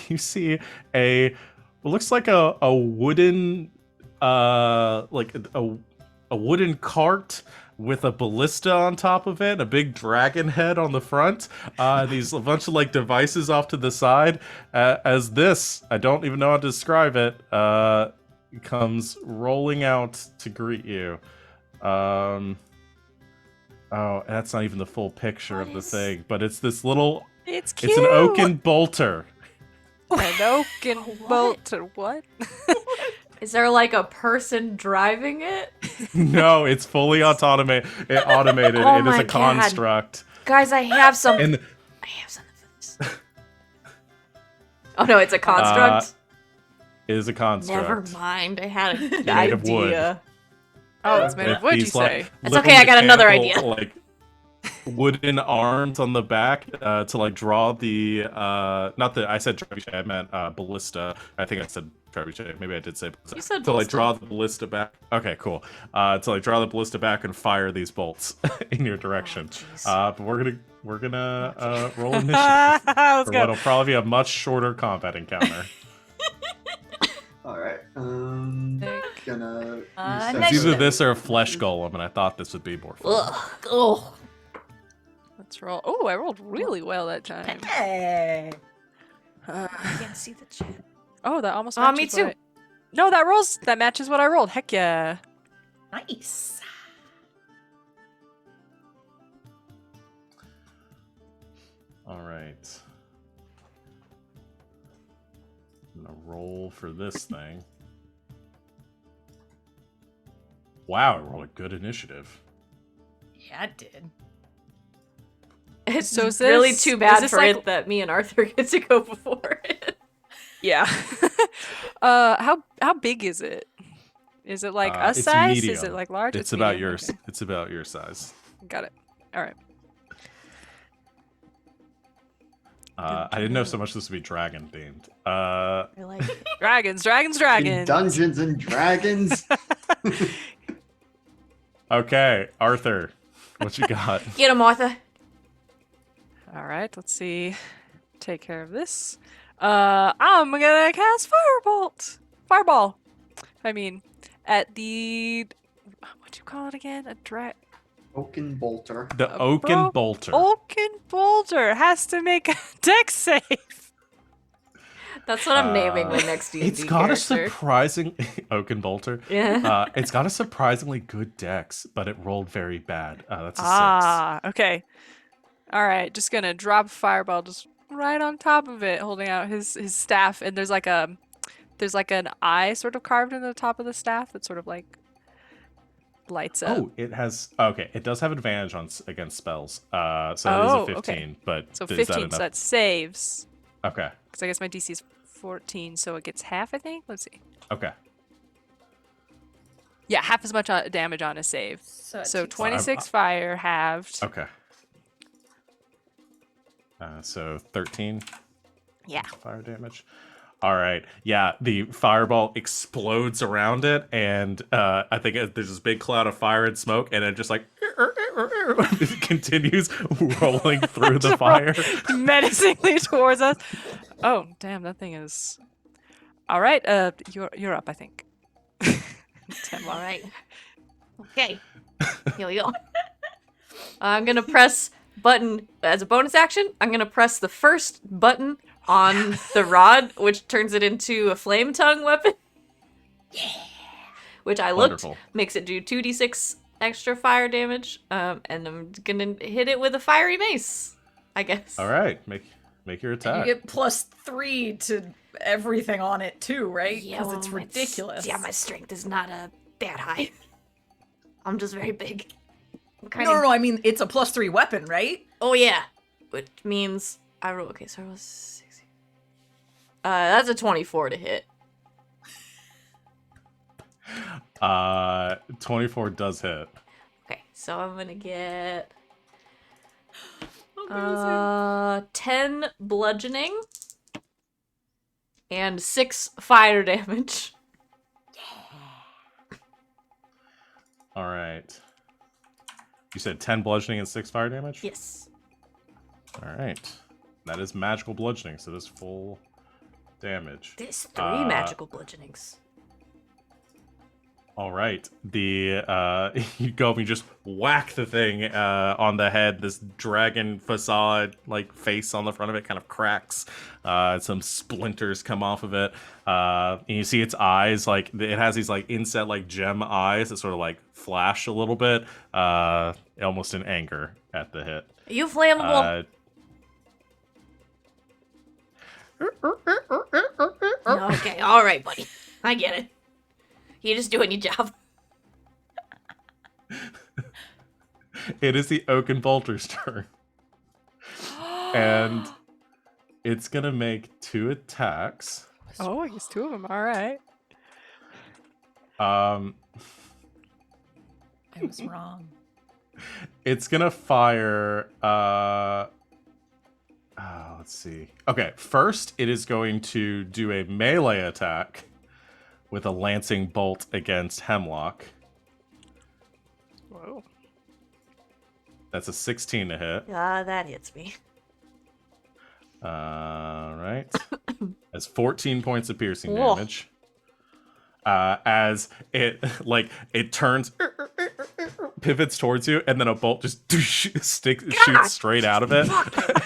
[SPEAKER 1] You see what looks like a wooden like a wooden cart with a ballista on top of it, a big dragon head on the front, a bunch of like devices off to the side. As this, I don't even know how to describe it, comes rolling out to greet you. Oh, that's not even the full picture of the thing, but it's this little.
[SPEAKER 5] It's cute.
[SPEAKER 1] It's an oaken bolter.
[SPEAKER 5] An oaken bolter. What?
[SPEAKER 2] Is there like a person driving it?
[SPEAKER 1] No, it's fully automated.
[SPEAKER 6] Oh
[SPEAKER 1] It is
[SPEAKER 6] my
[SPEAKER 1] a
[SPEAKER 6] God.
[SPEAKER 1] construct.
[SPEAKER 6] Guys, I have some.
[SPEAKER 1] And
[SPEAKER 6] I have something for this.
[SPEAKER 2] Oh no, it's a construct.
[SPEAKER 1] it is a construct.
[SPEAKER 6] Never mind. I had an
[SPEAKER 1] Made of wood.
[SPEAKER 6] idea.
[SPEAKER 5] Oh, it's made
[SPEAKER 1] With
[SPEAKER 5] of wood, you
[SPEAKER 1] these, like,
[SPEAKER 5] say?
[SPEAKER 2] That's okay, I got another
[SPEAKER 1] mechanical, like wooden arms on the back to like draw the not the I said trebuchet, I meant ballista. I think I said trebuchet. Maybe I did say ballista.
[SPEAKER 2] You said
[SPEAKER 1] to like
[SPEAKER 2] ballista.
[SPEAKER 1] draw the ballista back. Okay, cool. To like draw the ballista back and fire these bolts in your direction.
[SPEAKER 6] jeez.
[SPEAKER 1] But we're gonna roll initiative
[SPEAKER 5] Let's
[SPEAKER 1] for
[SPEAKER 5] go.
[SPEAKER 1] what'll probably be a much shorter combat encounter.
[SPEAKER 4] All right. Gonna.
[SPEAKER 3] Next
[SPEAKER 1] It's either
[SPEAKER 3] Initiative.
[SPEAKER 1] this or a flesh golem, and I thought this would be more fun.
[SPEAKER 6] Ugh. Oh.
[SPEAKER 5] Let's roll. Oh, I rolled really well that time.
[SPEAKER 3] Hey.
[SPEAKER 5] Uh,
[SPEAKER 6] I can't see the chat.
[SPEAKER 5] oh, that almost
[SPEAKER 6] Oh,
[SPEAKER 5] matches
[SPEAKER 6] me
[SPEAKER 5] what
[SPEAKER 6] too.
[SPEAKER 5] No, that matches what I rolled. Heck yeah.
[SPEAKER 3] Nice.
[SPEAKER 1] All right. I'm gonna roll for this thing. Wow, I rolled a good initiative.
[SPEAKER 3] Yeah, it did.
[SPEAKER 2] It's
[SPEAKER 5] So is
[SPEAKER 2] really
[SPEAKER 5] this-
[SPEAKER 2] too
[SPEAKER 5] is
[SPEAKER 2] bad
[SPEAKER 5] this
[SPEAKER 2] for
[SPEAKER 5] like-
[SPEAKER 2] it that me and Arthur get to go before it.
[SPEAKER 5] Yeah. How big is it? Is it like us
[SPEAKER 1] it's
[SPEAKER 5] size? Is
[SPEAKER 1] medium.
[SPEAKER 5] it like large?
[SPEAKER 1] It's about
[SPEAKER 5] medium?
[SPEAKER 1] yours.
[SPEAKER 5] Okay.
[SPEAKER 1] It's about your size.
[SPEAKER 5] Got it. All right.
[SPEAKER 1] I didn't know so much this would be dragon themed.
[SPEAKER 6] I like it.
[SPEAKER 5] Dragons.
[SPEAKER 4] In Dungeons and Dragons.
[SPEAKER 1] Okay, Arthur, what you got?
[SPEAKER 6] Get him, Martha.
[SPEAKER 5] All right. Let's see. Take care of this. I'm gonna cast Fireball. I mean, at the what'd you call it again? A
[SPEAKER 4] Oaken bolter.
[SPEAKER 1] The
[SPEAKER 5] A
[SPEAKER 1] oaken bolter.
[SPEAKER 5] Oaken Boulder has to make a dex save.
[SPEAKER 2] That's what I'm naming my next D&D
[SPEAKER 1] It's got a
[SPEAKER 2] character.
[SPEAKER 1] surprising oaken bolter.
[SPEAKER 2] Yeah.
[SPEAKER 1] It's got a surprisingly good dex, but it rolled very bad. That's a 6.
[SPEAKER 5] Ah, okay. All right, just gonna drop a fireball just right on top of it, holding out his staff, and there's like an eye sort of carved into the top of the staff that sort of like lights up.
[SPEAKER 1] Oh, it has. Okay, it does have advantage against spells. So it is
[SPEAKER 5] Oh,
[SPEAKER 1] a 15.
[SPEAKER 5] okay.
[SPEAKER 1] But
[SPEAKER 5] So
[SPEAKER 1] is that
[SPEAKER 5] 15,
[SPEAKER 1] enough?
[SPEAKER 5] so that saves.
[SPEAKER 1] Okay.
[SPEAKER 5] Because I guess my DC is 14, so it gets half, I think. Let's see.
[SPEAKER 1] Okay.
[SPEAKER 5] Yeah, half as much damage on a save.
[SPEAKER 3] So,
[SPEAKER 5] So
[SPEAKER 3] it's
[SPEAKER 5] 26 fire halved.
[SPEAKER 1] Okay. So 13
[SPEAKER 5] Yeah.
[SPEAKER 1] fire damage. All right. Yeah, the fireball explodes around it, and I think there's this big cloud of fire and smoke, and it just like it continues rolling through the fire.
[SPEAKER 5] menacingly towards us. Oh, damn, that thing is. All right, you're up, I think.
[SPEAKER 6] All right. Okay. Here we go.
[SPEAKER 2] I'm gonna press button as a bonus action. I'm gonna press the first button on the rod, which turns it into a flame tongue weapon. Yeah. Which I looked
[SPEAKER 1] Wonderful.
[SPEAKER 2] makes it do 2d6 extra fire damage. And I'm gonna hit it with a fiery mace, I guess.
[SPEAKER 1] All right, make your
[SPEAKER 3] You
[SPEAKER 1] attack.
[SPEAKER 3] get +3 to everything on it too, right?
[SPEAKER 6] Yeah,
[SPEAKER 3] Because
[SPEAKER 6] well,
[SPEAKER 3] it's
[SPEAKER 6] my-
[SPEAKER 3] ridiculous.
[SPEAKER 6] Yeah, my strength is not that high. I'm just very big. I'm kind
[SPEAKER 3] No,
[SPEAKER 6] of.
[SPEAKER 3] no, I mean it's a +3 weapon, right?
[SPEAKER 6] Oh yeah.
[SPEAKER 2] Which means I roll. Okay, so I roll 60. That's a 24 to hit.
[SPEAKER 1] 24 does hit.
[SPEAKER 2] Okay, so I'm gonna get
[SPEAKER 3] Amazing.
[SPEAKER 2] 10 bludgeoning and 6 fire damage.
[SPEAKER 1] All right. You said 10 bludgeoning and 6 fire damage?
[SPEAKER 2] Yes.
[SPEAKER 1] All right. That is magical bludgeoning, so this full damage.
[SPEAKER 2] There's 3 magical bludgeonings.
[SPEAKER 1] All right. You go up and you just whack the thing on the head. This dragon facade, like face on the front of it, kind of cracks. Some splinters come off of it. And you see its eyes, like it has these like inset like gem eyes that sort of like flash a little bit, almost in anger at the hit.
[SPEAKER 2] Are you flammable? Okay, all right, buddy. I get it. You're just doing your job.
[SPEAKER 1] It is the Oaken Bolter's turn. And it's going to make 2 attacks.
[SPEAKER 5] Oh, he's 2 of them. All right.
[SPEAKER 3] I was wrong.
[SPEAKER 1] It's going to fire... let's see. Okay, first it is going to do a melee attack with a lancing bolt against Hemlock.
[SPEAKER 5] Whoa.
[SPEAKER 1] That's a 16 to hit.
[SPEAKER 2] That hits me.
[SPEAKER 1] Right. That's 14 points of piercing
[SPEAKER 2] Whoa.
[SPEAKER 1] damage. As it turns, pivots towards you, and then a bolt just shoots straight out of it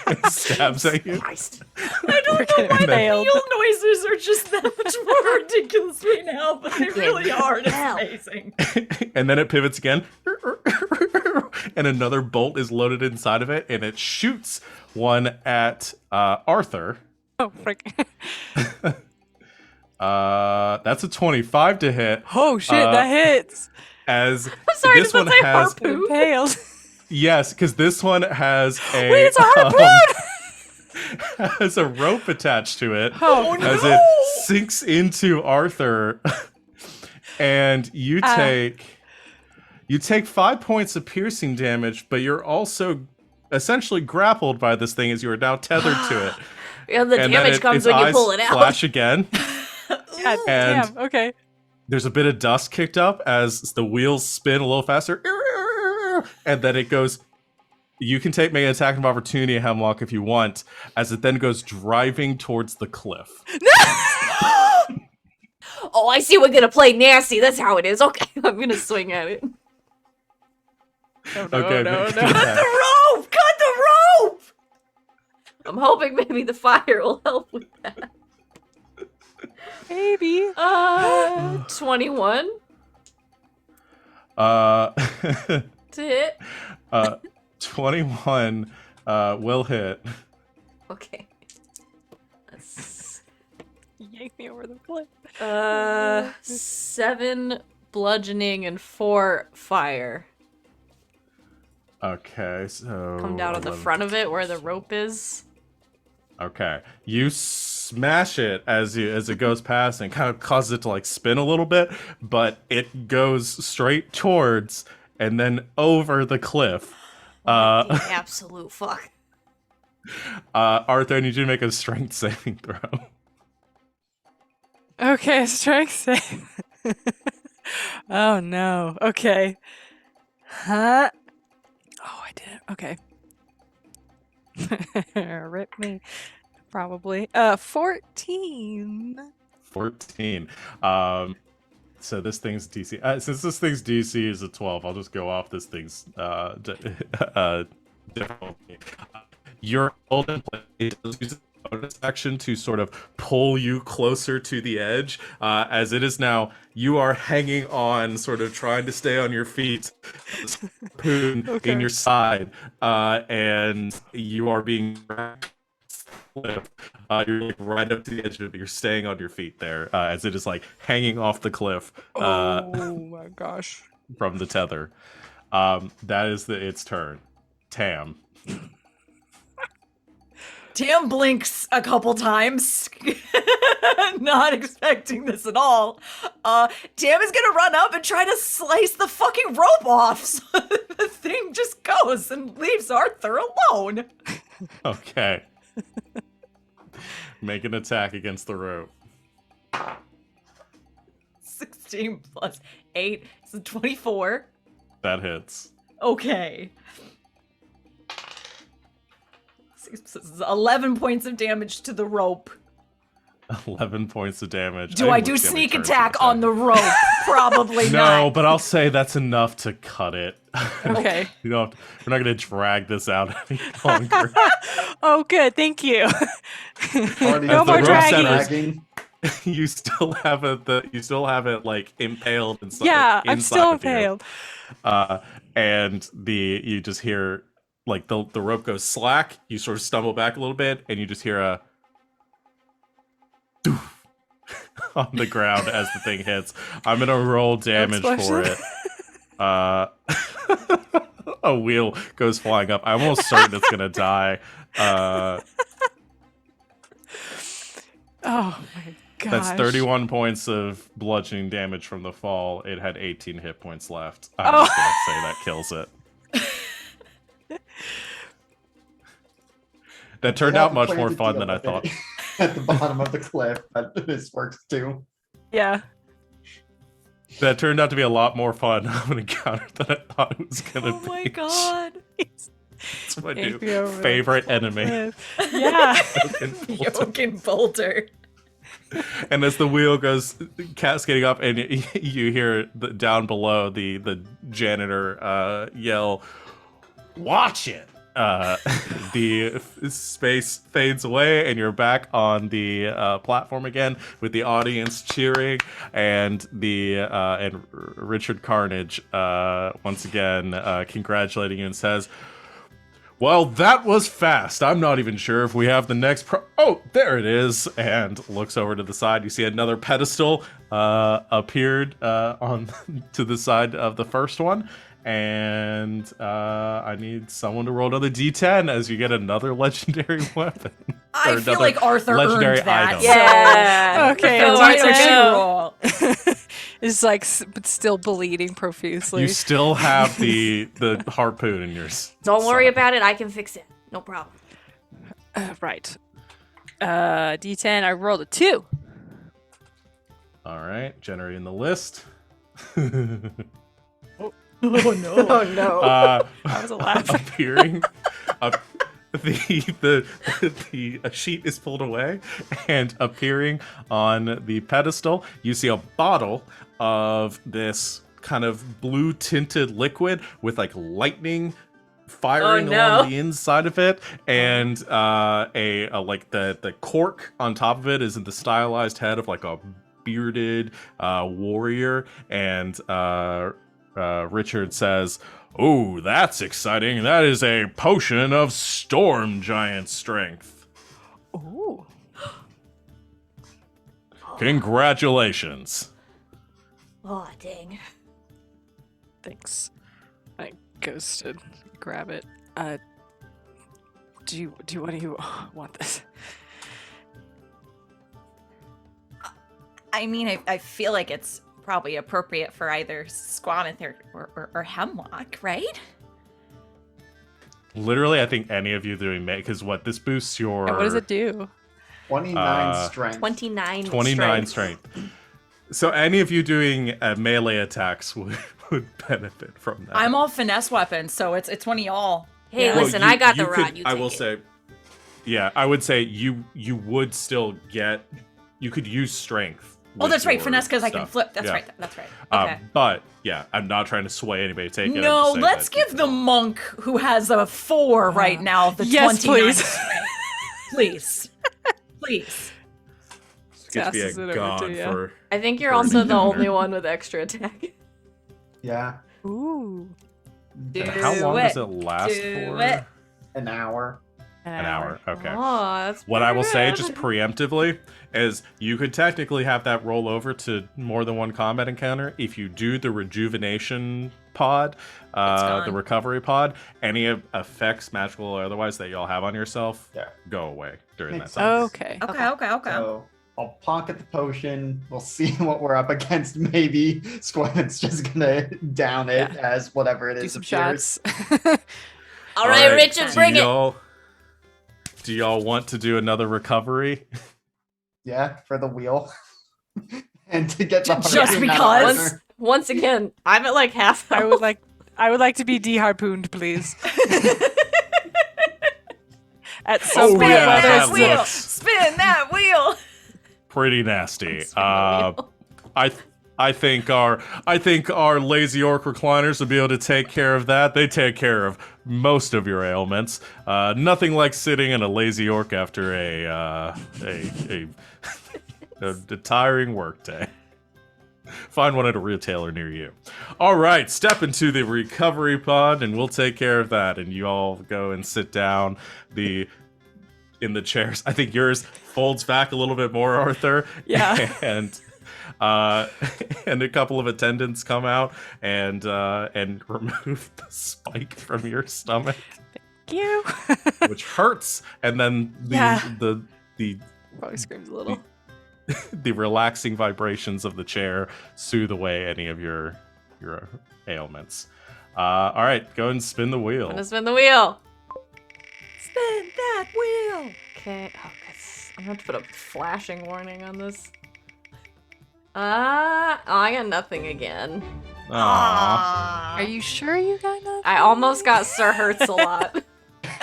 [SPEAKER 1] and stabs at you.
[SPEAKER 2] Christ.
[SPEAKER 3] I don't know why the
[SPEAKER 5] failed.
[SPEAKER 3] field noises are just that much more ridiculous right now, but they really are. It's
[SPEAKER 2] Hell.
[SPEAKER 3] amazing.
[SPEAKER 1] And then it pivots again, and another bolt is loaded inside of it, and it shoots one at Arthur.
[SPEAKER 5] Oh, frick.
[SPEAKER 1] That's a 25 to hit.
[SPEAKER 5] Oh, shit, that hits.
[SPEAKER 1] As
[SPEAKER 2] I'm sorry,
[SPEAKER 1] this
[SPEAKER 2] does
[SPEAKER 1] one
[SPEAKER 2] that say
[SPEAKER 1] has,
[SPEAKER 2] harpoon?
[SPEAKER 5] Impaled.
[SPEAKER 1] yes, because this one has a
[SPEAKER 5] Wait, it's a harpoon!
[SPEAKER 1] has a rope attached to it
[SPEAKER 5] Oh,
[SPEAKER 1] as
[SPEAKER 5] no!
[SPEAKER 1] it sinks into Arthur, and you take 5 points of piercing damage, but you're also essentially grappled by this thing as you are now tethered to it.
[SPEAKER 2] Yeah, the
[SPEAKER 1] And then
[SPEAKER 2] damage comes
[SPEAKER 1] its
[SPEAKER 2] when you
[SPEAKER 1] eyes
[SPEAKER 2] pull it out.
[SPEAKER 1] flash again.
[SPEAKER 5] God
[SPEAKER 1] And-
[SPEAKER 5] damn, okay.
[SPEAKER 1] There's a bit of dust kicked up as the wheels spin a little faster, and then it goes. You can make an attack of opportunity, Hemlock, if you want, as it then goes driving towards the cliff.
[SPEAKER 2] Oh, I see we're gonna play nasty. That's how it is. Okay, I'm gonna swing at it.
[SPEAKER 5] Oh, no,
[SPEAKER 1] Okay,
[SPEAKER 5] no,
[SPEAKER 1] make
[SPEAKER 5] no.
[SPEAKER 1] an
[SPEAKER 3] Cut
[SPEAKER 1] attack.
[SPEAKER 3] the rope! Cut the rope!
[SPEAKER 2] I'm hoping maybe the fire will help with that.
[SPEAKER 5] Maybe.
[SPEAKER 2] 21
[SPEAKER 1] Uh,
[SPEAKER 2] to hit.
[SPEAKER 1] 21 will hit.
[SPEAKER 2] Okay. That's
[SPEAKER 5] Yank me over the cliff.
[SPEAKER 2] 7 bludgeoning and 4 fire.
[SPEAKER 1] Okay, so
[SPEAKER 2] Come down on the
[SPEAKER 1] 11.
[SPEAKER 2] front of it where the rope is.
[SPEAKER 1] Okay, you smash it as it goes past and kind of causes it to like spin a little bit, but it goes straight towards and then over the cliff.
[SPEAKER 2] The absolute fuck.
[SPEAKER 1] Arthur, I need you to make a strength saving throw.
[SPEAKER 5] Okay, strength save. Oh no. Okay. Huh? Oh, I didn't. Okay. Rip me. Probably. 14.
[SPEAKER 1] 14. So this thing's DC. Since this thing's DC is a 12, I'll just go off this thing's difficulty. Your golden plate does use a bonus action to sort of pull you closer to the edge, as it is now you are hanging on, sort of trying to stay on your feet, harpoon
[SPEAKER 5] Okay.
[SPEAKER 1] in your side, and you are being cliff. You're like right up to the edge of it. You're staying on your feet there, as it is like hanging off the cliff
[SPEAKER 5] Oh my gosh.
[SPEAKER 1] from the tether. That is its turn. Tam.
[SPEAKER 3] Tam blinks a couple times, not expecting this at all. Tam is gonna run up and try to slice the fucking rope off so the thing just goes and leaves Arthur alone.
[SPEAKER 1] Okay. Make an attack against the rope.
[SPEAKER 3] 16 plus 8 is 24.
[SPEAKER 1] That hits.
[SPEAKER 3] Okay. 11 points of damage to the rope.
[SPEAKER 1] 11 points of damage.
[SPEAKER 3] Do I do sneak attack on the rope? Probably not.
[SPEAKER 1] No, but I'll say that's enough to cut it.
[SPEAKER 5] Okay.
[SPEAKER 1] We're not going to drag this out any longer.
[SPEAKER 5] Oh, good. Thank you.
[SPEAKER 4] Already
[SPEAKER 5] No
[SPEAKER 4] the
[SPEAKER 5] more
[SPEAKER 4] rope
[SPEAKER 5] dragging.
[SPEAKER 1] You still have it like impaled and stuff.
[SPEAKER 5] Yeah, I'm still
[SPEAKER 1] inside of you.
[SPEAKER 5] impaled.
[SPEAKER 1] And you just hear like the rope goes slack. You sort of stumble back a little bit, and you just hear a doof on the ground as the thing hits. I'm gonna roll damage for it. A wheel goes flying up. I'm almost certain it's gonna die.
[SPEAKER 5] Oh my gosh.
[SPEAKER 1] That's 31 points of bludgeoning damage from the fall. It had 18 hit points left. I'm just gonna say that kills it. That turned out much more fun than I thought.
[SPEAKER 4] At the bottom of the cliff, but this works too.
[SPEAKER 5] Yeah.
[SPEAKER 1] That turned out to be a lot more fun of an encounter than I thought it was gonna be.
[SPEAKER 3] Oh my god.
[SPEAKER 1] It's my new
[SPEAKER 5] Maybe over
[SPEAKER 1] favorite
[SPEAKER 5] the
[SPEAKER 1] enemy.
[SPEAKER 5] cliff. Yeah.
[SPEAKER 3] Yoken Boulder.
[SPEAKER 1] And as the wheel goes cascading up, and you hear down below the janitor yell, "Watch it!" The space fades away, and you're back on the platform again with the audience cheering, and and Richard Karnage once again congratulating you and says, "Well, that was fast. I'm not even sure if we have the next oh, there it is." And looks over to the side. You see another pedestal appeared on to the side of the first one. And I need someone to roll another D10 as you get another legendary weapon.
[SPEAKER 3] I feel like Arthur
[SPEAKER 1] legendary
[SPEAKER 3] earned that.
[SPEAKER 1] item.
[SPEAKER 2] Yeah.
[SPEAKER 5] Okay,
[SPEAKER 3] So
[SPEAKER 5] a
[SPEAKER 3] why don't
[SPEAKER 5] D10.
[SPEAKER 3] you roll?
[SPEAKER 5] It's like but still bleeding profusely.
[SPEAKER 1] You still have the harpoon in yours.
[SPEAKER 6] Don't worry about it. I can fix it. No problem.
[SPEAKER 5] Right. D10. I rolled a 2.
[SPEAKER 1] All right, generating the list.
[SPEAKER 3] Oh no.
[SPEAKER 2] Oh no.
[SPEAKER 5] I was laughing.
[SPEAKER 1] Appearing, the sheet is pulled away, and appearing on the pedestal, you see a bottle of this kind of blue tinted liquid with like lightning firing along the inside of it, and a like the cork on top of it is in the stylized head of like a bearded warrior, and Richard says, "Oh, that's exciting. That is a potion of storm giant strength.
[SPEAKER 5] Ooh.
[SPEAKER 1] Congratulations."
[SPEAKER 6] Oh, dang.
[SPEAKER 5] Thanks. I goes to grab it. Do one of you want this?
[SPEAKER 3] I mean, I feel like it's probably appropriate for either Skoimeth or Hemlock, right?
[SPEAKER 1] Literally, I think any of you doing because this boosts your.
[SPEAKER 5] And what does it do?
[SPEAKER 4] 29 strength.
[SPEAKER 1] 29 strength. So any of you doing melee attacks would benefit from that.
[SPEAKER 3] I'm all finesse weapons, so it's one of y'all.
[SPEAKER 6] Hey,
[SPEAKER 1] Well,
[SPEAKER 6] listen,
[SPEAKER 1] you-
[SPEAKER 6] I got the
[SPEAKER 1] you
[SPEAKER 6] rod.
[SPEAKER 1] could-
[SPEAKER 6] You
[SPEAKER 1] I
[SPEAKER 6] take
[SPEAKER 1] will
[SPEAKER 6] it.
[SPEAKER 1] say, yeah, I would say you would still get. You could use strength.
[SPEAKER 3] Oh,
[SPEAKER 1] with
[SPEAKER 3] that's right,
[SPEAKER 1] your
[SPEAKER 3] finesse because I can
[SPEAKER 1] stuff.
[SPEAKER 3] flip. That's
[SPEAKER 1] Yeah.
[SPEAKER 3] right. That's right. Okay.
[SPEAKER 1] But yeah, I'm not trying to sway anybody to take it. I'm
[SPEAKER 3] No,
[SPEAKER 1] just saying
[SPEAKER 3] let's
[SPEAKER 1] that
[SPEAKER 3] give
[SPEAKER 1] you
[SPEAKER 3] the
[SPEAKER 1] know.
[SPEAKER 3] monk who has a 4 right now the
[SPEAKER 5] Yes,
[SPEAKER 3] 29
[SPEAKER 5] please.
[SPEAKER 3] strength. Please. Please.
[SPEAKER 1] It's gonna be
[SPEAKER 5] Passes it
[SPEAKER 1] a
[SPEAKER 5] over
[SPEAKER 1] god
[SPEAKER 5] to you.
[SPEAKER 1] for.
[SPEAKER 2] I think you're
[SPEAKER 1] for an
[SPEAKER 2] also the
[SPEAKER 1] encounter.
[SPEAKER 2] only one with extra attack.
[SPEAKER 4] Yeah,
[SPEAKER 5] Ooh.
[SPEAKER 3] Do
[SPEAKER 1] How long
[SPEAKER 3] it.
[SPEAKER 1] does it last
[SPEAKER 3] Do
[SPEAKER 1] for?
[SPEAKER 3] it.
[SPEAKER 4] an hour.
[SPEAKER 1] An hour. Okay.
[SPEAKER 2] Oh, that's
[SPEAKER 1] What I will
[SPEAKER 2] pretty
[SPEAKER 1] say,
[SPEAKER 2] good.
[SPEAKER 1] just preemptively, is you could technically have that roll over to more than one combat encounter if you do the rejuvenation pod, the
[SPEAKER 3] gone.
[SPEAKER 1] recovery pod. Any effects, magical or otherwise, that y'all have on yourself,
[SPEAKER 4] Yeah.
[SPEAKER 1] go away during
[SPEAKER 4] Makes
[SPEAKER 1] that time.
[SPEAKER 5] Okay.
[SPEAKER 3] Okay.
[SPEAKER 4] So I'll pocket the potion. We'll see what we're up against. Maybe Skoimeth's just gonna down it as whatever it
[SPEAKER 5] Do
[SPEAKER 4] is.
[SPEAKER 5] some
[SPEAKER 4] appears.
[SPEAKER 5] shots.
[SPEAKER 6] All right, Richard, bring it.
[SPEAKER 1] Do y'all want to do another recovery?
[SPEAKER 4] Yeah, for the wheel. And to get the
[SPEAKER 3] Just
[SPEAKER 4] harpoon out of
[SPEAKER 3] because?
[SPEAKER 4] Arthur.
[SPEAKER 2] Once again, I'm at like half.
[SPEAKER 5] I would like I would like to be de-harpooned, please. At some
[SPEAKER 1] Oh,
[SPEAKER 5] point,
[SPEAKER 1] yeah,
[SPEAKER 5] whether
[SPEAKER 1] that
[SPEAKER 5] it's
[SPEAKER 3] wheel.
[SPEAKER 1] looks-
[SPEAKER 3] Spin that wheel.
[SPEAKER 1] Pretty nasty.
[SPEAKER 2] Spin the wheel.
[SPEAKER 1] I think our lazy orc recliners will be able to take care of that. They take care of most of your ailments. Nothing like sitting in a lazy orc after a tiring work day. Find one at a retailer near you. All right, step into the recovery pod, and we'll take care of that. And you all go and sit down in the chairs. I think yours folds back a little bit more, Arthur.
[SPEAKER 5] Yeah.
[SPEAKER 1] And and a couple of attendants come out and remove the spike from your stomach,
[SPEAKER 5] Thank you.
[SPEAKER 1] which hurts. And then
[SPEAKER 5] Yeah.
[SPEAKER 1] the
[SPEAKER 5] Probably screams a little.
[SPEAKER 1] the relaxing vibrations of the chair soothe away any of your ailments. All right, go and spin the
[SPEAKER 2] I'm
[SPEAKER 1] wheel.
[SPEAKER 2] gonna spin the wheel.
[SPEAKER 3] Spin that wheel.
[SPEAKER 2] Okay. Oh, I'm gonna have to put a flashing warning on this. I got nothing again.
[SPEAKER 1] Aww.
[SPEAKER 5] Are you sure you got nothing?
[SPEAKER 2] I almost got Sir Hurts a lot.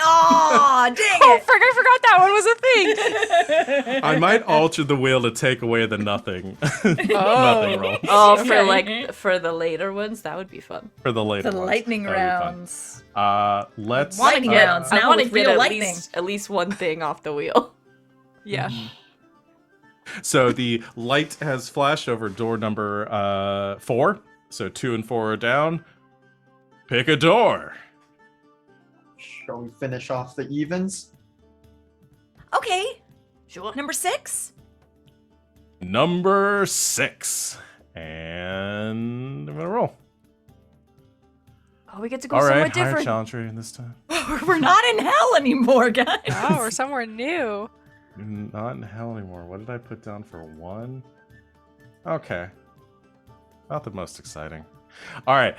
[SPEAKER 3] Aw, dang
[SPEAKER 5] Oh,
[SPEAKER 3] it.
[SPEAKER 5] frick, I forgot that one was a thing.
[SPEAKER 1] I might alter the wheel to take away the nothing nothing roll
[SPEAKER 2] Oh,
[SPEAKER 3] Okay.
[SPEAKER 2] for the later ones, that would be fun.
[SPEAKER 1] for the later
[SPEAKER 3] The
[SPEAKER 1] ones.
[SPEAKER 3] lightning
[SPEAKER 1] That would be fun.
[SPEAKER 3] rounds.
[SPEAKER 1] Let's
[SPEAKER 3] Lightning
[SPEAKER 2] Get-
[SPEAKER 3] rounds.
[SPEAKER 2] I
[SPEAKER 3] now
[SPEAKER 2] want to
[SPEAKER 3] with
[SPEAKER 2] get
[SPEAKER 3] real
[SPEAKER 2] at
[SPEAKER 3] lightning.
[SPEAKER 2] least one thing off the wheel.
[SPEAKER 5] Yeah.
[SPEAKER 1] So the light has flashed over door number 4. So 2 and 4 are down. Pick a door.
[SPEAKER 4] Shall we finish off the evens?
[SPEAKER 3] Okay,
[SPEAKER 2] Sure.
[SPEAKER 3] number 6.
[SPEAKER 1] Number 6. And I'm gonna roll.
[SPEAKER 2] Oh, we get to go
[SPEAKER 1] All
[SPEAKER 2] somewhere
[SPEAKER 1] right, higher
[SPEAKER 2] different.
[SPEAKER 1] challenge rating this time.
[SPEAKER 3] We're not in hell anymore, guys.
[SPEAKER 5] Oh, we're somewhere new.
[SPEAKER 1] Not in hell anymore. What did I put down for 1? Okay. Not the most exciting. All right.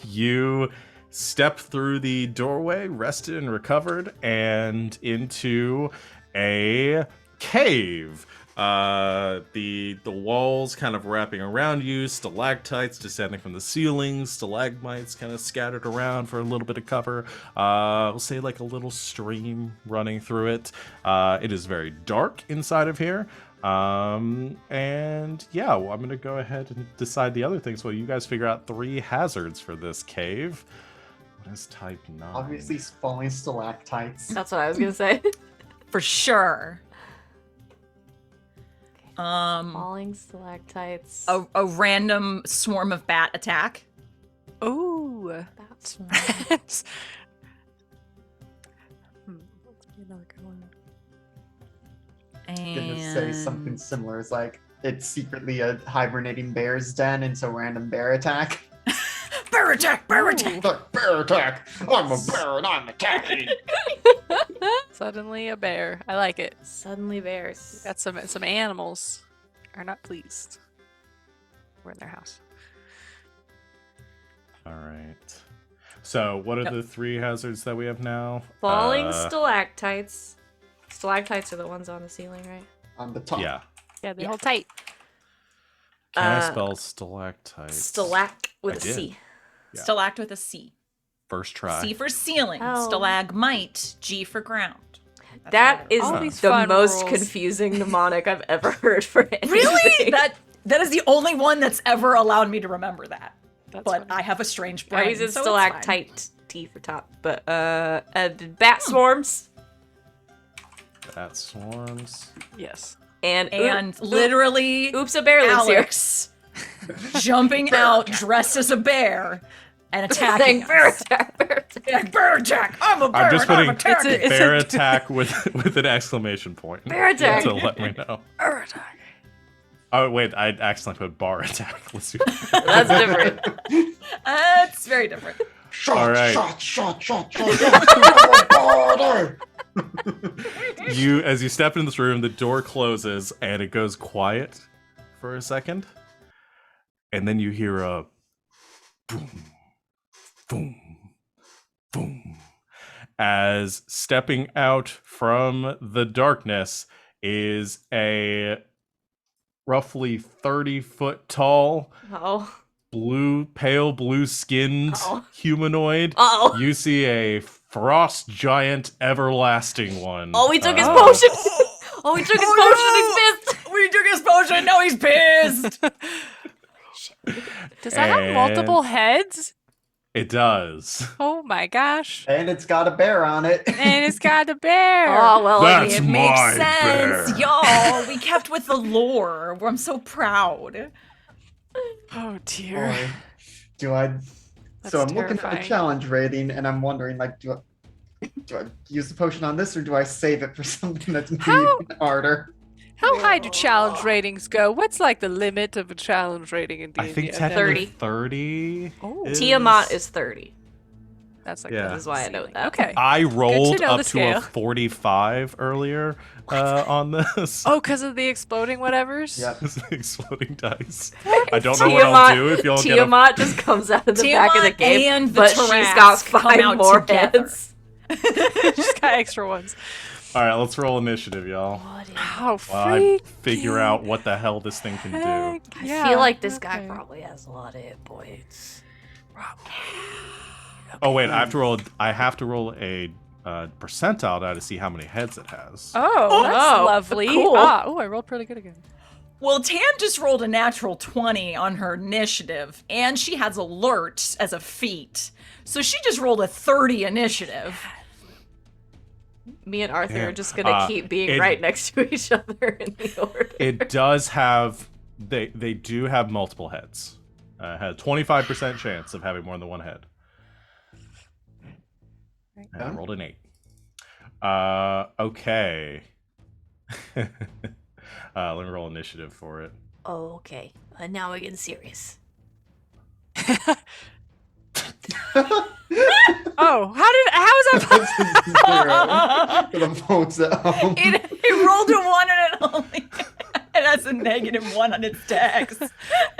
[SPEAKER 1] You step through the doorway, rested and recovered, and into a cave. The walls kind of wrapping around you, stalactites descending from the ceilings, stalagmites kind of scattered around for a little bit of cover. We'll say like a little stream running through it. It is very dark inside of here. And yeah, well, I'm gonna go ahead and decide the other things while you guys figure out 3 hazards for this cave. What is type 9?
[SPEAKER 4] Obviously, falling stalactites.
[SPEAKER 2] That's what I was gonna say.
[SPEAKER 3] For sure.
[SPEAKER 2] Falling stalactites.
[SPEAKER 3] A random swarm of bat attack.
[SPEAKER 5] Ooh.
[SPEAKER 2] That's
[SPEAKER 5] That's... Another good one.
[SPEAKER 4] Gonna say something similar. It's like it's secretly a hibernating bear's den, and so random bear attack.
[SPEAKER 3] Bear attack! Bear attack!
[SPEAKER 4] Bear attack! I'm a bear and I'm attacking.
[SPEAKER 5] Suddenly a bear. I like it.
[SPEAKER 2] Suddenly bears.
[SPEAKER 5] Got some animals are not pleased. We're in their house.
[SPEAKER 1] All right. So, what are the 3 hazards that we have now?
[SPEAKER 2] Falling stalactites. Stalactites are the ones on the ceiling, right?
[SPEAKER 4] On the top.
[SPEAKER 1] Yeah.
[SPEAKER 5] Yeah, they
[SPEAKER 2] Yeah.
[SPEAKER 5] hold tight.
[SPEAKER 1] Can I
[SPEAKER 2] Uh,
[SPEAKER 1] spell stalactites?
[SPEAKER 2] Stalac with
[SPEAKER 1] I
[SPEAKER 2] a
[SPEAKER 1] did.
[SPEAKER 2] C.
[SPEAKER 1] Yeah.
[SPEAKER 3] Stalact with a C.
[SPEAKER 1] First try.
[SPEAKER 3] C for ceiling.
[SPEAKER 2] Oh.
[SPEAKER 3] Stalagmite. G for ground. That's
[SPEAKER 2] That
[SPEAKER 3] what I
[SPEAKER 2] is
[SPEAKER 5] All
[SPEAKER 3] wrote.
[SPEAKER 5] these
[SPEAKER 2] the
[SPEAKER 5] fun
[SPEAKER 2] most
[SPEAKER 5] rules.
[SPEAKER 2] confusing mnemonic I've ever heard for anything.
[SPEAKER 3] Really? That is the only one that's ever allowed me to remember that.
[SPEAKER 5] That's
[SPEAKER 3] But
[SPEAKER 5] funny.
[SPEAKER 3] I have a strange brain.
[SPEAKER 2] I use it
[SPEAKER 3] so it's fine.
[SPEAKER 2] stalactite T for top, but bat swarms
[SPEAKER 1] Bat swarms.
[SPEAKER 5] Yes.
[SPEAKER 2] and
[SPEAKER 3] And literally,
[SPEAKER 2] oops, a bear lives here.
[SPEAKER 3] Alex jumping out dressed as a bear and attacking
[SPEAKER 2] Saying bear
[SPEAKER 3] us.
[SPEAKER 2] attack, bear attack.
[SPEAKER 3] Yeah, bear attack! I'm a bear
[SPEAKER 1] I'm just
[SPEAKER 3] and I'm
[SPEAKER 1] putting
[SPEAKER 3] attacking.
[SPEAKER 5] It's
[SPEAKER 1] bear
[SPEAKER 5] a-
[SPEAKER 1] attack with an exclamation point.
[SPEAKER 2] Bear attack.
[SPEAKER 1] To let me know.
[SPEAKER 5] Bear attack.
[SPEAKER 1] Oh wait, I accidentally put bar attack. Let's see.
[SPEAKER 2] That's different.
[SPEAKER 3] It's very different.
[SPEAKER 4] Shot,
[SPEAKER 1] All right.
[SPEAKER 4] shot. I'm a bear.
[SPEAKER 1] As you step into this room, the door closes and it goes quiet for a second, and then you hear a boom, boom, boom, as stepping out from the darkness is a roughly 30-foot tall,
[SPEAKER 2] Oh,
[SPEAKER 1] pale blue skinned
[SPEAKER 2] Uh-oh.
[SPEAKER 1] humanoid.
[SPEAKER 2] Uh-oh.
[SPEAKER 1] You see a frost giant everlasting one.
[SPEAKER 2] Oh, he took his
[SPEAKER 1] Uh,
[SPEAKER 2] potion. Oh, he took his potion and he's pissed.
[SPEAKER 3] We took his potion, now he's pissed!
[SPEAKER 5] Does that have
[SPEAKER 1] And-
[SPEAKER 5] multiple heads?
[SPEAKER 1] It does.
[SPEAKER 5] Oh my gosh.
[SPEAKER 4] And it's got a bear on it.
[SPEAKER 5] And it's got a bear.
[SPEAKER 2] Oh, well,
[SPEAKER 1] That's
[SPEAKER 3] It
[SPEAKER 1] my
[SPEAKER 3] makes sense,
[SPEAKER 1] bear.
[SPEAKER 3] y'all. We kept with the lore. I'm so proud.
[SPEAKER 5] Oh dear.
[SPEAKER 4] Boy, do I?
[SPEAKER 5] That's
[SPEAKER 4] So I'm looking at
[SPEAKER 5] terrifying.
[SPEAKER 4] the challenge rating, and I'm wondering, like, do I use the potion on this, or do I save it for something that's maybe
[SPEAKER 5] How-
[SPEAKER 4] harder?
[SPEAKER 5] How high do challenge ratings go? What's like the limit of a challenge rating in D&D?
[SPEAKER 1] I think
[SPEAKER 5] bet-
[SPEAKER 1] technically
[SPEAKER 2] 30.
[SPEAKER 1] 30.
[SPEAKER 5] Oh.
[SPEAKER 2] Tiamat is 30.
[SPEAKER 5] That's like
[SPEAKER 1] Yeah.
[SPEAKER 5] the
[SPEAKER 2] This is why I know
[SPEAKER 5] ceiling.
[SPEAKER 2] that.
[SPEAKER 5] Okay.
[SPEAKER 1] I rolled
[SPEAKER 5] know
[SPEAKER 1] up
[SPEAKER 5] the
[SPEAKER 1] to a
[SPEAKER 5] scale.
[SPEAKER 1] 45 earlier on this.
[SPEAKER 5] Oh, because of the exploding whatevers?
[SPEAKER 4] Yep.
[SPEAKER 1] Exploding dice. I don't know what I'll do if y'all get a
[SPEAKER 2] Tiamat just comes out of the back of the
[SPEAKER 3] Tiamat
[SPEAKER 2] cave,
[SPEAKER 3] and the
[SPEAKER 2] but she's got
[SPEAKER 3] Tarrasque come
[SPEAKER 2] 5
[SPEAKER 3] out
[SPEAKER 2] more
[SPEAKER 3] together.
[SPEAKER 2] heads.
[SPEAKER 5] She's got extra ones.
[SPEAKER 1] All right, let's roll initiative, y'all.
[SPEAKER 5] Oh,
[SPEAKER 1] While I
[SPEAKER 5] freak.
[SPEAKER 1] figure out what the hell this thing can do.
[SPEAKER 5] Heck,
[SPEAKER 2] I
[SPEAKER 5] yeah.
[SPEAKER 2] feel like this guy
[SPEAKER 5] Okay.
[SPEAKER 2] probably has a lot of hit points.
[SPEAKER 1] Oh wait, I have to roll. I have to roll a percentile die to see how many heads it has.
[SPEAKER 5] Oh, that's
[SPEAKER 2] Oh,
[SPEAKER 5] lovely.
[SPEAKER 2] cool.
[SPEAKER 5] Oh, I rolled pretty good again.
[SPEAKER 3] Well, Tam just rolled a natural 20 on her initiative, and she has alert as a feat. So she just rolled a 30 initiative.
[SPEAKER 2] Me and Arthur
[SPEAKER 1] Damn.
[SPEAKER 2] are just gonna keep being right next to each other in the order.
[SPEAKER 1] It does have. They do have multiple heads. Had a 25% chance of having more than one head. And I rolled an 8. Okay. Let me roll initiative for it.
[SPEAKER 2] Oh, okay. Now we're getting serious.
[SPEAKER 5] Oh, how is that possible?
[SPEAKER 4] For the votes at home.
[SPEAKER 3] It rolled a 1 and it only it has a -1 on its dex.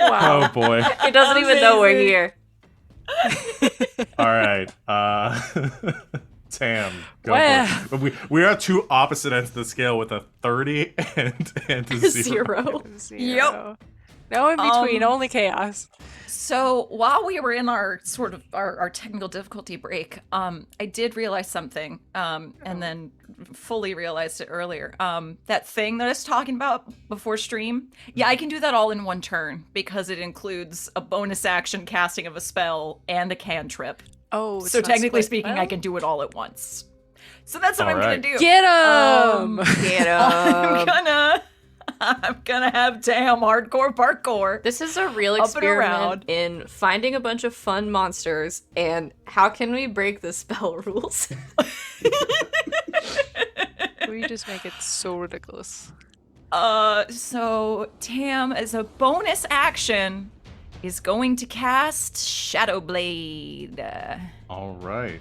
[SPEAKER 1] Oh boy.
[SPEAKER 2] It doesn't even know we're
[SPEAKER 3] Amazing.
[SPEAKER 2] here.
[SPEAKER 1] All right. Tam, go
[SPEAKER 5] Well.
[SPEAKER 1] for it. We are at two opposite ends of the scale with a 30 and a 0.
[SPEAKER 5] Zero. No in between, only chaos.
[SPEAKER 3] So while we were in our sort of our technical difficulty break, I did realize something, and then fully realized it earlier. That thing that I was talking about before stream, yeah, I can do that all in one turn because it includes a bonus action casting of a spell and a cantrip.
[SPEAKER 5] Oh, it's
[SPEAKER 3] So
[SPEAKER 5] not
[SPEAKER 3] technically
[SPEAKER 5] split
[SPEAKER 3] speaking,
[SPEAKER 5] well?
[SPEAKER 3] I can do it all at once. So that's what I'm
[SPEAKER 1] Alright.
[SPEAKER 3] gonna do.
[SPEAKER 5] Get him!
[SPEAKER 2] Get
[SPEAKER 3] I'm gonna have Tam hardcore parkour.
[SPEAKER 2] This is a real
[SPEAKER 3] Up and
[SPEAKER 2] experiment
[SPEAKER 3] around.
[SPEAKER 2] in finding a bunch of fun monsters and how can we break the spell rules?
[SPEAKER 5] We just make it so ridiculous.
[SPEAKER 3] So Tam, as a bonus action, is going to cast Shadow Blade.
[SPEAKER 1] All right.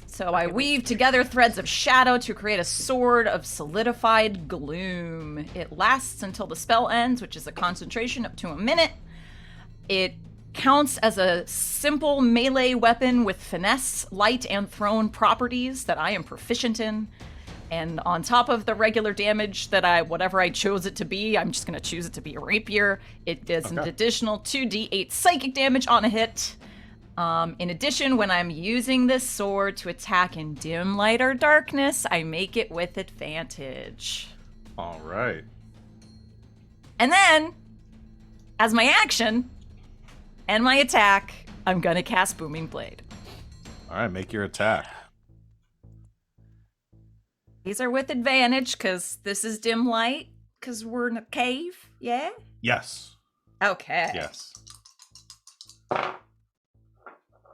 [SPEAKER 3] So I weave together threads of shadow to create a sword of solidified gloom. It lasts until the spell ends, which is a concentration up to a minute. It counts as a simple melee weapon with finesse, light, and thrown properties that I am proficient in. And on top of the regular damage that whatever I chose it to be, I'm just going to choose it to be a rapier. It does an additional 2d8 psychic damage on a hit. In addition, when I'm using this sword to attack in dim light or darkness, I make it with advantage.
[SPEAKER 1] All right.
[SPEAKER 3] And then, as my action and my attack, I'm gonna cast Booming Blade.
[SPEAKER 1] All right, make your attack.
[SPEAKER 3] These are with advantage, because this is dim light, because we're in a cave, yeah?
[SPEAKER 1] Yes.
[SPEAKER 3] Okay.
[SPEAKER 1] Yes.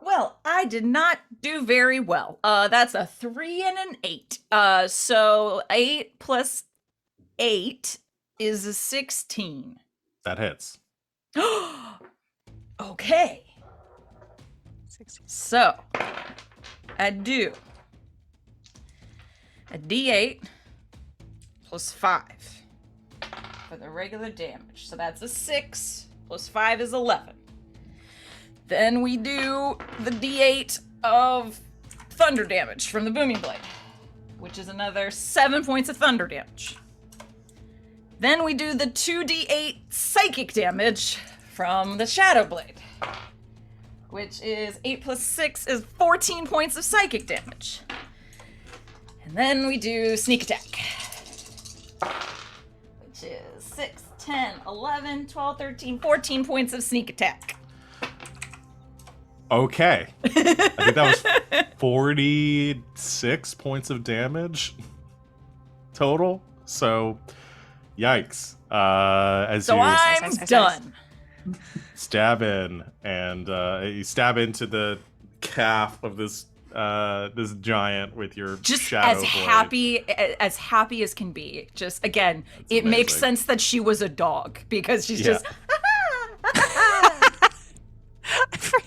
[SPEAKER 3] Well, I did not do very well. That's a 3 and an 8. So 8 plus 8 is a 16.
[SPEAKER 1] That hits.
[SPEAKER 3] Okay.
[SPEAKER 5] 16.
[SPEAKER 3] So, I do a d8 plus 5 for the regular damage. So that's a 6 plus 5 is 11. Then we do the d8 of thunder damage from the booming blade, which is another 7 points of thunder damage. Then we do the 2d8 psychic damage from the Shadow Blade, which is 8 plus 6 is 14 points of psychic damage. And then we do sneak attack, which is 6, 10, 11, 12, 13, 14 points of sneak attack.
[SPEAKER 1] Okay. I think that was 46 points of damage total. So, yikes. As
[SPEAKER 3] So
[SPEAKER 1] you
[SPEAKER 3] I'm done.
[SPEAKER 1] stab in, and you stab into the calf of this giant with your
[SPEAKER 3] Just
[SPEAKER 1] shadow
[SPEAKER 3] as
[SPEAKER 1] blade.
[SPEAKER 3] happy as can be. Just again,
[SPEAKER 1] That's
[SPEAKER 3] it makes
[SPEAKER 1] amazing.
[SPEAKER 3] sense that she was a dog because she's
[SPEAKER 1] Yeah.
[SPEAKER 3] just
[SPEAKER 5] I forgot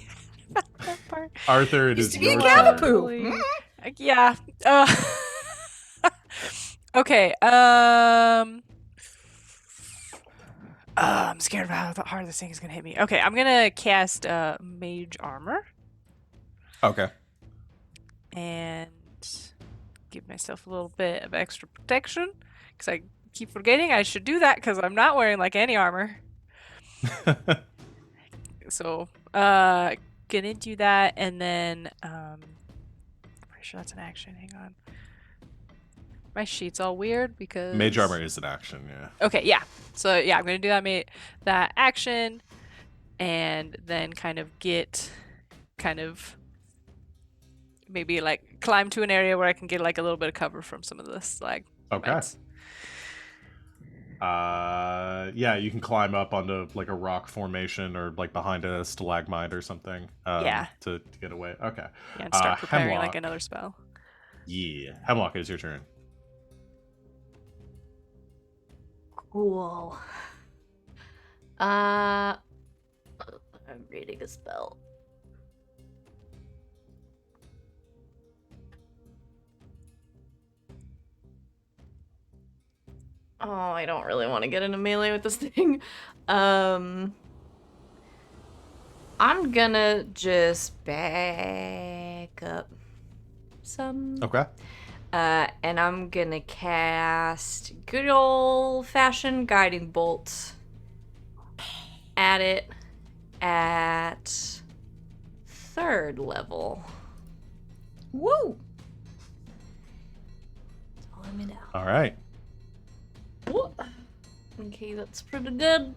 [SPEAKER 5] about that part.
[SPEAKER 1] Arthur, it
[SPEAKER 3] used
[SPEAKER 1] is
[SPEAKER 3] to be a
[SPEAKER 1] your
[SPEAKER 3] Cavapoo.
[SPEAKER 1] turn.
[SPEAKER 3] Mm.
[SPEAKER 5] Yeah. Okay. I'm scared about how hard this thing is gonna hit me. Okay, I'm gonna cast Mage Armor
[SPEAKER 1] Okay.
[SPEAKER 5] and give myself a little bit of extra protection because I keep forgetting I should do that because I'm not wearing like any armor. So, gonna do that, and then I'm pretty sure that's an action. Hang on. My sheet's all weird because
[SPEAKER 1] Mage armor is an action, yeah.
[SPEAKER 5] Okay, yeah. So yeah, I'm gonna do that action, and then kind of maybe like climb to an area where I can get like a little bit of cover from some of the slag.
[SPEAKER 1] Okay.
[SPEAKER 5] mites.
[SPEAKER 1] Yeah, you can climb up onto like a rock formation or like behind a stalagmite or something.
[SPEAKER 5] Yeah.
[SPEAKER 1] To get away. Okay.
[SPEAKER 5] Yeah, and start preparing like
[SPEAKER 1] Hemlock.
[SPEAKER 5] another spell.
[SPEAKER 1] Yeah. Hemlock, it is your turn.
[SPEAKER 6] Cool. I'm reading a spell. Oh, I don't really want to get into melee with this thing. I'm gonna just back up some.
[SPEAKER 1] Okay.
[SPEAKER 2] And I'm gonna cast good old-fashioned guiding bolt at it at 3rd level.
[SPEAKER 3] woo.
[SPEAKER 2] So let me know.
[SPEAKER 1] All right.
[SPEAKER 2] Okay, that's pretty good.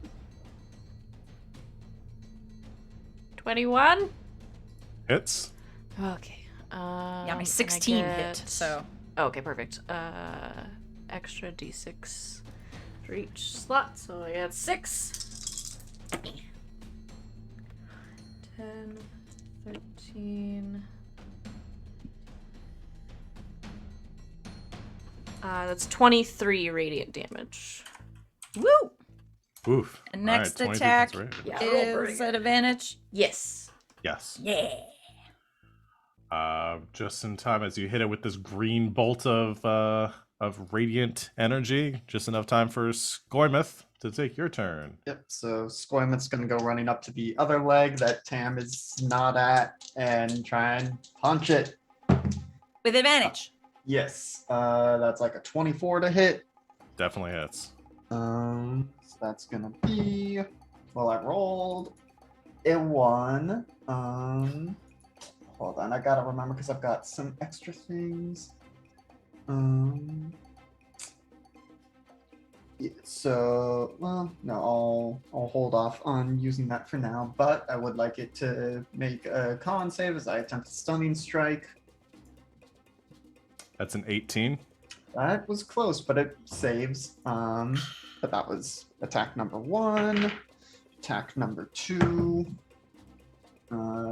[SPEAKER 2] 21?
[SPEAKER 1] Hits.
[SPEAKER 2] Okay.
[SPEAKER 3] Yeah, my
[SPEAKER 2] and I
[SPEAKER 3] 16 hit.
[SPEAKER 2] get-
[SPEAKER 3] So
[SPEAKER 2] Okay, perfect. Extra d6 for each slot, so I had 6. 10, 13. That's 23 radiant damage.
[SPEAKER 3] woo.
[SPEAKER 1] Oof.
[SPEAKER 3] And
[SPEAKER 1] All right,
[SPEAKER 3] next
[SPEAKER 1] 23
[SPEAKER 3] attack
[SPEAKER 1] points of rage.
[SPEAKER 2] Yeah, roll pretty
[SPEAKER 3] is
[SPEAKER 2] good.
[SPEAKER 3] at advantage.
[SPEAKER 2] Yes.
[SPEAKER 1] Yes.
[SPEAKER 3] Yeah.
[SPEAKER 1] Just in time as you hit it with this green bolt of radiant energy, just enough time for Skoimeth to take your turn.
[SPEAKER 4] Yep, so Skoimeth's gonna go running up to the other leg that Tam is not at and try and punch it.
[SPEAKER 3] With advantage.
[SPEAKER 4] Yes, that's like a 24 to hit.
[SPEAKER 1] Definitely hits.
[SPEAKER 4] So that's gonna be, well, I rolled a 1. Hold on, I gotta remember because I've got some extra things. Yeah, so, well, no, I'll hold off on using that for now, but I would like it to make a con save as I attempt a stunning strike.
[SPEAKER 1] That's an 18.
[SPEAKER 4] That was close, but it saves. But that was attack number 1, attack number 2,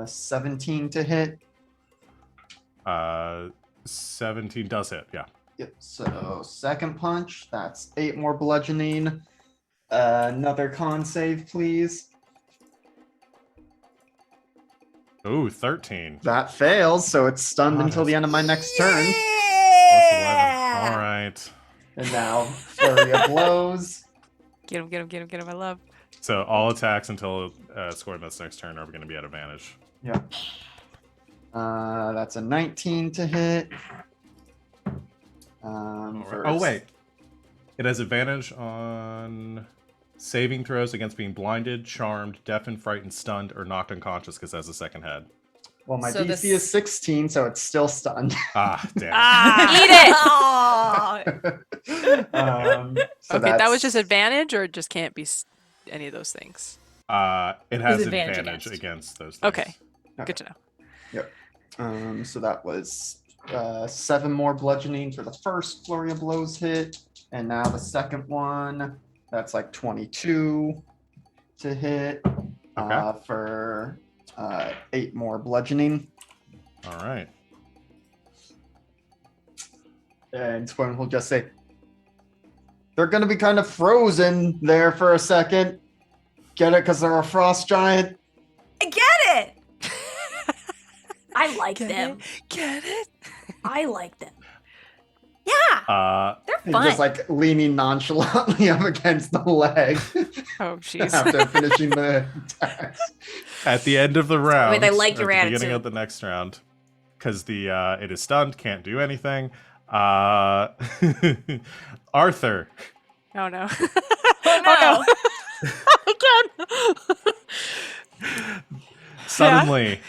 [SPEAKER 4] 17 to hit.
[SPEAKER 1] 17 does hit, yeah.
[SPEAKER 4] Yep. So second punch, that's 8 more bludgeoning. Another con save, please.
[SPEAKER 1] Ooh, 13.
[SPEAKER 4] That fails, so it's stunned
[SPEAKER 1] Oh,
[SPEAKER 4] until the
[SPEAKER 1] that's-
[SPEAKER 4] end of my next turn.
[SPEAKER 1] Plus 11. All right.
[SPEAKER 4] And now flurry of blows.
[SPEAKER 5] Get him! I love.
[SPEAKER 1] So all attacks until Skoimeth's next turn are going to be at advantage.
[SPEAKER 4] Yep. That's a 19 to hit.
[SPEAKER 1] Oh, wait. It has advantage on saving throws against being blinded, charmed, deafened, frightened, stunned, or knocked unconscious because it has a second head.
[SPEAKER 4] Well, my
[SPEAKER 3] So
[SPEAKER 4] DC
[SPEAKER 3] this-
[SPEAKER 4] is 16, so it's still stunned.
[SPEAKER 1] Ah, damn.
[SPEAKER 5] Ah!
[SPEAKER 3] Eat it!
[SPEAKER 4] So
[SPEAKER 5] Okay, that was
[SPEAKER 4] that's-
[SPEAKER 5] just advantage, or it just can't be any of those things?
[SPEAKER 1] It has
[SPEAKER 3] With advantage
[SPEAKER 1] advantage
[SPEAKER 3] against.
[SPEAKER 1] against those things.
[SPEAKER 5] Okay, good to know.
[SPEAKER 4] So that was 7 more bludgeoning for the first flurry of blows hit, and now the second one, that's like 22 to hit for 8 more bludgeoning.
[SPEAKER 1] All right.
[SPEAKER 4] And Skoimeth will just say, they're going to be kind of frozen there for a second. Get it? Because they're a frost giant.
[SPEAKER 3] I get it!
[SPEAKER 6] I like
[SPEAKER 5] Get
[SPEAKER 6] them.
[SPEAKER 5] Get it?
[SPEAKER 6] I like them.
[SPEAKER 3] Yeah, they're
[SPEAKER 4] And
[SPEAKER 3] fun.
[SPEAKER 4] just like leaning nonchalantly up against the leg
[SPEAKER 5] Oh, jeez.
[SPEAKER 4] after finishing the attacks.
[SPEAKER 1] At the end of the round,
[SPEAKER 6] Wait, I like
[SPEAKER 1] or
[SPEAKER 6] your
[SPEAKER 1] at the beginning
[SPEAKER 6] attitude.
[SPEAKER 1] of the next round, because the it is stunned, can't do anything. Arthur,
[SPEAKER 5] Oh no.
[SPEAKER 3] Oh,
[SPEAKER 5] Again.
[SPEAKER 1] suddenly,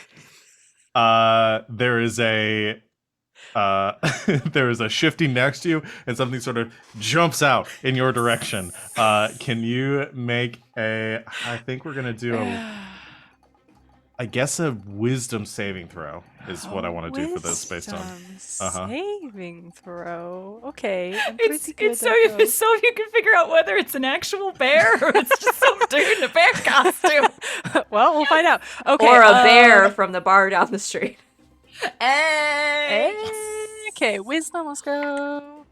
[SPEAKER 1] there is a there is a shifting next to you, and something sort of jumps out in your direction. Can you make a? I think we're gonna do I guess a wisdom saving throw is what I want to do for this based on.
[SPEAKER 5] Wisdom saving throw. Okay. I'm
[SPEAKER 3] It's
[SPEAKER 5] pretty good
[SPEAKER 3] it's so
[SPEAKER 5] at those.
[SPEAKER 3] so you can figure out whether it's an actual bear or it's just some dude in a bear costume.
[SPEAKER 5] Well, we'll find out. Okay.
[SPEAKER 2] Or a bear from the bar down the street.
[SPEAKER 3] Hey.
[SPEAKER 5] Okay, wisdom, let's go.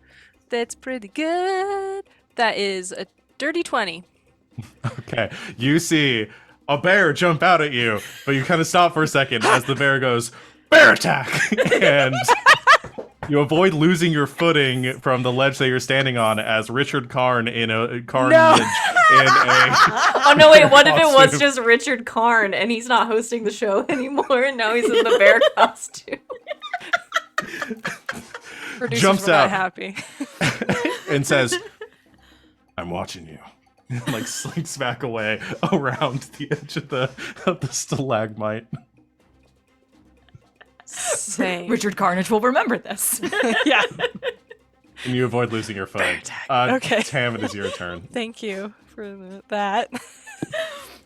[SPEAKER 5] That's pretty good. That is a dirty 20.
[SPEAKER 1] Okay, you see a bear jump out at you, but you kind of stop for a second as the bear goes, bear attack! And you avoid losing your footing from the ledge that you're standing on as Richard Karn in a Carnage in a
[SPEAKER 2] Oh no, wait, what if it was
[SPEAKER 1] costume.
[SPEAKER 2] just Richard Karn and he's not hosting the show anymore and now he's in the bear costume?
[SPEAKER 5] Producers
[SPEAKER 1] Jumps
[SPEAKER 5] were not
[SPEAKER 1] out.
[SPEAKER 5] happy.
[SPEAKER 1] and says, I'm watching you. Like slinks back away around the edge of the stalagmite.
[SPEAKER 5] Same.
[SPEAKER 3] Richard Karnage will remember this.
[SPEAKER 5] Yeah.
[SPEAKER 1] And you avoid losing your footing.
[SPEAKER 5] attack.
[SPEAKER 1] Uh,
[SPEAKER 5] Okay.
[SPEAKER 1] Tam, it is your turn.
[SPEAKER 5] Thank you for that.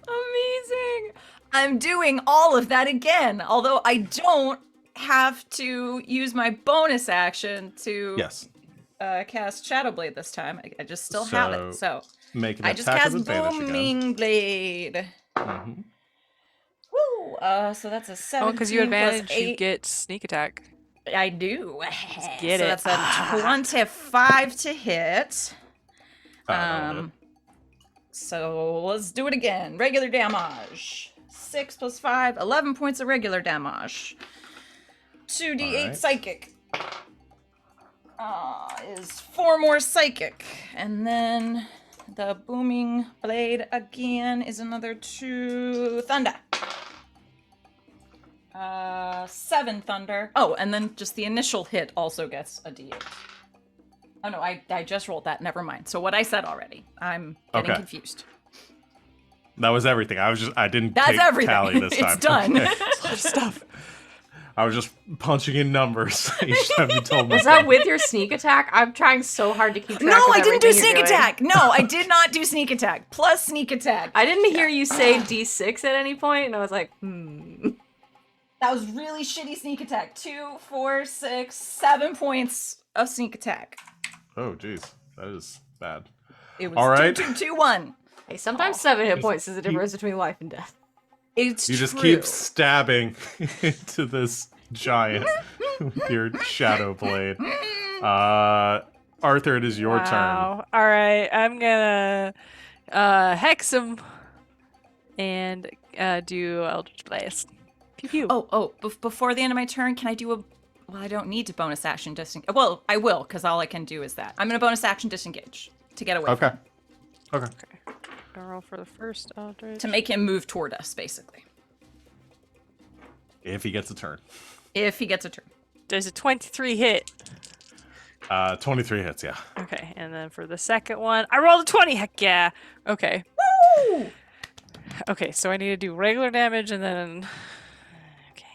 [SPEAKER 3] Amazing. I'm doing all of that again, although I don't have to use my bonus action to
[SPEAKER 1] Yes.
[SPEAKER 3] cast Shadow Blade this time. I just still have it. So
[SPEAKER 1] Make an
[SPEAKER 3] I just
[SPEAKER 1] attack of
[SPEAKER 3] cast
[SPEAKER 1] advantage again.
[SPEAKER 3] Booming Blade.
[SPEAKER 1] Mhm.
[SPEAKER 3] Woo! So that's a 17
[SPEAKER 5] Oh, because you
[SPEAKER 3] plus
[SPEAKER 5] advantage,
[SPEAKER 3] 8.
[SPEAKER 5] you get sneak attack.
[SPEAKER 3] I do.
[SPEAKER 5] get
[SPEAKER 3] so
[SPEAKER 5] it.
[SPEAKER 3] that's a 25 to hit.
[SPEAKER 1] That'll hit.
[SPEAKER 3] So let's do it again. Regular damage. 6 plus 5, 11 points of regular damage. 2d8
[SPEAKER 1] Alright.
[SPEAKER 3] psychic. Is 4 more psychic. And then the booming blade again is another 2 thunder. 7 thunder. Oh, and then just the initial hit also gets a d8. Oh no, I just rolled that. Never mind. So what I said already. I'm getting
[SPEAKER 1] Okay.
[SPEAKER 3] confused.
[SPEAKER 1] That was everything. I didn't
[SPEAKER 3] That's
[SPEAKER 1] take
[SPEAKER 3] everything.
[SPEAKER 1] tally this time.
[SPEAKER 3] It's done.
[SPEAKER 1] Okay.
[SPEAKER 5] Stuff.
[SPEAKER 1] I was just punching in numbers each time you told me.
[SPEAKER 2] Is that with your sneak attack? I'm trying so hard to keep track
[SPEAKER 3] No,
[SPEAKER 2] of
[SPEAKER 3] I didn't do
[SPEAKER 2] everything
[SPEAKER 3] sneak
[SPEAKER 2] you're doing.
[SPEAKER 3] attack. No, I did not do sneak attack. Plus sneak attack.
[SPEAKER 2] I didn't hear you say D6 at any point, and I was like,
[SPEAKER 3] That was really shitty sneak attack. 2, 4, 6, 7 points of sneak attack.
[SPEAKER 1] Oh, jeez. That is bad.
[SPEAKER 3] It was
[SPEAKER 1] All right.
[SPEAKER 3] 2, 2, 2, 1.
[SPEAKER 2] Hey, sometimes 7 hit points is the difference between life and death.
[SPEAKER 3] It's
[SPEAKER 1] You just
[SPEAKER 3] true.
[SPEAKER 1] keep stabbing into this giant with your shadow blade. Arthur, it is your turn.
[SPEAKER 5] Wow. All right, I'm gonna hex him and do Eldritch Blast. Pew pew.
[SPEAKER 3] Before the end of my turn, can I do a... Well, I don't need to bonus action disengage. Well, I will, because all I can do is that. I'm going to bonus action disengage to get away
[SPEAKER 1] Okay.
[SPEAKER 3] from him.
[SPEAKER 1] Okay.
[SPEAKER 5] Gonna roll for the first Eldritch.
[SPEAKER 3] To make him move toward us, basically.
[SPEAKER 1] If he gets a turn.
[SPEAKER 3] If he gets a turn.
[SPEAKER 5] Does a 23 hit?
[SPEAKER 1] 23 hits, yeah.
[SPEAKER 5] Okay, and then for the second one, I rolled a 20. Heck yeah. Okay.
[SPEAKER 3] Woo!
[SPEAKER 5] Okay, so I need to do regular damage and then. Okay.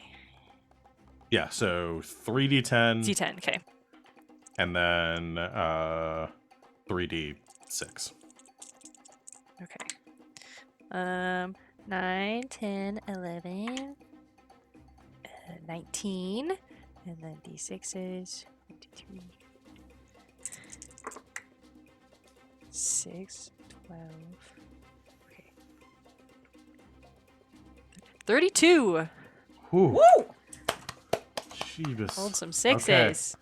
[SPEAKER 1] Yeah, so 3d10
[SPEAKER 5] D10. Okay.
[SPEAKER 1] and then 3d6.
[SPEAKER 5] Okay. 9, 10, 11, 19, and then D6s. 1, 2, 3, 6, 12. Okay. 32.
[SPEAKER 1] Whew.
[SPEAKER 3] Woo!
[SPEAKER 1] Jeebus.
[SPEAKER 5] Rolled some sixes.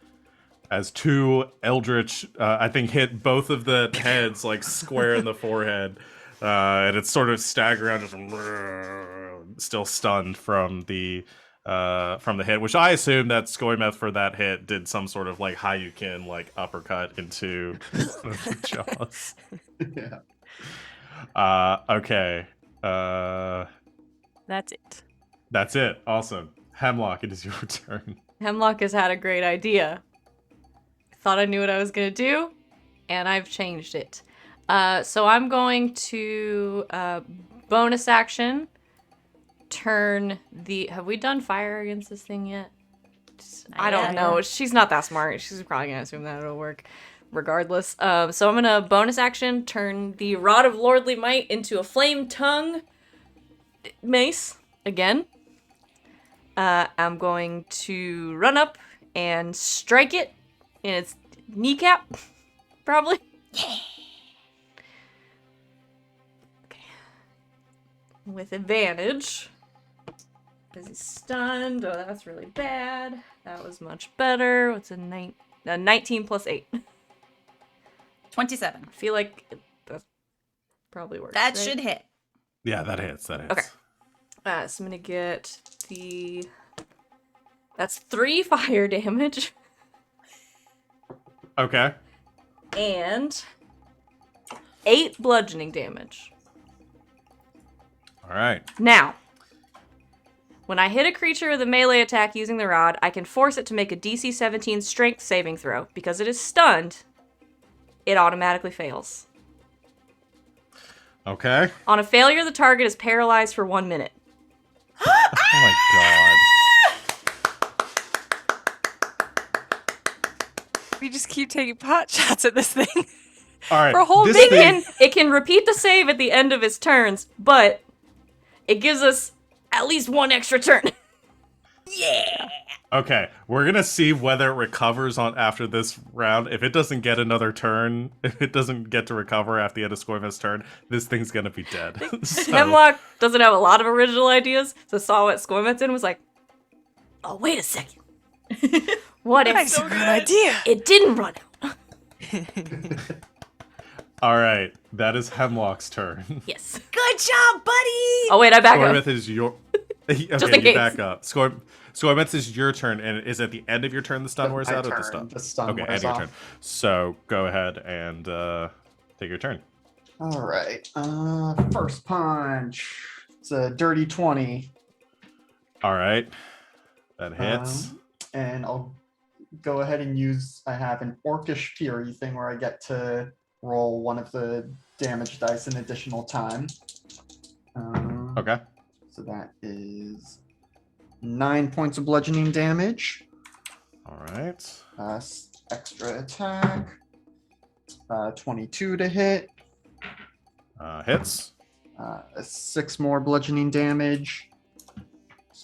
[SPEAKER 1] As two eldritch, I think, hit both of the heads like square in the forehead, and it's sort of stagger around, just still stunned from the hit. Which I assume that Skoimeth for that hit did some sort of like Hayukin like uppercut into the jaws.
[SPEAKER 4] Yeah.
[SPEAKER 1] Okay.
[SPEAKER 5] That's it.
[SPEAKER 1] That's it. Awesome. Hemlock, it is your turn.
[SPEAKER 2] Hemlock has had a great idea. Thought I knew what I was gonna do, and I've changed it. So I'm going to bonus action turn the. Have we done fire against this thing yet? I don't know. She's not that smart. She's probably gonna assume that it'll work, regardless. So I'm gonna bonus action turn the Rod of Lordly Might into a flame tongue mace again. I'm going to run up and strike it in its kneecap, probably. Okay. With advantage. Because he's stunned. Oh, that's really bad. That was much better. What's a 19 plus 8?
[SPEAKER 3] 27.
[SPEAKER 2] I feel like that probably works.
[SPEAKER 3] That
[SPEAKER 2] right?
[SPEAKER 3] should hit.
[SPEAKER 1] Yeah, that hits. That hits.
[SPEAKER 2] Okay. So I'm gonna get the. That's 3 fire damage.
[SPEAKER 1] Okay.
[SPEAKER 2] And 8 bludgeoning damage.
[SPEAKER 1] All right.
[SPEAKER 2] Now, when I hit a creature with a melee attack using the rod, I can force it to make a DC 17 strength saving throw. Because it is stunned, it automatically fails.
[SPEAKER 1] Okay.
[SPEAKER 2] On a failure, the target is paralyzed for 1 minute.
[SPEAKER 1] Oh my god.
[SPEAKER 5] We just keep taking pot shots at this thing.
[SPEAKER 1] All right.
[SPEAKER 5] For a whole
[SPEAKER 1] this
[SPEAKER 2] It
[SPEAKER 1] thing-
[SPEAKER 2] can repeat the save at the end of its turns, but it gives us at least 1 extra turn.
[SPEAKER 3] Yeah.
[SPEAKER 1] Okay, we're gonna see whether it recovers on after this round. If it doesn't get another turn, if it doesn't get to recover after the end of Skoimeth's turn, this thing's gonna be dead. So-
[SPEAKER 2] Hemlock doesn't have a lot of original ideas, so saw what Skoimeth did and was like, oh, wait a second. What if
[SPEAKER 5] That's a good idea.
[SPEAKER 2] it didn't run out?
[SPEAKER 1] All right, that is Hemlock's turn.
[SPEAKER 2] Yes.
[SPEAKER 3] Good job, buddy.
[SPEAKER 2] Oh, wait, I back up.
[SPEAKER 1] Skoimeth is your. Okay,
[SPEAKER 2] in
[SPEAKER 1] you
[SPEAKER 2] case.
[SPEAKER 1] back up. Skoimeth is your turn, and is at the end of your turn the stun wears
[SPEAKER 4] My
[SPEAKER 1] out or the
[SPEAKER 4] turn.
[SPEAKER 1] stun?
[SPEAKER 4] The stun
[SPEAKER 1] Okay, end
[SPEAKER 4] wears
[SPEAKER 1] of your
[SPEAKER 4] off.
[SPEAKER 1] turn. So go ahead and take your turn.
[SPEAKER 4] All right. First punch. It's a dirty 20.
[SPEAKER 1] All right, that hits.
[SPEAKER 4] And I'll go ahead and use. I have an Orcish Fury thing where I get to roll one of the damage dice an additional time.
[SPEAKER 1] Okay.
[SPEAKER 4] So that is 9 points of bludgeoning damage.
[SPEAKER 1] All right.
[SPEAKER 4] Extra attack. 22 to hit.
[SPEAKER 1] Hits.
[SPEAKER 4] 6 more bludgeoning damage.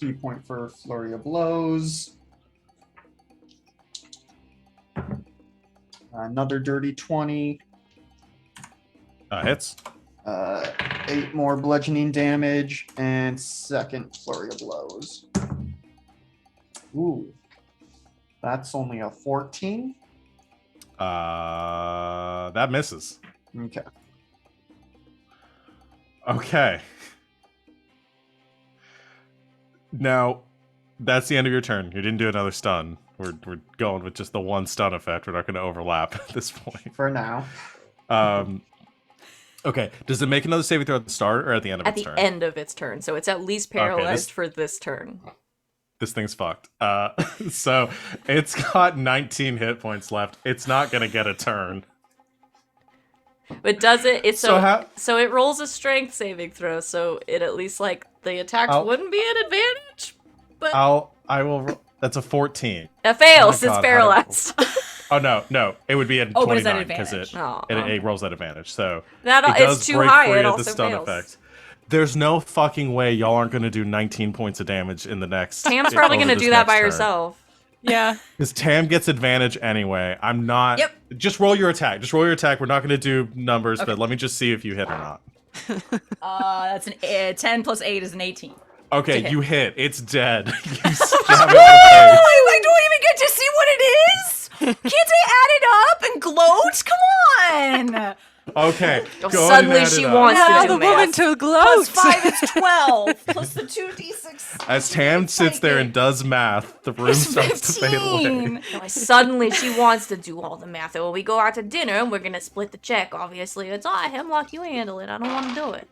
[SPEAKER 4] Key point for flurry of blows. Another dirty 20.
[SPEAKER 1] Hits.
[SPEAKER 4] 8 more bludgeoning damage and second flurry of blows. Ooh, that's only a 14.
[SPEAKER 1] That misses.
[SPEAKER 4] Okay.
[SPEAKER 1] Okay. Now, that's the end of your turn. You didn't do another stun. We're going with just the one stun effect. We're not going to overlap at this point.
[SPEAKER 4] For now.
[SPEAKER 1] Okay. Does it make another saving throw at the start or at the end of
[SPEAKER 2] At
[SPEAKER 1] its
[SPEAKER 2] the
[SPEAKER 1] turn?
[SPEAKER 2] end of its turn, so it's at least paralyzed for this turn.
[SPEAKER 1] this thing's fucked. So it's got 19 hit points left. It's not gonna get a turn.
[SPEAKER 2] But does it? It's
[SPEAKER 1] So
[SPEAKER 2] so it rolls a strength saving throw, so it at least like the attacks wouldn't be an advantage. But
[SPEAKER 1] I will. That's a 14.
[SPEAKER 2] it fails.
[SPEAKER 1] Oh my
[SPEAKER 2] it's
[SPEAKER 1] God,
[SPEAKER 2] paralyzed.
[SPEAKER 1] Oh no, it would be a
[SPEAKER 3] Oh, but is that
[SPEAKER 1] 29 because
[SPEAKER 3] advantage?
[SPEAKER 1] it rolls that advantage. So
[SPEAKER 2] That
[SPEAKER 1] it does
[SPEAKER 2] it's too
[SPEAKER 1] break
[SPEAKER 2] high.
[SPEAKER 1] free
[SPEAKER 2] It
[SPEAKER 1] of the
[SPEAKER 2] also
[SPEAKER 1] stun
[SPEAKER 2] fails.
[SPEAKER 1] effect. There's no fucking way y'all aren't gonna do 19 points of damage in the next.
[SPEAKER 2] Tam's probably
[SPEAKER 1] over
[SPEAKER 2] gonna
[SPEAKER 1] this
[SPEAKER 2] do that
[SPEAKER 1] next
[SPEAKER 2] by
[SPEAKER 1] turn.
[SPEAKER 2] herself.
[SPEAKER 5] Yeah.
[SPEAKER 1] Because Tam gets advantage anyway. I'm not.
[SPEAKER 3] Yep.
[SPEAKER 1] Just roll your attack. Just roll your attack. We're not going to do numbers, but let me just see if you hit or not.
[SPEAKER 3] That's an 10 plus 8 is an 18.
[SPEAKER 1] Okay,
[SPEAKER 3] hit.
[SPEAKER 1] you hit. It's dead. You stab it in the
[SPEAKER 3] Oh,
[SPEAKER 1] face.
[SPEAKER 3] I don't even get to see what it is. Can't I add it up and gloat? Come on.
[SPEAKER 1] Okay.
[SPEAKER 2] Oh,
[SPEAKER 1] go ahead and
[SPEAKER 2] suddenly
[SPEAKER 1] add
[SPEAKER 2] she
[SPEAKER 1] it up.
[SPEAKER 2] wants
[SPEAKER 5] Now
[SPEAKER 2] to do
[SPEAKER 5] the
[SPEAKER 2] math.
[SPEAKER 5] woman to
[SPEAKER 3] Plus
[SPEAKER 5] gloat.
[SPEAKER 3] 5 is 12. Plus the 2d6.
[SPEAKER 1] As Tam sits there and does math, the room
[SPEAKER 3] It's
[SPEAKER 1] starts to fade away.
[SPEAKER 3] 15.
[SPEAKER 2] Suddenly she wants to do all the math. Well, we go out to dinner and we're gonna split the check. Obviously, it's Hemlock. You handle it. I don't want to do it.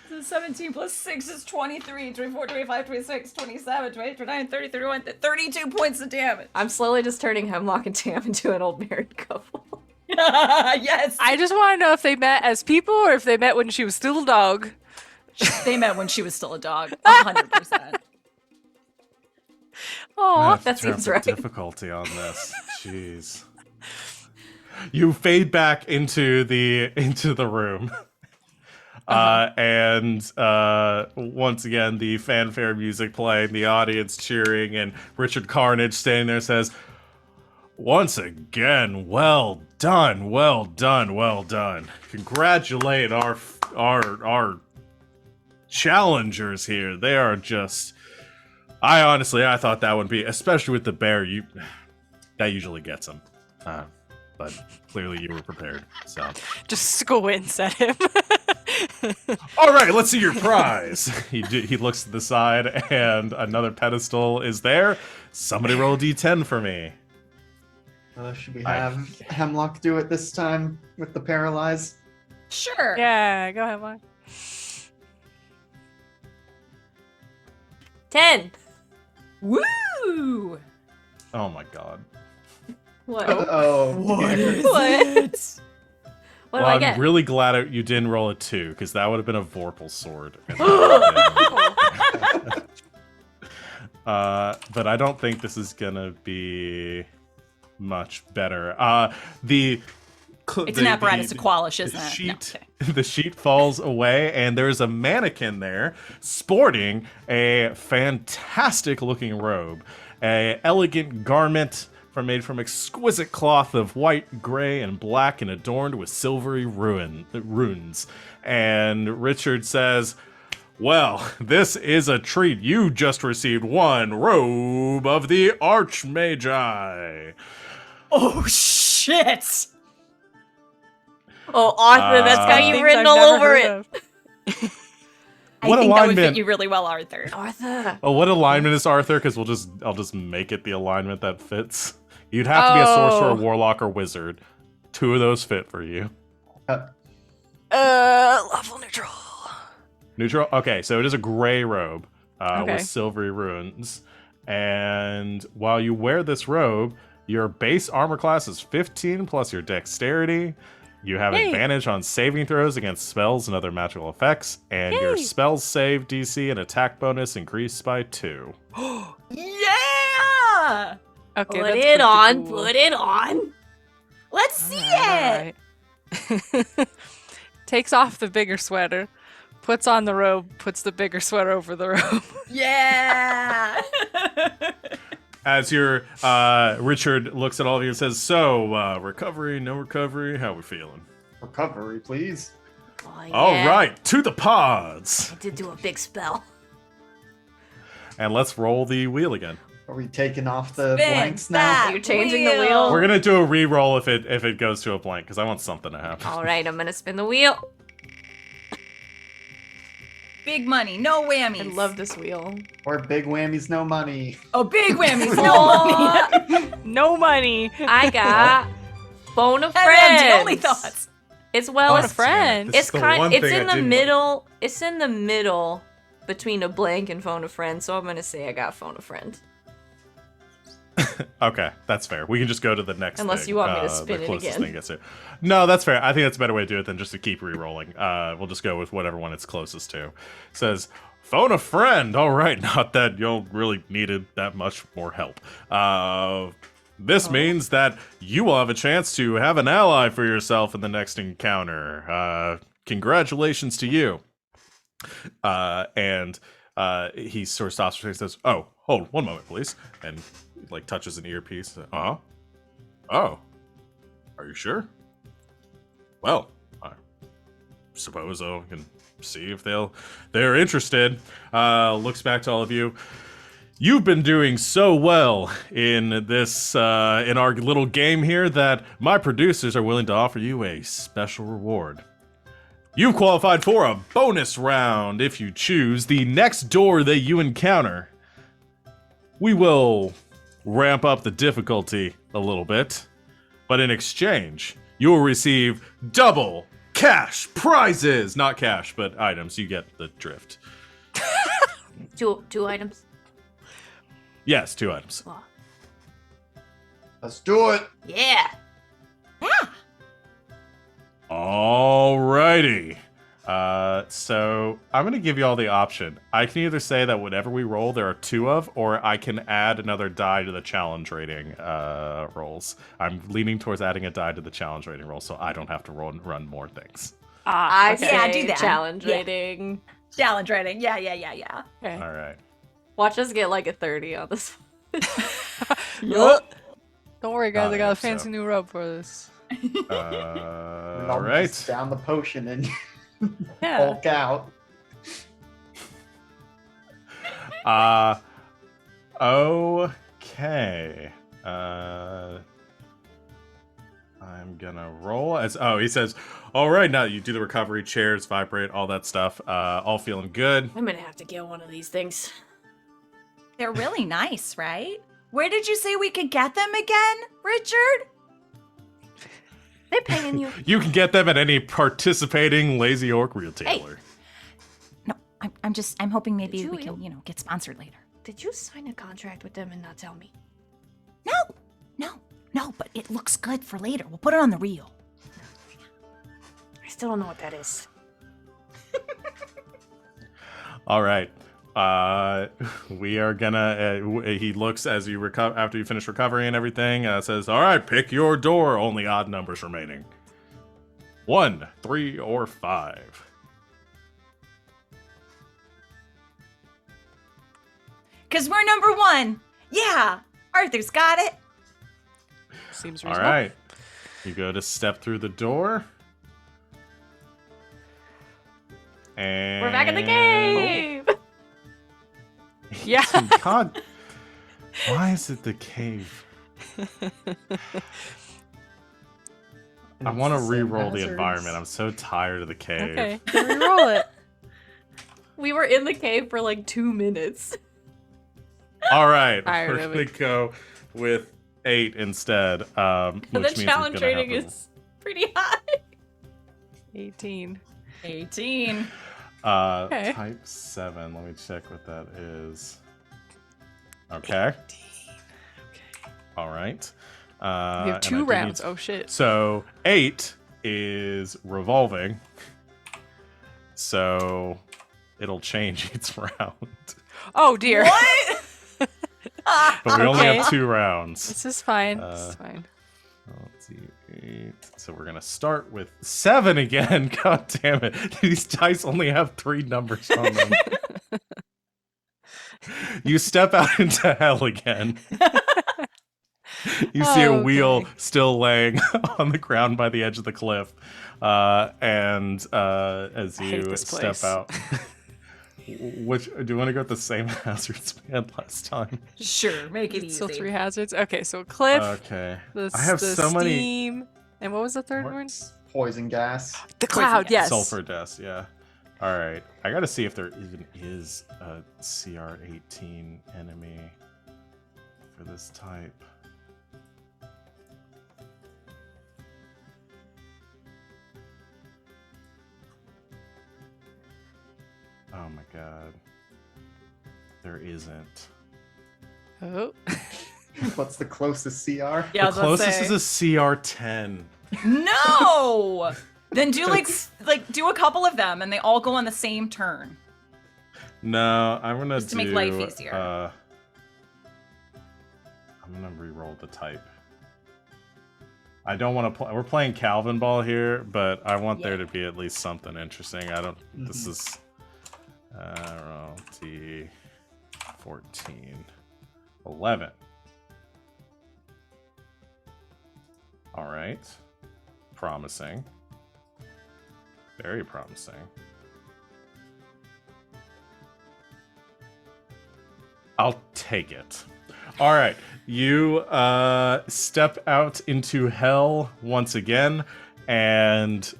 [SPEAKER 3] So 17 plus 6 is 23, 24, 25, 26, 27, 28, 29, 30, 31, 32 points of damage.
[SPEAKER 2] I'm slowly just turning Hemlock and Tam into an old married couple.
[SPEAKER 3] Yes.
[SPEAKER 5] I just want to know if they met as people or if they met when she was still a dog.
[SPEAKER 3] They met when she was still a dog. 100%.
[SPEAKER 5] Oh,
[SPEAKER 2] that seems right.
[SPEAKER 1] Difficulty on this. Jeez. You fade back into the room. And once again, the fanfare music playing, the audience cheering, and Richard Karnage standing there says, "Once again, well done, well done, well done. Congratulate our challengers here. They are just. I thought that would be, especially with the bear. That usually gets them. But clearly you were prepared. So.
[SPEAKER 5] just squints at him.
[SPEAKER 1] All right, let's see your prize. He looks to the side, and another pedestal is there. Somebody roll a d10 for me.
[SPEAKER 4] Should we have Hemlock do it this time with the paralyze?
[SPEAKER 3] Sure.
[SPEAKER 5] Yeah, go ahead, Mark.
[SPEAKER 2] 10.
[SPEAKER 3] Woo!
[SPEAKER 1] Oh my god.
[SPEAKER 2] What?
[SPEAKER 4] Oh,
[SPEAKER 2] What? What do
[SPEAKER 1] Well,
[SPEAKER 2] I
[SPEAKER 1] I'm
[SPEAKER 2] get?
[SPEAKER 1] really glad you didn't roll a 2, because that would have been a Vorpal sword. And but I don't think this is gonna be much better.
[SPEAKER 3] It's an apparatus to qualish, isn't it?
[SPEAKER 1] Sheet,
[SPEAKER 3] No, okay.
[SPEAKER 1] The sheet falls away, and there's a mannequin there sporting a fantastic looking robe, a elegant garment made from exquisite cloth of white, gray, and black, and adorned with silvery runes. And Richard says, "Well, this is a treat. You just received one robe of the Archmagi."
[SPEAKER 3] Oh, shit!
[SPEAKER 2] Oh, Arthur, that's got you
[SPEAKER 5] Things
[SPEAKER 2] written
[SPEAKER 5] I've
[SPEAKER 2] all
[SPEAKER 5] never
[SPEAKER 2] over
[SPEAKER 5] heard
[SPEAKER 2] it.
[SPEAKER 5] of.
[SPEAKER 3] I
[SPEAKER 1] What
[SPEAKER 3] think that would fit
[SPEAKER 1] alignment?
[SPEAKER 3] you really well, Arthur.
[SPEAKER 2] Arthur.
[SPEAKER 1] Oh, what alignment is Arthur? Because I'll just make it the alignment that fits. You'd have to be a sorcerer,
[SPEAKER 5] Oh.
[SPEAKER 1] warlock, or wizard. 2 of those fit for you.
[SPEAKER 5] Lawful neutral.
[SPEAKER 1] Neutral? Okay, so it is a gray robe
[SPEAKER 5] Okay.
[SPEAKER 1] with silvery runes. And while you wear this robe, your base armor class is 15 plus your dexterity. You have
[SPEAKER 5] Yay.
[SPEAKER 1] advantage on saving throws against spells and other magical effects. And your
[SPEAKER 5] Yay.
[SPEAKER 1] spell save DC and attack bonus increase by 2.
[SPEAKER 3] Yeah!
[SPEAKER 5] Okay,
[SPEAKER 2] Put
[SPEAKER 5] that's
[SPEAKER 2] it
[SPEAKER 5] pretty
[SPEAKER 2] on.
[SPEAKER 5] cool.
[SPEAKER 2] Put it on.
[SPEAKER 3] Let's see it!
[SPEAKER 5] Alright. Takes off the bigger sweater, puts on the robe, puts the bigger sweater over the robe.
[SPEAKER 3] Yeah!
[SPEAKER 1] As your Richard looks at all of you and says, "So, recovery, no recovery, how we feeling?"
[SPEAKER 4] recovery, please.
[SPEAKER 2] Oh, yeah.
[SPEAKER 1] All right, to the pods,
[SPEAKER 2] I did do a big spell.
[SPEAKER 1] and let's roll the wheel again.
[SPEAKER 4] Are we taking off the
[SPEAKER 3] Spin
[SPEAKER 4] blanks now?
[SPEAKER 3] that
[SPEAKER 2] You're changing the wheel?
[SPEAKER 1] We're gonna do a re-roll if it goes to a blank, because I want something to happen.
[SPEAKER 2] All right, I'm gonna spin the wheel.
[SPEAKER 3] Big money, no whammies.
[SPEAKER 2] I love this wheel.
[SPEAKER 4] Or big whammies, no money.
[SPEAKER 3] Oh, big whammies, no money.
[SPEAKER 5] No money.
[SPEAKER 2] I got bone of
[SPEAKER 3] And
[SPEAKER 2] friends.
[SPEAKER 3] empty, only thoughts.
[SPEAKER 2] It's well
[SPEAKER 5] Bone
[SPEAKER 2] as
[SPEAKER 5] of friends.
[SPEAKER 1] This
[SPEAKER 2] It's
[SPEAKER 1] is the one
[SPEAKER 2] it's
[SPEAKER 1] thing I
[SPEAKER 2] in the
[SPEAKER 1] didn't-
[SPEAKER 2] middle. It's in the middle between a blank and phone a friend, so I'm gonna say I got phone a friend.
[SPEAKER 1] Okay, that's fair. We can just go to the next
[SPEAKER 2] Unless
[SPEAKER 1] thing,
[SPEAKER 2] you want me to
[SPEAKER 1] the
[SPEAKER 2] spin it
[SPEAKER 1] closest
[SPEAKER 2] again.
[SPEAKER 1] thing gets to. No, that's fair. I think that's a better way to do it than just to keep re-rolling. We'll just go with whatever one it's closest to. Says, phone a friend. All right, not that you'll really needed that much more help. This means that you will have a chance to have an ally for yourself in the next encounter. Congratulations to you. And he sort of stops and says, "Oh, hold one moment, please," and like touches an earpiece. Oh, are you sure? Well, I suppose I can see if they're interested. Looks back to all of you. You've been doing so well in this in our little game here that my producers are willing to offer you a special reward. You've qualified for a bonus round if you choose the next door that you encounter. We will ramp up the difficulty a little bit, but in exchange, you will receive double cash prizes. Not cash, but items. You get the drift.
[SPEAKER 6] Two items.
[SPEAKER 1] Yes, 2 items.
[SPEAKER 6] Oh.
[SPEAKER 4] Let's do it.
[SPEAKER 6] Yeah.
[SPEAKER 1] Alrighty. So I'm gonna give you all the option. I can either say that whatever we roll, there are 2 of, or I can add another die to the challenge rating rolls. I'm leaning towards adding a die to the challenge rating roll, so I don't have to run more things.
[SPEAKER 2] I
[SPEAKER 3] okay.
[SPEAKER 2] say
[SPEAKER 3] Yeah, do that.
[SPEAKER 2] challenge
[SPEAKER 3] Yeah.
[SPEAKER 2] rating.
[SPEAKER 3] Challenge rating. Yeah.
[SPEAKER 5] Okay.
[SPEAKER 1] All right.
[SPEAKER 2] Watch us get like a 30 on this.
[SPEAKER 5] Yup. Don't worry, guys. I got a
[SPEAKER 1] Alright,
[SPEAKER 5] fancy
[SPEAKER 1] so-
[SPEAKER 5] new rub for this.
[SPEAKER 1] All right.
[SPEAKER 4] Just down the potion and
[SPEAKER 5] Yeah.
[SPEAKER 4] Hulk out.
[SPEAKER 1] Okay. I'm gonna roll as he says, all right, now you do the recovery, chairs, vibrate, all that stuff. All feeling good.
[SPEAKER 6] I'm gonna have to get one of these things.
[SPEAKER 3] They're really nice, right? Where did you say we could get them again, Richard?
[SPEAKER 6] They're paying you.
[SPEAKER 1] You can get them at any participating Lazy Orc retailer.
[SPEAKER 3] No, I'm hoping maybe
[SPEAKER 6] Did
[SPEAKER 3] we
[SPEAKER 6] you-
[SPEAKER 3] can, get sponsored later.
[SPEAKER 6] Did you sign a contract with them and not tell me?
[SPEAKER 3] No, but it looks good for later. We'll put it on the reel.
[SPEAKER 6] I still don't know what that is.
[SPEAKER 1] All right. We are gonna. He looks as you recover after you finish recovery and everything. Says, "All right, pick your door. Only odd numbers remaining. 1, 3, or 5."
[SPEAKER 3] Because we're number 1. Yeah, Arthur's got it.
[SPEAKER 5] Seems
[SPEAKER 1] All
[SPEAKER 5] reasonable.
[SPEAKER 1] right. You go to step through the door. And
[SPEAKER 2] We're back in the cave.
[SPEAKER 5] Yeah.
[SPEAKER 1] God, why is it the cave? I want to
[SPEAKER 4] It's the same
[SPEAKER 1] re-roll the
[SPEAKER 4] hazards.
[SPEAKER 1] environment. I'm so tired of the cave.
[SPEAKER 5] Okay. Then reroll it.
[SPEAKER 2] We were in the cave for like 2 minutes.
[SPEAKER 1] All right,
[SPEAKER 5] Tired
[SPEAKER 1] we're
[SPEAKER 5] of
[SPEAKER 1] gonna
[SPEAKER 5] it.
[SPEAKER 1] go with 8 instead. Which
[SPEAKER 2] And the
[SPEAKER 1] means it's
[SPEAKER 2] challenge
[SPEAKER 1] gonna
[SPEAKER 2] rating
[SPEAKER 1] have a-
[SPEAKER 2] is pretty high.
[SPEAKER 5] 18.
[SPEAKER 3] 18.
[SPEAKER 5] Okay.
[SPEAKER 1] Type 7. Let me check what that is. Okay. All right.
[SPEAKER 5] We
[SPEAKER 1] and
[SPEAKER 5] have
[SPEAKER 1] I
[SPEAKER 5] 2
[SPEAKER 1] do need
[SPEAKER 5] rounds.
[SPEAKER 1] to-
[SPEAKER 5] Oh shit.
[SPEAKER 1] So 8 is revolving. So it'll change each round.
[SPEAKER 5] Oh dear.
[SPEAKER 3] What?
[SPEAKER 1] But we only
[SPEAKER 5] Okay.
[SPEAKER 1] have 2 rounds.
[SPEAKER 5] This is fine. This
[SPEAKER 1] Uh,
[SPEAKER 5] is fine.
[SPEAKER 1] Let's see, 8. So we're gonna start with 7 again. God damn it! These dice only have 3 numbers on them. You step out into hell again. You see a wheel
[SPEAKER 5] Okay.
[SPEAKER 1] still laying on the ground by the edge of the cliff, and as
[SPEAKER 5] I hate
[SPEAKER 1] you
[SPEAKER 5] this
[SPEAKER 1] step
[SPEAKER 5] place.
[SPEAKER 1] out. Which do you want to go with the same hazards we had last time?
[SPEAKER 3] Sure, make it
[SPEAKER 5] It's
[SPEAKER 3] easy.
[SPEAKER 5] still 3 hazards. Okay, so cliff,
[SPEAKER 1] Okay.
[SPEAKER 5] the,
[SPEAKER 1] I have
[SPEAKER 5] the
[SPEAKER 1] so many
[SPEAKER 5] steam, and what was the third one?
[SPEAKER 4] Poison gas.
[SPEAKER 5] The
[SPEAKER 3] Poison
[SPEAKER 5] cloud.
[SPEAKER 3] gas.
[SPEAKER 5] Yes.
[SPEAKER 1] Sulfur dust, yeah. All right, I gotta see if there even is a CR18 enemy for this type. Oh my god. There isn't.
[SPEAKER 5] Oh.
[SPEAKER 4] What's the closest CR?
[SPEAKER 3] Yeah, I
[SPEAKER 1] The
[SPEAKER 3] was about to
[SPEAKER 1] closest
[SPEAKER 3] say.
[SPEAKER 1] is a CR10.
[SPEAKER 3] No! Then do do a couple of them and they all go on the same turn.
[SPEAKER 1] No, I'm gonna
[SPEAKER 3] Just to make life easier.
[SPEAKER 1] I'm gonna re-roll the type. I don't want to play. We're playing Calvin Ball here, but I want there to be at least something interesting. I don't. This is T 14, 11. All right, promising. Very promising. I'll take it. All right, you step out into hell once again and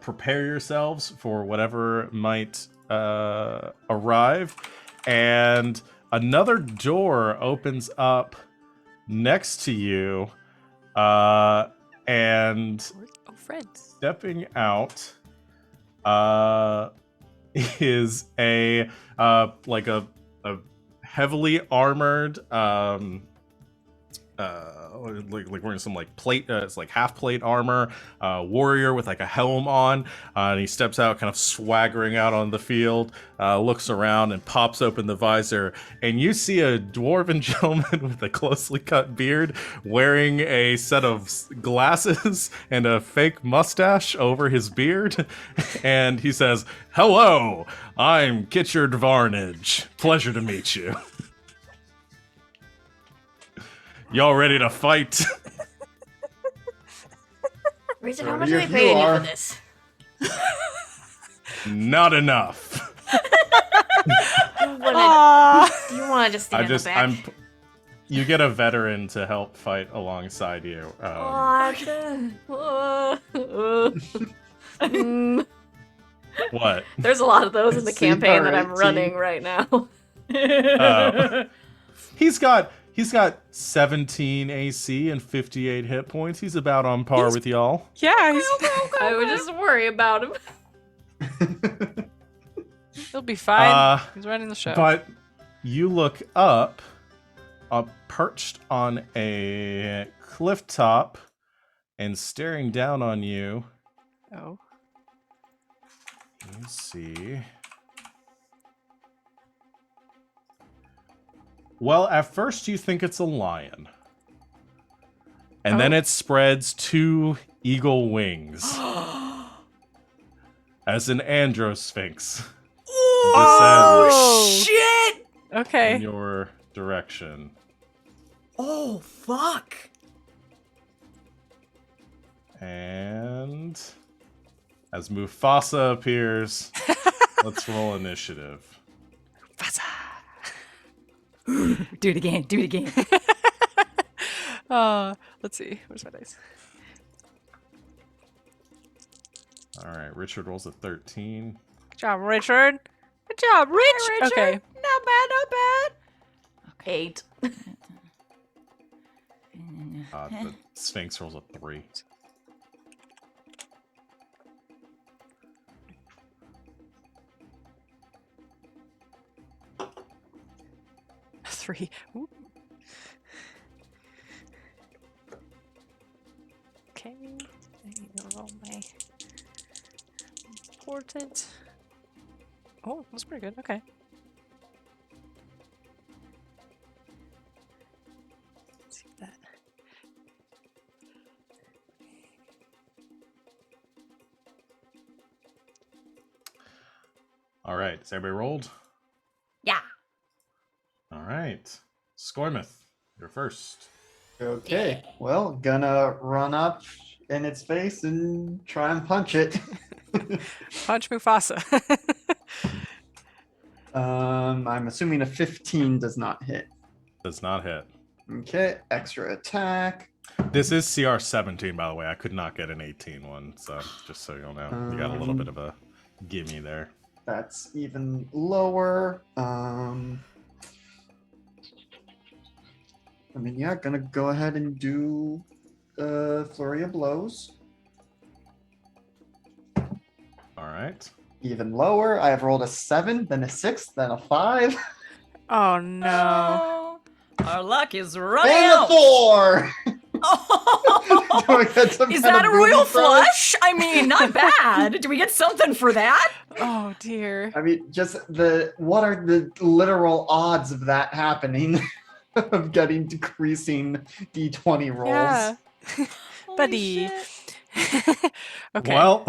[SPEAKER 1] prepare yourselves for whatever might arrive. And another door opens up next to you, and
[SPEAKER 5] Oh, friends.
[SPEAKER 1] stepping out is a like a heavily armored like wearing some like plate it's like half plate armor warrior with like a helm on, and he steps out kind of swaggering out on the field, looks around and pops open the visor, and you see a dwarven gentleman with a closely cut beard wearing a set of glasses and a fake mustache over his beard, and he says, "Hello, I'm Kitchard Varnage. Pleasure to meet you. Y'all ready to fight?"
[SPEAKER 6] Richard,
[SPEAKER 4] So
[SPEAKER 6] how much are
[SPEAKER 4] you-
[SPEAKER 6] they paying
[SPEAKER 4] you
[SPEAKER 6] you
[SPEAKER 4] are-
[SPEAKER 6] for this?
[SPEAKER 1] Not enough.
[SPEAKER 6] Do you want to just stand
[SPEAKER 1] I just,
[SPEAKER 6] in the back?
[SPEAKER 1] you get a veteran to help fight alongside you. What?
[SPEAKER 2] There's a lot of those in the
[SPEAKER 4] See,
[SPEAKER 2] campaign that I'm
[SPEAKER 4] alright,
[SPEAKER 2] running
[SPEAKER 4] team.
[SPEAKER 2] right now.
[SPEAKER 1] He's got 17 AC and 58 hit points. He's about on par with y'all.
[SPEAKER 5] Yeah, he's,
[SPEAKER 2] I would just worry about him.
[SPEAKER 5] he'll be fine.
[SPEAKER 1] Uh,
[SPEAKER 5] He's running the show.
[SPEAKER 1] But you look up, perched on a cliff top and staring down on you.
[SPEAKER 5] Oh.
[SPEAKER 1] You see. Well, at first you think it's a lion. And then it spreads 2 eagle wings. As an androsphinx
[SPEAKER 3] Oh, shit!
[SPEAKER 1] in
[SPEAKER 5] Okay.
[SPEAKER 1] your direction.
[SPEAKER 3] Oh, fuck.
[SPEAKER 1] And as Mufasa appears, let's roll initiative.
[SPEAKER 3] Do it again. Do it again.
[SPEAKER 5] Let's see. Where's my dice?
[SPEAKER 1] All right, Richard rolls a 13.
[SPEAKER 5] Good job, Richard. Good job, Rich. Okay.
[SPEAKER 3] Not bad, not bad.
[SPEAKER 2] 8.
[SPEAKER 1] The Sphinx rolls a 3.
[SPEAKER 5] Three. Ooh. Okay. I need to roll my important. Oh, that's pretty good. Okay. Let's see that.
[SPEAKER 1] All right, is everybody rolled?
[SPEAKER 3] Yeah.
[SPEAKER 1] All right, Skoimeth, you're first.
[SPEAKER 4] Okay, well, gonna run up in its face and try and punch it.
[SPEAKER 5] Punch Mufasa.
[SPEAKER 4] I'm assuming a 15 does not hit.
[SPEAKER 1] Does not hit.
[SPEAKER 4] Okay, extra attack.
[SPEAKER 1] This is CR 17, by the way. I could not get an 18 one, so just so you'll know, you got a little bit of a gimme there.
[SPEAKER 4] That's even lower. I mean, yeah, gonna go ahead and do flurry of blows.
[SPEAKER 1] All right.
[SPEAKER 4] Even lower. I have rolled a 7, then a 6, then a 5,
[SPEAKER 5] Oh no.
[SPEAKER 3] Oh, our luck is running
[SPEAKER 4] and a
[SPEAKER 3] out.
[SPEAKER 4] 4.
[SPEAKER 3] Oh,
[SPEAKER 4] Do I get some
[SPEAKER 3] is
[SPEAKER 4] kind
[SPEAKER 3] that
[SPEAKER 4] of
[SPEAKER 3] a royal
[SPEAKER 4] booby prize?
[SPEAKER 3] flush? I mean, not bad. Do we get something for that?
[SPEAKER 5] Oh dear.
[SPEAKER 4] I mean, just what are the literal odds of that happening? Of getting decreasing d20 rolls.
[SPEAKER 5] Yeah.
[SPEAKER 3] Holy
[SPEAKER 5] Buddy.
[SPEAKER 3] shit.
[SPEAKER 5] Okay.
[SPEAKER 1] Well,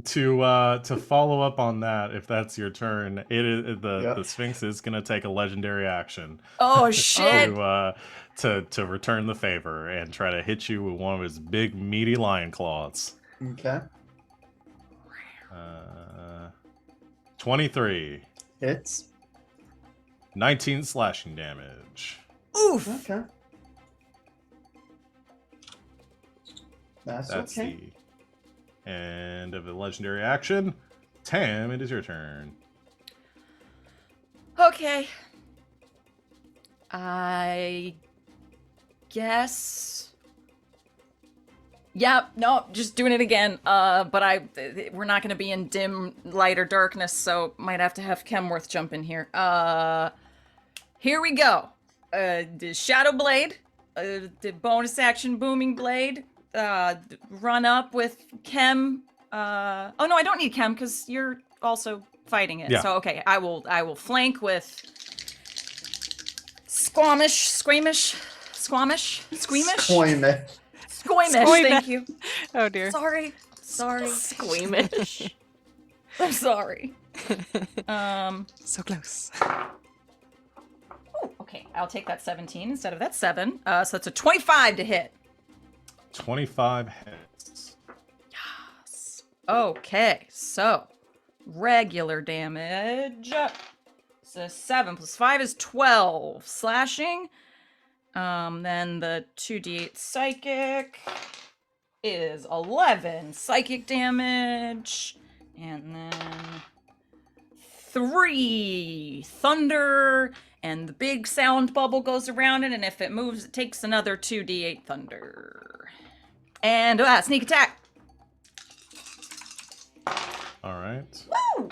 [SPEAKER 1] to follow up on that, if that's your turn, it is
[SPEAKER 4] Yep.
[SPEAKER 1] the Sphinx is gonna take a legendary action
[SPEAKER 3] Oh shit.
[SPEAKER 1] to return the favor and try to hit you with one of his big meaty lion claws.
[SPEAKER 4] Okay.
[SPEAKER 1] 23,
[SPEAKER 4] Hits.
[SPEAKER 1] 19 slashing damage.
[SPEAKER 3] Oof.
[SPEAKER 4] Okay. That's
[SPEAKER 1] That's
[SPEAKER 4] okay.
[SPEAKER 1] the end of the legendary action. Tam, it is your turn.
[SPEAKER 3] Okay. I guess. Yeah, no, just doing it again. But we're not gonna be in dim light or darkness, so might have to have Chemworth jump in here. Here we go. The Shadow Blade, the bonus action Booming Blade. Run up with Chem. Oh no, I don't need Chem because you're also fighting it.
[SPEAKER 1] Yeah.
[SPEAKER 3] So okay, I will flank with Skoimeth.
[SPEAKER 4] Skoimeth.
[SPEAKER 3] Thank you.
[SPEAKER 5] Oh dear.
[SPEAKER 3] Sorry.
[SPEAKER 2] Squeamish.
[SPEAKER 3] I'm sorry.
[SPEAKER 5] So close.
[SPEAKER 3] Oh, okay. I'll take that 17 instead of that 7. So that's a 25 to hit.
[SPEAKER 1] 25 hits.
[SPEAKER 3] Okay, so regular damage. So 7 plus 5 is 12 slashing. Then the 2d8 psychic is 11 psychic damage. And then 3 thunder. And the big sound bubble goes around it. And if it moves, it takes another 2d8 thunder. And sneak attack.
[SPEAKER 1] All right.
[SPEAKER 3] Woo!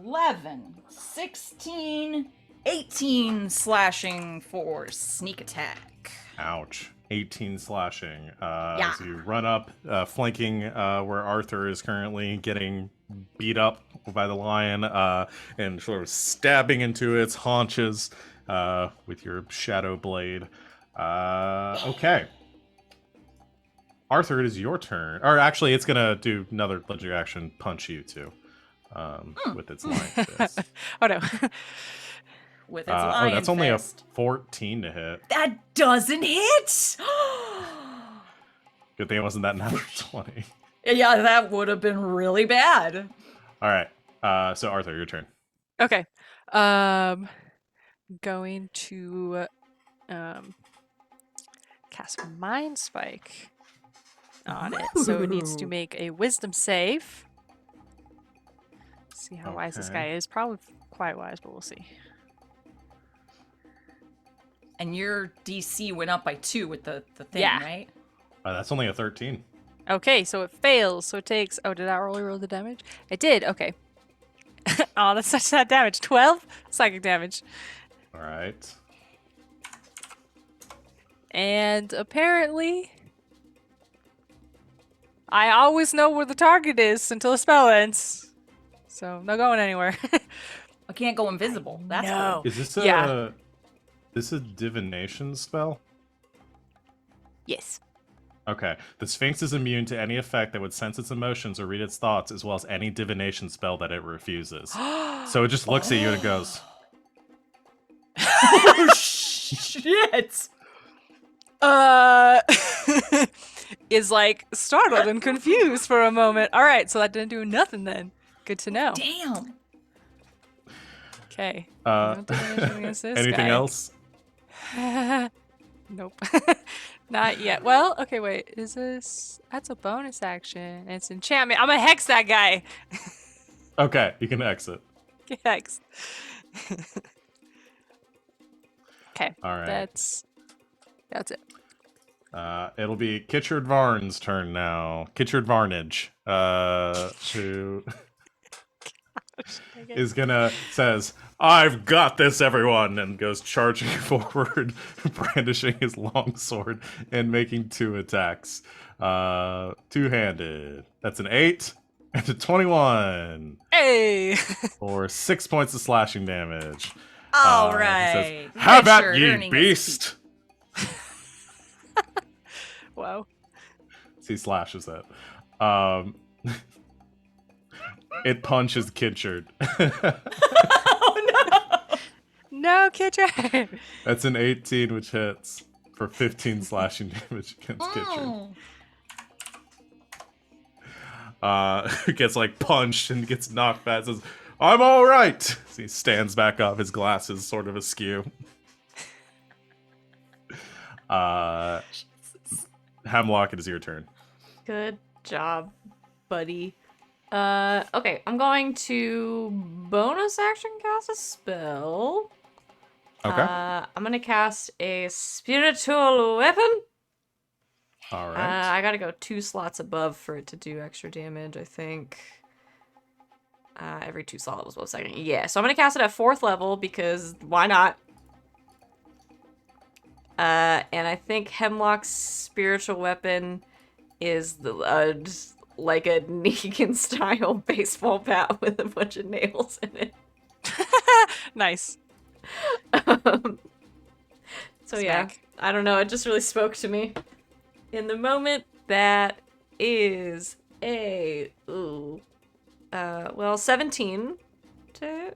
[SPEAKER 3] 11, 16, 18 slashing for sneak attack.
[SPEAKER 1] Ouch. 18 slashing.
[SPEAKER 3] Yeah.
[SPEAKER 1] As you run up, flanking where Arthur is currently getting beat up by the lion, and sort of stabbing into its haunches with your shadow blade. Okay. Arthur, it is your turn. Or actually, it's gonna do another legendary action, punch you too, with its lion fist.
[SPEAKER 5] Oh no.
[SPEAKER 3] With its lion
[SPEAKER 1] that's only a
[SPEAKER 3] fist.
[SPEAKER 1] 14 to hit.
[SPEAKER 3] That doesn't hit!
[SPEAKER 1] Good thing it wasn't that number 20.
[SPEAKER 3] Yeah, that would have been really bad.
[SPEAKER 1] All right. So Arthur, your turn.
[SPEAKER 5] Okay. Going to cast Mind Spike on it. So it needs to make a wisdom save. See how wise this
[SPEAKER 1] Okay.
[SPEAKER 5] guy is. Probably quite wise, but we'll see.
[SPEAKER 3] And your DC went up by 2 with the thing,
[SPEAKER 5] Yeah.
[SPEAKER 3] right?
[SPEAKER 1] That's only a 13.
[SPEAKER 5] Okay, so it fails. So it takes. Oh, did I already roll the damage? I did. Okay. Oh, that's such that damage. 12 psychic damage.
[SPEAKER 1] All right.
[SPEAKER 5] And apparently, I always know where the target is until the spell ends. So no going anywhere.
[SPEAKER 3] I can't go invisible. That's
[SPEAKER 5] No.
[SPEAKER 1] Is this a
[SPEAKER 5] Yeah.
[SPEAKER 1] this a divination spell?
[SPEAKER 5] Yes.
[SPEAKER 1] Okay. The Sphinx is immune to any effect that would sense its emotions or read its thoughts, as well as any divination spell that it refuses. So it just looks at you and it goes,
[SPEAKER 3] Oh, shit!
[SPEAKER 5] Is like startled and confused for a moment. All right, so that didn't do nothing then. Good to know.
[SPEAKER 3] Damn.
[SPEAKER 5] Okay.
[SPEAKER 1] anything
[SPEAKER 5] guy.
[SPEAKER 1] else?
[SPEAKER 5] Nope. Not yet. Well, okay, wait. Is this... That's a bonus action. It's enchantment. I'm gonna hex that guy.
[SPEAKER 1] Okay, you can exit.
[SPEAKER 5] Get hexed. Okay.
[SPEAKER 1] All right.
[SPEAKER 5] That's it.
[SPEAKER 1] It'll be Kitchard Varn's turn now. Kitchard Varnage. To is gonna says, "I've got this, everyone," and goes charging forward, brandishing his long sword and making 2 attacks. Two-handed. That's an 8 and a 21
[SPEAKER 5] Hey!
[SPEAKER 1] for 6 points of slashing damage.
[SPEAKER 3] All
[SPEAKER 1] He
[SPEAKER 3] right.
[SPEAKER 1] says, "Have at
[SPEAKER 3] Richard
[SPEAKER 1] ye,
[SPEAKER 3] earning his
[SPEAKER 1] beast!"
[SPEAKER 5] Wow.
[SPEAKER 1] He slashes it. Um, it punches Kitchard.
[SPEAKER 3] Oh no!
[SPEAKER 5] No, Kitchen!
[SPEAKER 1] That's an 18, which hits for 15 slashing damage against Kitchard. Gets like punched and gets knocked back. Says, "I'm all right." So he stands back up. His glasses sort of askew. Hemlock, it is your turn.
[SPEAKER 2] Good job, buddy. Okay, I'm going to bonus action cast a spell.
[SPEAKER 1] Okay.
[SPEAKER 2] I'm gonna cast a spiritual weapon.
[SPEAKER 1] All right.
[SPEAKER 2] I gotta go 2 slots above for it to do extra damage, I think. Every 2 slot levels, 1 second. Yeah, so I'm gonna cast it at 4th level because why not? And I think Hemlock's spiritual weapon is just like a Negan-style baseball bat with a bunch of nails in it.
[SPEAKER 5] Nice.
[SPEAKER 2] So yeah,
[SPEAKER 5] Smack.
[SPEAKER 2] I don't know. It just really spoke to me in the moment. That is a 17 to.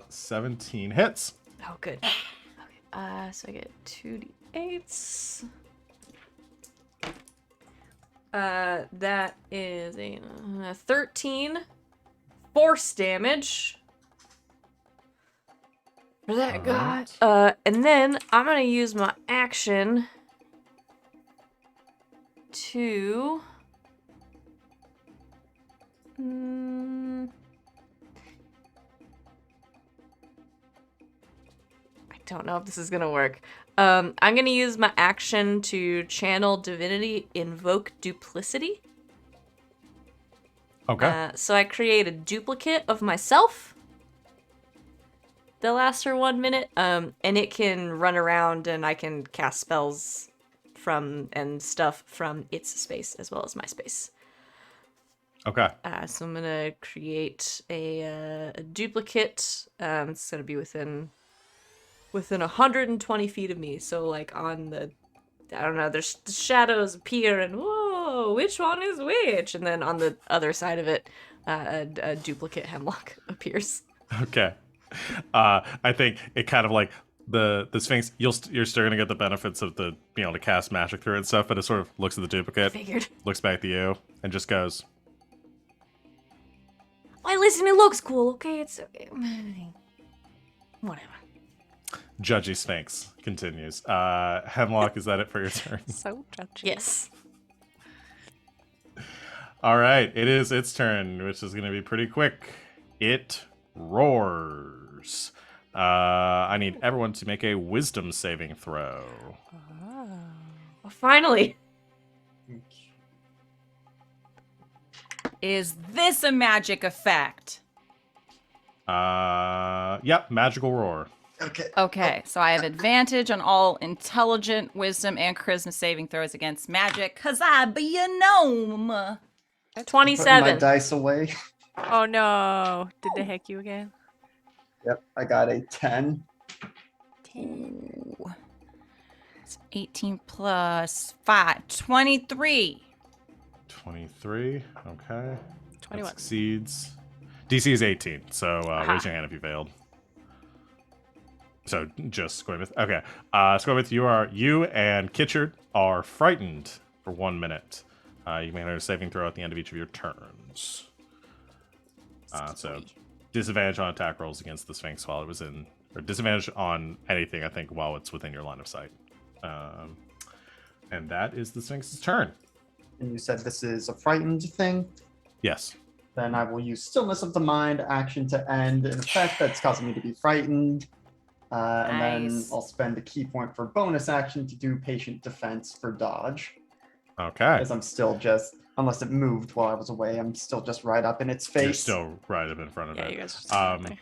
[SPEAKER 1] 17 hits.
[SPEAKER 2] Oh, good. Okay. So I get 2d8s. That is a 13 force damage. For that guy. And then I'm gonna use my action to. I don't know if this is gonna work. I'm gonna use my action to channel divinity, invoke duplicity.
[SPEAKER 1] Okay.
[SPEAKER 2] So I create a duplicate of myself. That lasts for 1 minute. And it can run around and I can cast spells from and stuff from its space as well as my space.
[SPEAKER 1] Okay.
[SPEAKER 2] So I'm gonna create a duplicate. It's gonna be within 120 feet of me. So like on the, I don't know, there's shadows appear and whoa, which one is which? And then on the other side of it, a duplicate Hemlock appears.
[SPEAKER 1] Okay. I think it kind of like the Sphinx. You're still gonna get the benefits of the being able to cast magic through it and stuff, but it sort of looks at the duplicate,
[SPEAKER 2] Figured.
[SPEAKER 1] looks back at you, and just goes,
[SPEAKER 6] Why, listen, it looks cool, okay? It's okay. Whatever.
[SPEAKER 1] "Judgy Sphinx." Continues. Hemlock, is that it for your turn?
[SPEAKER 5] So judgy.
[SPEAKER 2] Yes.
[SPEAKER 1] All right, it is its turn, which is gonna be pretty quick. It roars. I need everyone to make a wisdom saving throw.
[SPEAKER 2] Well, finally.
[SPEAKER 3] Is this a magic effect?
[SPEAKER 1] Yep, magical roar.
[SPEAKER 4] Okay.
[SPEAKER 3] Okay, so I have advantage on all intelligent, wisdom, and charisma saving throws against magic, cause I be a gnome.
[SPEAKER 4] Putting my
[SPEAKER 2] 27.
[SPEAKER 4] dice away.
[SPEAKER 5] Oh no. Did they hack you again?
[SPEAKER 4] Yep, I got a 10.
[SPEAKER 3] Ooh. It's 18 plus 5, 23.
[SPEAKER 1] 23. Okay.
[SPEAKER 5] 21.
[SPEAKER 1] That succeeds. DC is 18, so raise your hand if you failed. So just Skoimeth. Okay. Skoimeth, you and Kitchard are frightened for 1 minute. You may make a saving throw at the end of each of your turns. So disadvantage on attack rolls against the Sphinx while it was in, or disadvantage on anything, I think, while it's within your line of sight. And that is the Sphinx's turn.
[SPEAKER 4] And you said this is a frightened thing.
[SPEAKER 1] Yes.
[SPEAKER 4] Then I will use stillness of the mind action to end an effect that's causing me to be frightened. And then
[SPEAKER 3] Nice.
[SPEAKER 4] I'll spend a key point for bonus action to do patient defense for dodge.
[SPEAKER 1] Okay.
[SPEAKER 4] Because I'm still just, unless it moved while I was away, I'm still just right up in its face.
[SPEAKER 1] You're still right up in front of
[SPEAKER 5] Yeah,
[SPEAKER 1] it.
[SPEAKER 5] you guys are still up there.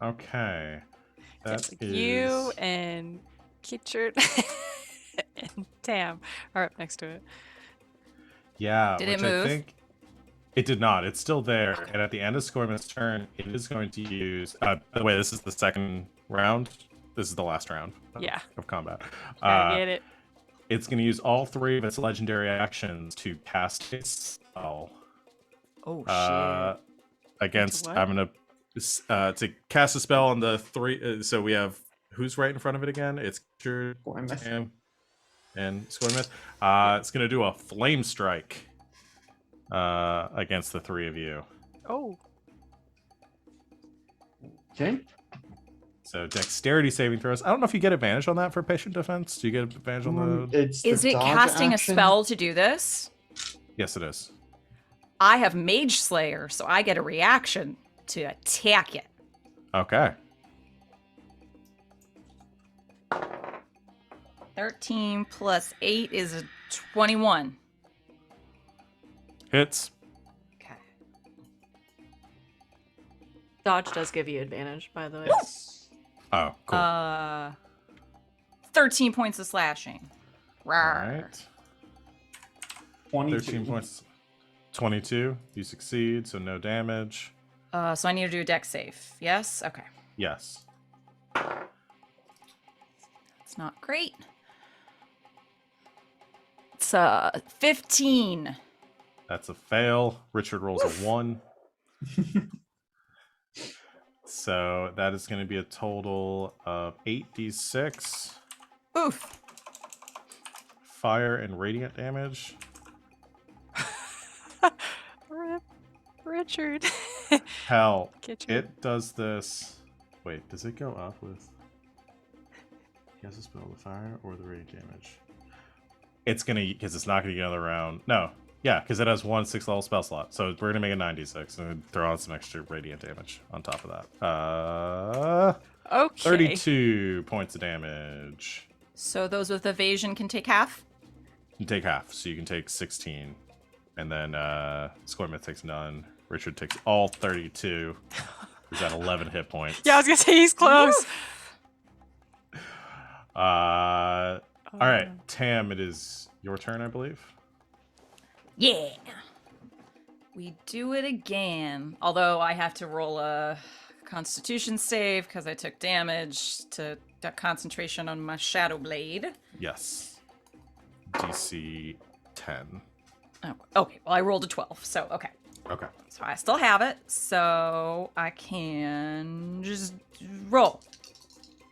[SPEAKER 1] Okay.
[SPEAKER 5] Yeah,
[SPEAKER 1] That
[SPEAKER 5] so
[SPEAKER 1] is...
[SPEAKER 5] you and Kitchard and Tam are up next to it.
[SPEAKER 1] Yeah,
[SPEAKER 3] Did
[SPEAKER 1] which
[SPEAKER 3] it move?
[SPEAKER 1] I think it did not. It's still there. And at the end of Skoimeth's turn, it is going to use... by the way, this is the second round. This is the last round
[SPEAKER 5] Yeah.
[SPEAKER 1] of combat.
[SPEAKER 5] Gotta get it.
[SPEAKER 1] It's going to use all 3 of its legendary actions to cast its spell.
[SPEAKER 3] Oh shit.
[SPEAKER 1] Against...
[SPEAKER 5] what?
[SPEAKER 1] I'm going to cast a spell on the 3... so we have... Who's right in front of it again? It's
[SPEAKER 4] Skoimeth.
[SPEAKER 1] Tam and Skoimeth. It's going to do a flame strike against the 3 of you.
[SPEAKER 5] Oh.
[SPEAKER 4] Okay.
[SPEAKER 1] So dexterity saving throws. I don't know if you get advantage on that for patient defense. Do you get advantage on the...
[SPEAKER 4] It's the
[SPEAKER 3] Is it
[SPEAKER 4] dodge
[SPEAKER 3] casting
[SPEAKER 4] action.
[SPEAKER 3] a spell to do this?
[SPEAKER 1] Yes, it is.
[SPEAKER 3] I have Mage Slayer, so I get a reaction to attack it.
[SPEAKER 1] Okay.
[SPEAKER 3] 13 plus 8 is a 21.
[SPEAKER 1] Hits.
[SPEAKER 3] Okay.
[SPEAKER 2] Dodge does give you advantage, by the way.
[SPEAKER 1] Oh, cool.
[SPEAKER 3] 13 points of slashing.
[SPEAKER 1] All
[SPEAKER 3] Rawr.
[SPEAKER 1] right.
[SPEAKER 4] 22.
[SPEAKER 1] 13 points. 22. You succeed, so no damage.
[SPEAKER 3] So I need to do a dex save. Yes? Okay.
[SPEAKER 1] Yes.
[SPEAKER 3] It's not great. It's 15.
[SPEAKER 1] That's a fail. Richard rolls a 1. So that is going to be a total of 8d6
[SPEAKER 3] Oof.
[SPEAKER 1] fire and radiant damage.
[SPEAKER 5] Rip. Richard.
[SPEAKER 1] Hell,
[SPEAKER 5] Kitchen.
[SPEAKER 1] it does this. Wait, does it go up with? He has a spell with fire or the radiant damage? It's gonna, because it's not gonna get another round. No, yeah, because it has 1 6th-level spell slot. So we're gonna make a 96 and throw on some extra radiant damage on top of that.
[SPEAKER 5] Okay.
[SPEAKER 1] 32 points of damage.
[SPEAKER 3] So those with evasion can take half?
[SPEAKER 1] You take half, so you can take 16. And then Skoimeth takes none. Richard takes all 32. He's at 11 hit points.
[SPEAKER 5] Yeah, I was gonna say he's close.
[SPEAKER 1] All right, Tam, it is your turn, I believe.
[SPEAKER 3] Yeah. We do it again. Although I have to roll a Constitution save because I took damage to that concentration on my Shadow Blade.
[SPEAKER 1] Yes. DC 10.
[SPEAKER 3] Oh, okay. Well, I rolled a 12, so okay.
[SPEAKER 1] Okay.
[SPEAKER 3] So I still have it, so I can just roll.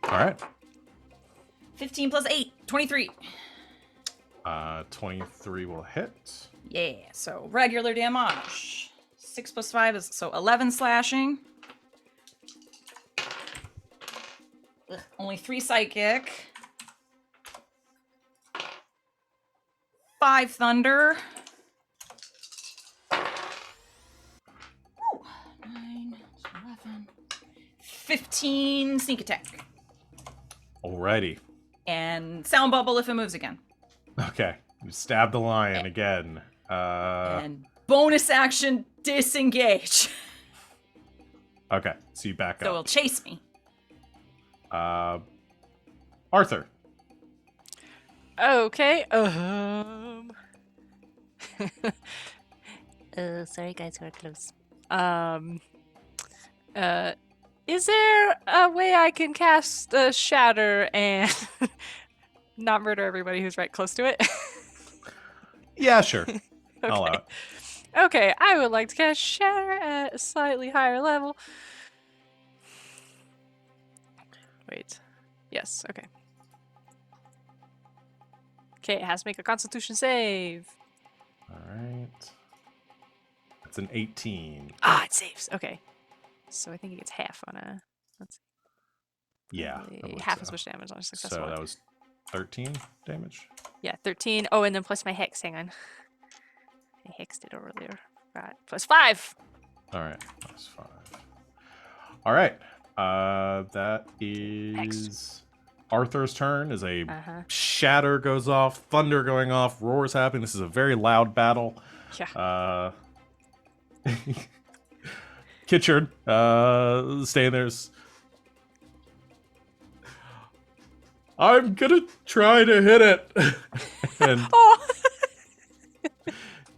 [SPEAKER 1] All right.
[SPEAKER 3] 15 plus 8, 23.
[SPEAKER 1] 23 will hit.
[SPEAKER 3] Yeah, so regular damage. 6 plus 5 is so 11 slashing. Ugh, only 3 psychic. 5 thunder. Ooh, 9, 11, 15 sneak attack.
[SPEAKER 1] Alrighty.
[SPEAKER 3] And sound bubble if it moves again.
[SPEAKER 1] Okay. You stab the lion again.
[SPEAKER 3] And bonus action disengage.
[SPEAKER 1] Okay. So you back
[SPEAKER 3] So
[SPEAKER 1] up.
[SPEAKER 3] it'll chase me.
[SPEAKER 1] Arthur.
[SPEAKER 5] Okay.
[SPEAKER 6] Sorry guys, we're close.
[SPEAKER 5] Is there a way I can cast Shatter and not murder everybody who's right close to it?
[SPEAKER 1] Yeah, sure. I'll allow it.
[SPEAKER 5] Okay, I would like to cast Shatter at a slightly higher level. Wait. Yes, okay. Okay, it has to make a Constitution save.
[SPEAKER 1] All right. It's an 18.
[SPEAKER 5] Ah, it saves. Okay. So I think he gets half on a. Let's see.
[SPEAKER 1] Yeah. I
[SPEAKER 5] Probably
[SPEAKER 1] believe
[SPEAKER 5] half
[SPEAKER 1] so.
[SPEAKER 5] as much damage on a successful
[SPEAKER 1] So
[SPEAKER 5] one.
[SPEAKER 1] that was 13 damage.
[SPEAKER 5] Yeah, 13. Oh, and then plus my hex. Hang on. I hexed it earlier. Right. Plus 5.
[SPEAKER 1] All right. That's 5. All right. That is Arthur's turn as a
[SPEAKER 5] Uh-huh.
[SPEAKER 1] shatter goes off, thunder going off, roars happening. This is a very loud battle.
[SPEAKER 5] Yeah.
[SPEAKER 1] Kitchard, staying there's. I'm gonna try to hit it. And
[SPEAKER 5] Oh.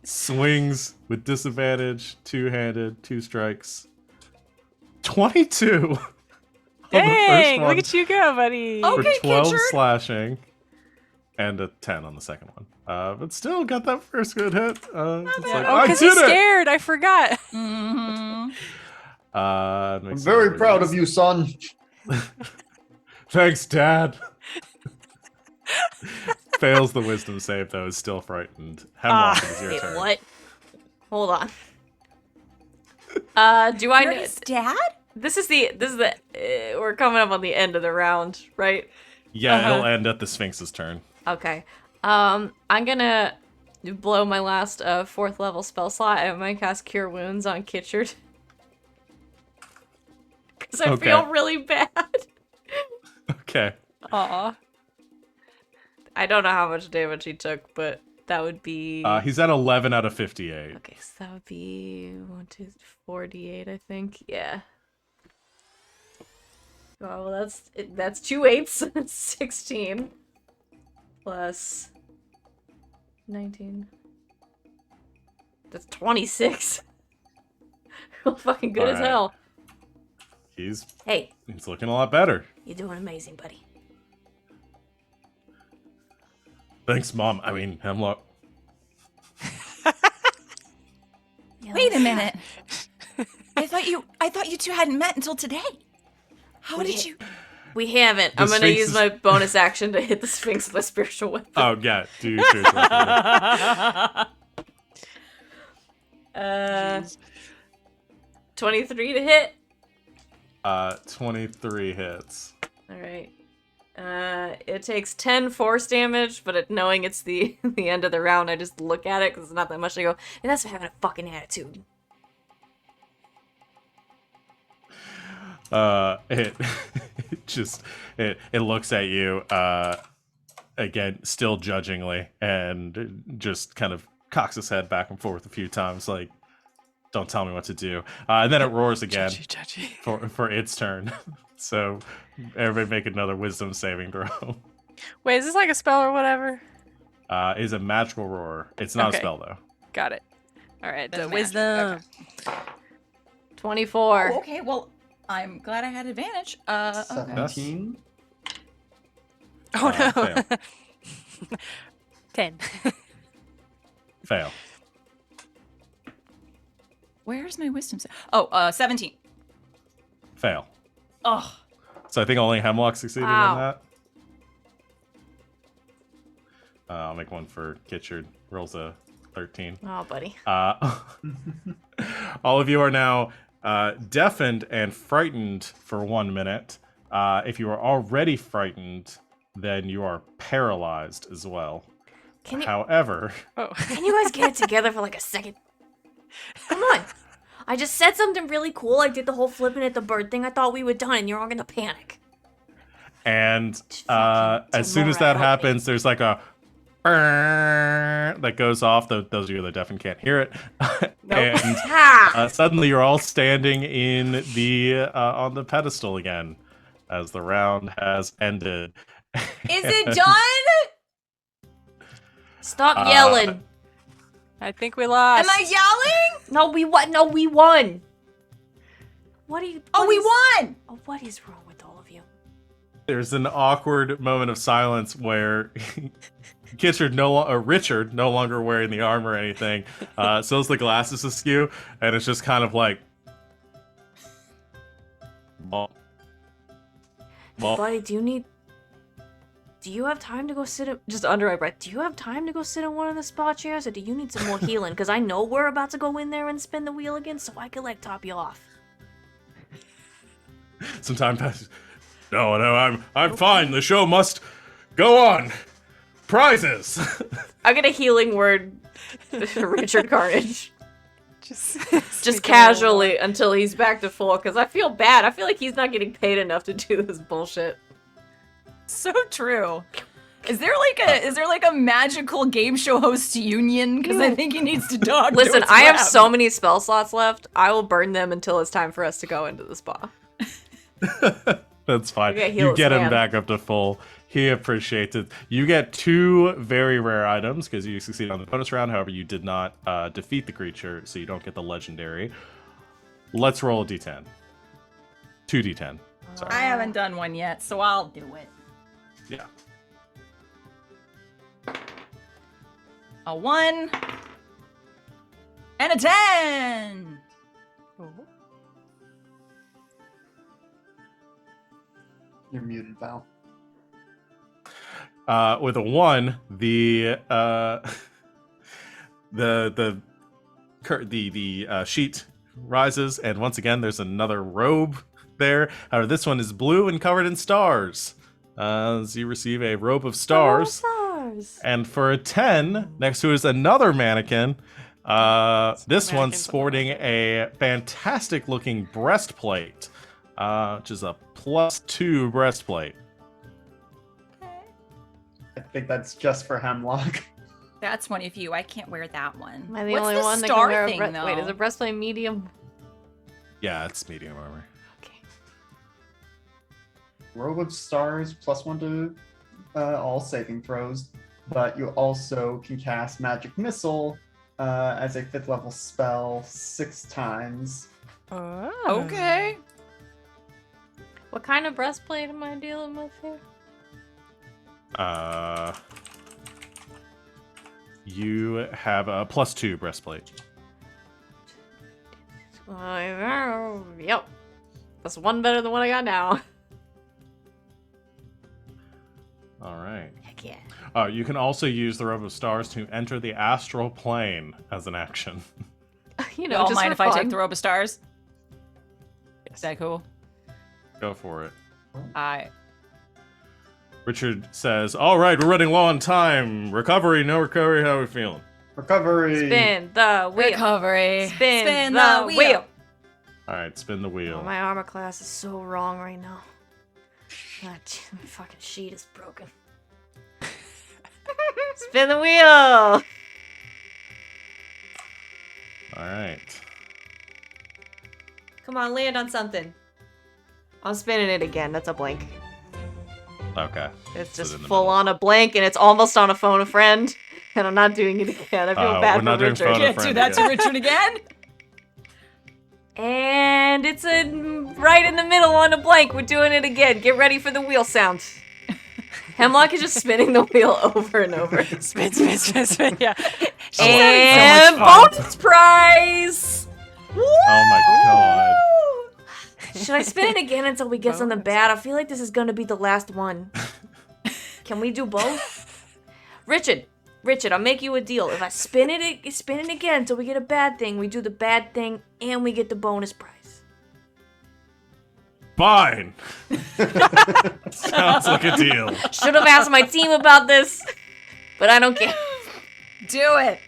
[SPEAKER 1] swings with disadvantage, two-handed, 2 strikes. 22 on the first
[SPEAKER 5] Dang!
[SPEAKER 1] one
[SPEAKER 5] Look at you go, buddy.
[SPEAKER 3] Oh.
[SPEAKER 1] for
[SPEAKER 3] Okay,
[SPEAKER 1] 12
[SPEAKER 3] Kitchard.
[SPEAKER 1] slashing, and a 10 on the second one. But still got that first good hit. It's
[SPEAKER 3] bad.
[SPEAKER 1] like,
[SPEAKER 5] Oh,
[SPEAKER 1] I
[SPEAKER 5] because
[SPEAKER 1] did
[SPEAKER 5] he's
[SPEAKER 1] it!
[SPEAKER 5] scared. I forgot.
[SPEAKER 3] Mm-hmm.
[SPEAKER 4] I'm very proud of you, son.
[SPEAKER 1] Thanks, Dad. Fails the wisdom save, though, is still frightened. Hemlock, it is your
[SPEAKER 2] Wait,
[SPEAKER 1] turn.
[SPEAKER 2] what? Hold on. Do I
[SPEAKER 3] You're
[SPEAKER 2] know?
[SPEAKER 3] his dad?
[SPEAKER 2] This is the we're coming up on the end of the round, right?
[SPEAKER 1] Yeah, it'll end at the Sphinx's turn.
[SPEAKER 2] Okay. I'm gonna blow my last 4th level spell slot and I might cast Cure Wounds on Kitchard. Because I feel really bad.
[SPEAKER 1] Okay.
[SPEAKER 5] Aw.
[SPEAKER 2] I don't know how much damage he took, but that would be...
[SPEAKER 1] He's at 11 out of 58.
[SPEAKER 2] Okay, so that would be 48, I think. Yeah. Oh, well, that's 2 8s, 16 plus 19. That's 26. Fucking good as
[SPEAKER 1] Alright.
[SPEAKER 2] hell.
[SPEAKER 1] He's
[SPEAKER 2] Hey,
[SPEAKER 1] looking a lot better.
[SPEAKER 2] you're doing amazing, buddy.
[SPEAKER 1] Thanks, Mom. I mean, Hemlock.
[SPEAKER 2] Yeah,
[SPEAKER 3] Wait a minute. I thought you two hadn't met until today. How did you?
[SPEAKER 2] We haven't.
[SPEAKER 1] The
[SPEAKER 2] I'm gonna
[SPEAKER 1] Sphinx
[SPEAKER 2] use
[SPEAKER 1] is-
[SPEAKER 2] my bonus action to hit the Sphinx with a spiritual weapon.
[SPEAKER 1] Oh, yeah. Do your spiritual weapon.
[SPEAKER 2] 23 to hit.
[SPEAKER 1] 23 hits.
[SPEAKER 2] Alright. It takes 10 force damage, but knowing it's the the end of the round, I just look at it because it's not that much. I go, and that's for having a fucking attitude.
[SPEAKER 1] It it looks at you again, still judgingly, and just kind of cocks its head back and forth a few times, like, don't tell me what to do. And then it roars again
[SPEAKER 5] Judgy.
[SPEAKER 1] for its turn. So everybody make another wisdom saving throw.
[SPEAKER 5] Wait, is this like a spell or whatever?
[SPEAKER 1] Is a magical roar. It's not
[SPEAKER 5] Okay.
[SPEAKER 1] a spell though.
[SPEAKER 5] Got it. All right,
[SPEAKER 3] That's
[SPEAKER 5] the
[SPEAKER 3] magic,
[SPEAKER 5] wisdom.
[SPEAKER 3] okay.
[SPEAKER 2] 24.
[SPEAKER 3] Oh, okay, well, I'm glad I had advantage. Okay.
[SPEAKER 4] 17.
[SPEAKER 5] Oh no.
[SPEAKER 1] Fail.
[SPEAKER 5] 10.
[SPEAKER 1] Fail.
[SPEAKER 3] Where's my wisdom? 17.
[SPEAKER 1] Fail.
[SPEAKER 3] Oh,
[SPEAKER 1] So I think only Hemlock succeeded
[SPEAKER 2] Wow.
[SPEAKER 1] on that. I'll make one for Kitchard. Rolls a 13.
[SPEAKER 2] Oh, buddy.
[SPEAKER 1] All of you are now deafened and frightened for 1 minute. If you are already frightened, then you are paralyzed as well.
[SPEAKER 2] Can you
[SPEAKER 1] However,
[SPEAKER 5] Oh.
[SPEAKER 2] can you guys get it together for like a second? Come on. I just said something really cool. I did the whole flipping at the bird thing. I thought we were done, and you're all gonna panic.
[SPEAKER 1] and
[SPEAKER 2] Fucking
[SPEAKER 1] as soon as
[SPEAKER 2] Tamora,
[SPEAKER 1] that
[SPEAKER 2] help me.
[SPEAKER 1] happens, there's like a that goes off. Those of you that are deafened can't hear it. And
[SPEAKER 2] Ha!
[SPEAKER 1] suddenly you're all standing in the on the pedestal again, as the round has ended.
[SPEAKER 3] is it done?
[SPEAKER 2] Stop yelling.
[SPEAKER 5] I think we lost.
[SPEAKER 3] Am I yelling?
[SPEAKER 2] No, we won. No, we won. What are you?
[SPEAKER 3] Oh,
[SPEAKER 2] what
[SPEAKER 3] we
[SPEAKER 2] is-
[SPEAKER 3] won!
[SPEAKER 2] Oh, what is wrong with all of you?
[SPEAKER 1] There's an awkward moment of silence where Richard no longer wearing the armor or anything, sells the glasses askew, and it's just kind of like, Mom.
[SPEAKER 2] Buddy, do you have time to go sit in, just under my breath, do you have time to go sit in one of the spa chairs, or do you need some more healing? Because I know we're about to go in there and spin the wheel again, so I could, like, top you off.
[SPEAKER 1] Some time passes. No, I'm fine. The show must go on. Prizes.
[SPEAKER 2] I get a healing word for Richard Karnage. Just
[SPEAKER 5] Just
[SPEAKER 2] casually until he's back to full, because I feel bad. I feel like he's not getting paid enough to do this bullshit.
[SPEAKER 3] So true. Is there like a magical game show host union? Because I think he needs to talk.
[SPEAKER 2] Listen,
[SPEAKER 3] to his
[SPEAKER 2] I have
[SPEAKER 3] rep.
[SPEAKER 2] so many spell slots left. I will burn them until it's time for us to go into the spa.
[SPEAKER 1] That's fine.
[SPEAKER 2] You gotta heal
[SPEAKER 1] You
[SPEAKER 2] this
[SPEAKER 1] get him
[SPEAKER 2] man.
[SPEAKER 1] back up to full. He appreciates it. You get 2 very rare items because you succeed on the bonus round. However, you did not defeat the creature, so you don't get the legendary. Let's roll a d10. 2d10. Sorry.
[SPEAKER 3] I haven't done one yet, so I'll do it.
[SPEAKER 1] Yeah.
[SPEAKER 3] A 1 and a 10.
[SPEAKER 4] You're muted, Val.
[SPEAKER 1] With a 1, the sheet rises, and once again, there's another robe there. However, this one is blue and covered in stars. So you receive a robe of stars.
[SPEAKER 2] Stars.
[SPEAKER 1] And for a 10, next to is another mannequin. This one's
[SPEAKER 5] mannequins
[SPEAKER 1] sporting a fantastic looking breastplate, which is a +2 breastplate.
[SPEAKER 4] I think that's just for Hemlock.
[SPEAKER 3] That's one of you. I can't wear that one.
[SPEAKER 2] Am I the
[SPEAKER 3] What's
[SPEAKER 2] only
[SPEAKER 3] the
[SPEAKER 2] one that
[SPEAKER 3] star
[SPEAKER 2] can wear
[SPEAKER 3] thing,
[SPEAKER 2] a
[SPEAKER 3] though?
[SPEAKER 2] Wait, is a breastplate medium?
[SPEAKER 1] Yeah, it's medium armor.
[SPEAKER 2] Okay.
[SPEAKER 4] Robe of Stars +1 to all saving throws, but you also can cast Magic Missile as a 5th level spell 6 times.
[SPEAKER 5] Oh.
[SPEAKER 3] Okay.
[SPEAKER 2] What kind of breastplate am I dealing with here?
[SPEAKER 1] You have a +2 breastplate.
[SPEAKER 2] Yep. That's one better than what I got now.
[SPEAKER 1] All right.
[SPEAKER 2] Heck yeah.
[SPEAKER 1] You can also use the Robe of Stars to enter the astral plane as an action.
[SPEAKER 2] You
[SPEAKER 3] You
[SPEAKER 2] know,
[SPEAKER 3] all
[SPEAKER 2] just
[SPEAKER 3] mind
[SPEAKER 2] for
[SPEAKER 3] if I
[SPEAKER 2] fun.
[SPEAKER 3] take the robe of stars? Is that cool?
[SPEAKER 1] Go for it. Richard says, "All right, we're running low on time. Recovery, no recovery. How are we feeling?"
[SPEAKER 4] Recovery!
[SPEAKER 2] Spin the wheel.
[SPEAKER 3] Recovery.
[SPEAKER 2] Spin the wheel.
[SPEAKER 1] All right, spin the wheel.
[SPEAKER 2] Oh, my armor class is so wrong right now. God, my fucking sheet is broken. Spin the wheel.
[SPEAKER 1] All right.
[SPEAKER 2] Come on, land on something. I'm spinning it again. That's a blank.
[SPEAKER 1] Okay.
[SPEAKER 2] It's
[SPEAKER 1] Sit
[SPEAKER 2] just
[SPEAKER 1] in the
[SPEAKER 2] full
[SPEAKER 1] middle.
[SPEAKER 2] on a blank, and it's almost on a phone a friend. And I'm not doing it again. I feel bad
[SPEAKER 1] we're
[SPEAKER 2] for
[SPEAKER 1] not doing
[SPEAKER 2] Richard.
[SPEAKER 1] phone a
[SPEAKER 3] Can't do
[SPEAKER 1] friend
[SPEAKER 3] that to
[SPEAKER 1] again.
[SPEAKER 3] Richard again.
[SPEAKER 2] And it's right in the middle on a blank. We're doing it again. Get ready for the wheel sound. Hemlock is just spinning the wheel over and over.
[SPEAKER 5] Spin, spin, spin, spin. Yeah.
[SPEAKER 2] And
[SPEAKER 1] so much fun.
[SPEAKER 2] bonus prize!
[SPEAKER 1] Oh my god.
[SPEAKER 2] Should I spin it again until we get something bad? I feel like this is gonna be the last one. Can we do both? Richard, I'll make you a deal. If I spin it again until we get a bad thing, we do the bad thing and we get the bonus prize.
[SPEAKER 1] Fine. Sounds like a deal.
[SPEAKER 2] Should have asked my team about this, but I don't care.
[SPEAKER 3] Do it.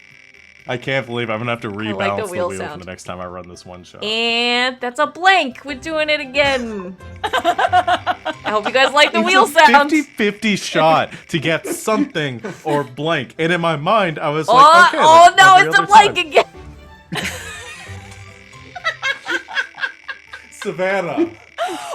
[SPEAKER 1] I can't believe I'm gonna have to
[SPEAKER 2] like
[SPEAKER 1] rebalance
[SPEAKER 2] the
[SPEAKER 1] the
[SPEAKER 2] wheel
[SPEAKER 1] wheel for
[SPEAKER 2] sound.
[SPEAKER 1] the next time I run this one shot.
[SPEAKER 2] And that's a blank. We're doing it again. I hope you guys like the
[SPEAKER 1] It's
[SPEAKER 2] wheel
[SPEAKER 1] a
[SPEAKER 2] sound.
[SPEAKER 1] 50-50 shot to get something or blank. And in my mind, I was
[SPEAKER 2] Oh,
[SPEAKER 1] like, okay.
[SPEAKER 2] oh
[SPEAKER 1] like
[SPEAKER 2] no,
[SPEAKER 1] every
[SPEAKER 2] it's a
[SPEAKER 1] other
[SPEAKER 2] blank
[SPEAKER 1] time.
[SPEAKER 2] again.
[SPEAKER 1] Savannah.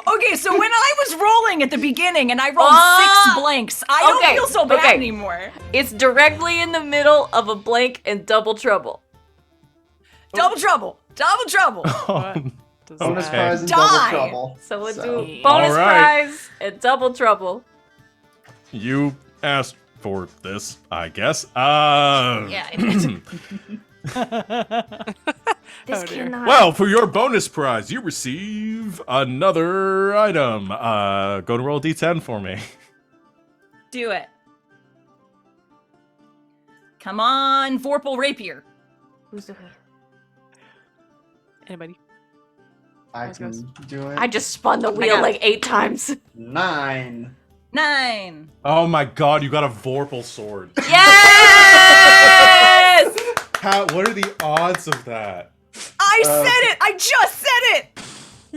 [SPEAKER 3] Okay, so when I was rolling at the beginning and I rolled 6 blanks, I don't
[SPEAKER 2] okay,
[SPEAKER 3] feel so bad
[SPEAKER 2] okay.
[SPEAKER 3] anymore.
[SPEAKER 2] It's directly in the middle of a blank and double trouble.
[SPEAKER 3] Double trouble. Double trouble.
[SPEAKER 5] Does
[SPEAKER 4] Bonus
[SPEAKER 5] that-
[SPEAKER 4] prize and
[SPEAKER 3] Die.
[SPEAKER 4] double trouble.
[SPEAKER 2] So we'll
[SPEAKER 4] So-
[SPEAKER 2] do bonus
[SPEAKER 1] All right.
[SPEAKER 2] prize and double trouble.
[SPEAKER 1] You asked for this, I guess.
[SPEAKER 2] Yeah, I did. This
[SPEAKER 5] Oh, dear.
[SPEAKER 2] cannot.
[SPEAKER 1] Well, for your bonus prize, you receive another item. Go to roll D10 for me.
[SPEAKER 3] Do it. Come on, Vorpal Rapier.
[SPEAKER 2] Who's doing it?
[SPEAKER 5] Anybody?
[SPEAKER 4] I can do it.
[SPEAKER 2] I just spun the wheel
[SPEAKER 3] got
[SPEAKER 2] like 8 times.
[SPEAKER 4] 9.
[SPEAKER 3] 9.
[SPEAKER 1] Oh my god, you got a Vorpal sword.
[SPEAKER 2] Yes!
[SPEAKER 1] What are the odds of that?
[SPEAKER 3] I said it! I just said it!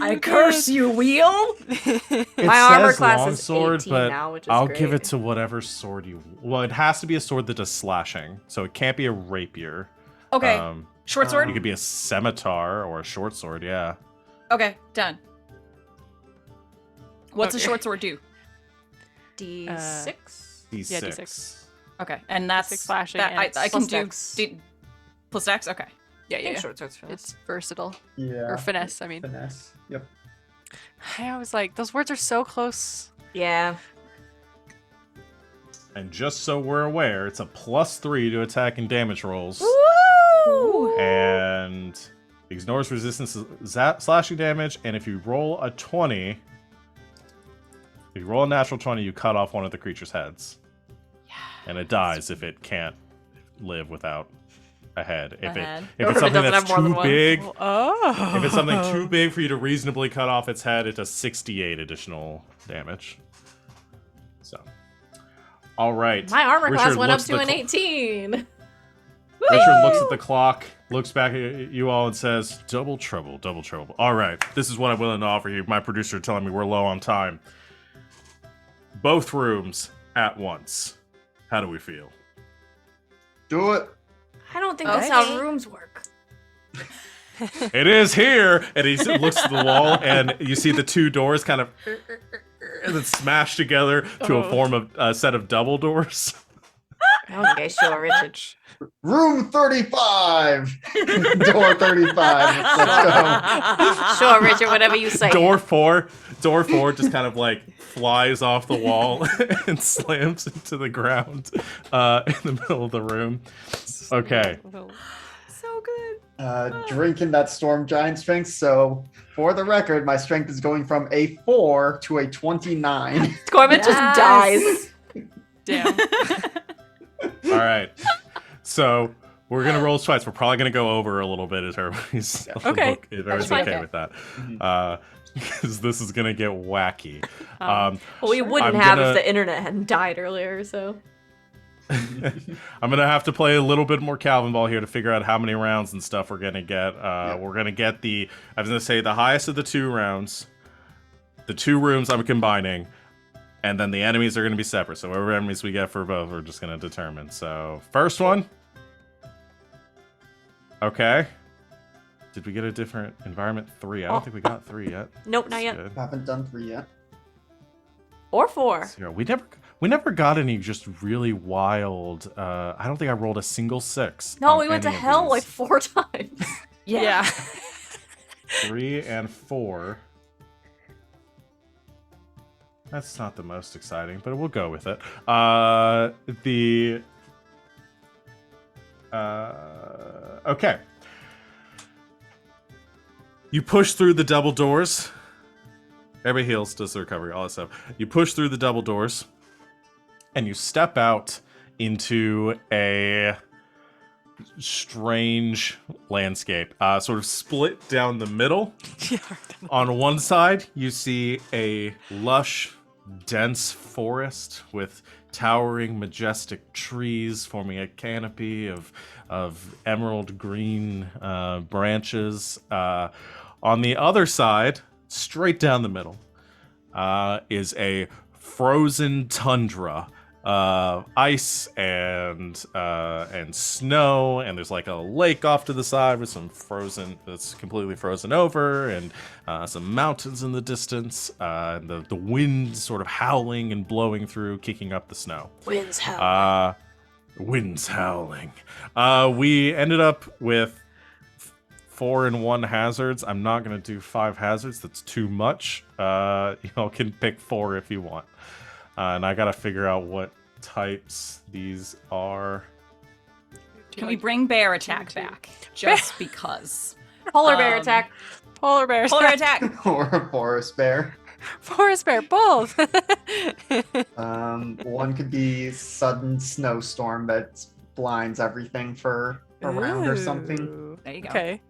[SPEAKER 3] I curse you, wheel.
[SPEAKER 1] It
[SPEAKER 2] My armor
[SPEAKER 1] says
[SPEAKER 2] class is
[SPEAKER 1] longsword,
[SPEAKER 2] 18
[SPEAKER 1] but
[SPEAKER 2] now, which is
[SPEAKER 1] I'll
[SPEAKER 2] great.
[SPEAKER 1] give it to whatever sword you. Well, it has to be a sword that does slashing, so it can't be a rapier.
[SPEAKER 3] Okay. Short sword?
[SPEAKER 1] It could be a scimitar or a short sword. Yeah.
[SPEAKER 3] Okay, done. What's a
[SPEAKER 5] Okay.
[SPEAKER 3] short sword do?
[SPEAKER 2] D6?
[SPEAKER 1] D6.
[SPEAKER 5] Yeah, D6.
[SPEAKER 3] Okay, and that's
[SPEAKER 5] 6 slashing
[SPEAKER 3] that
[SPEAKER 5] and
[SPEAKER 3] I
[SPEAKER 5] it's
[SPEAKER 3] can
[SPEAKER 2] plus
[SPEAKER 3] do
[SPEAKER 2] dex.
[SPEAKER 3] plus dex. Okay.
[SPEAKER 5] Yeah,
[SPEAKER 2] I think
[SPEAKER 5] yeah.
[SPEAKER 2] short swords for us.
[SPEAKER 5] It's versatile.
[SPEAKER 4] Yeah.
[SPEAKER 5] Or finesse, I mean.
[SPEAKER 4] Finesse. Yep.
[SPEAKER 5] I was like, those words are so close.
[SPEAKER 2] Yeah.
[SPEAKER 1] And just so we're aware, it's a +3 to attack and damage rolls,
[SPEAKER 2] Woo!
[SPEAKER 1] and ignores resistance to slashing damage. And if you roll a 20, if you roll a natural 20, you cut off one of the creature's heads, and it dies if it can't live without a head. If
[SPEAKER 3] head.
[SPEAKER 1] if
[SPEAKER 2] Or
[SPEAKER 1] it's
[SPEAKER 2] if it
[SPEAKER 1] something
[SPEAKER 2] doesn't
[SPEAKER 1] that's
[SPEAKER 2] have more than
[SPEAKER 1] too
[SPEAKER 2] one.
[SPEAKER 1] big,
[SPEAKER 5] Oh.
[SPEAKER 1] if it's something too big for you to reasonably cut off its head, it does 68 additional damage. So, all right.
[SPEAKER 2] My armor class
[SPEAKER 1] Richard
[SPEAKER 2] went up
[SPEAKER 1] looks
[SPEAKER 2] to
[SPEAKER 1] at
[SPEAKER 2] an
[SPEAKER 1] the
[SPEAKER 2] 18.
[SPEAKER 1] Richard looks at the clock, looks back at you all, and says, "Double trouble, double trouble." All right, this is what I'm willing to offer you. My producer telling me we're low on time. Both rooms at once. How do we feel?
[SPEAKER 4] Do it.
[SPEAKER 2] I don't think that's how
[SPEAKER 3] Okay.
[SPEAKER 2] rooms work.
[SPEAKER 1] It is here, and he looks at the wall, and you see the two doors kind of and then smash together to a form of a set of double doors.
[SPEAKER 2] Okay, sure, Richard.
[SPEAKER 4] Room 35. Door 35. Let's go.
[SPEAKER 2] Sure, Richard, whatever you say.
[SPEAKER 1] Door four just kind of like flies off the wall and slams into the ground in the middle of the room. Okay.
[SPEAKER 3] So good.
[SPEAKER 4] Drinking that storm giant strength. So, for the record, my strength is going from a 4 to a 29.
[SPEAKER 2] Skoimeth just dies.
[SPEAKER 5] Damn.
[SPEAKER 1] All right. So we're gonna roll twice. We're probably gonna go over a little bit if everybody's
[SPEAKER 5] Okay.
[SPEAKER 1] if everybody's
[SPEAKER 2] fine.
[SPEAKER 1] okay with that, because this is gonna get wacky.
[SPEAKER 2] Well, we wouldn't
[SPEAKER 1] I'm
[SPEAKER 2] have
[SPEAKER 1] gonna-
[SPEAKER 2] if the internet hadn't died earlier, so.
[SPEAKER 1] I'm gonna have to play a little bit more Calvin Ball here to figure out how many rounds and stuff we're gonna get. We're gonna get I was gonna say the highest of the 2 rounds. The 2 rooms I'm combining. And then the enemies are going to be separate. So whatever enemies we get for both, we're just going to determine. So first one. Okay. Did we get a different environment 3? I don't think we got 3 yet.
[SPEAKER 2] Nope, not yet.
[SPEAKER 1] Good.
[SPEAKER 4] Haven't done 3 yet.
[SPEAKER 2] Or 4.
[SPEAKER 1] 0. We never got any just really wild. I don't think I rolled a single 6.
[SPEAKER 2] No,
[SPEAKER 1] on
[SPEAKER 2] we went to
[SPEAKER 1] any of
[SPEAKER 2] hell
[SPEAKER 1] these.
[SPEAKER 2] like 4 times.
[SPEAKER 5] Yeah.
[SPEAKER 1] 3 and 4. That's not the most exciting, but we'll go with it. Okay. You push through the double doors. Everybody heals, does the recovery, all that stuff. You push through the double doors, and you step out into a strange landscape, sort of split down the middle. On one side, you see a lush, dense forest with towering, majestic trees forming a canopy of emerald green branches. On the other side, straight down the middle, is a frozen tundra. Ice and snow, and there's like a lake off to the side with some frozen, that's completely frozen over, and some mountains in the distance, and the wind sort of howling and blowing through, kicking up the snow.
[SPEAKER 2] Winds hell.
[SPEAKER 1] Winds howling. We ended up with 4 and 1 hazards. I'm not gonna do 5 hazards. That's too much. Y'all can pick 4 if you want. And I gotta figure out what types these are.
[SPEAKER 3] Can we bring bear attack back? Just because.
[SPEAKER 2] Polar bear attack.
[SPEAKER 5] Polar bears.
[SPEAKER 3] Polar attack.
[SPEAKER 4] Or a forest bear.
[SPEAKER 5] Forest bear, both.
[SPEAKER 4] One could be sudden snowstorm that blinds everything for a round or something.
[SPEAKER 5] Ooh.
[SPEAKER 3] There you go.
[SPEAKER 5] Okay.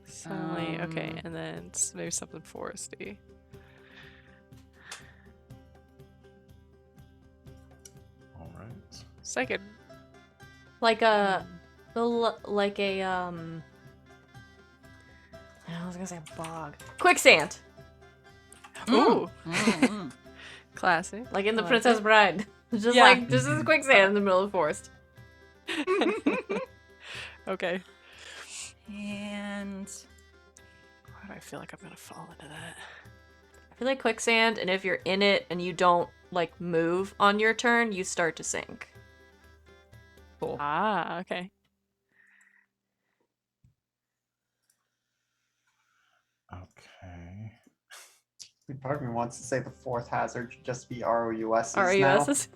[SPEAKER 5] Suddenly, okay,
[SPEAKER 3] Um,
[SPEAKER 5] and then maybe something foresty.
[SPEAKER 1] All right.
[SPEAKER 5] Second.
[SPEAKER 2] Like a I was gonna say bog. Quicksand.
[SPEAKER 5] Ooh,
[SPEAKER 3] Mm-hmm.
[SPEAKER 5] classic.
[SPEAKER 2] Like in The
[SPEAKER 5] I like
[SPEAKER 2] Princess
[SPEAKER 5] it.
[SPEAKER 2] Bride. Just
[SPEAKER 5] Yeah.
[SPEAKER 2] like, this is quicksand in the middle of the forest.
[SPEAKER 5] Okay.
[SPEAKER 3] And
[SPEAKER 5] Why do I feel like I'm gonna fall into that?
[SPEAKER 2] I feel like quicksand, and if you're in it and you don't, like, move on your turn, you start to sink.
[SPEAKER 3] cool.
[SPEAKER 5] Ah, okay.
[SPEAKER 1] Okay.
[SPEAKER 4] Part of me wants to say the fourth hazard should just be ROUSs now.
[SPEAKER 2] RUSs?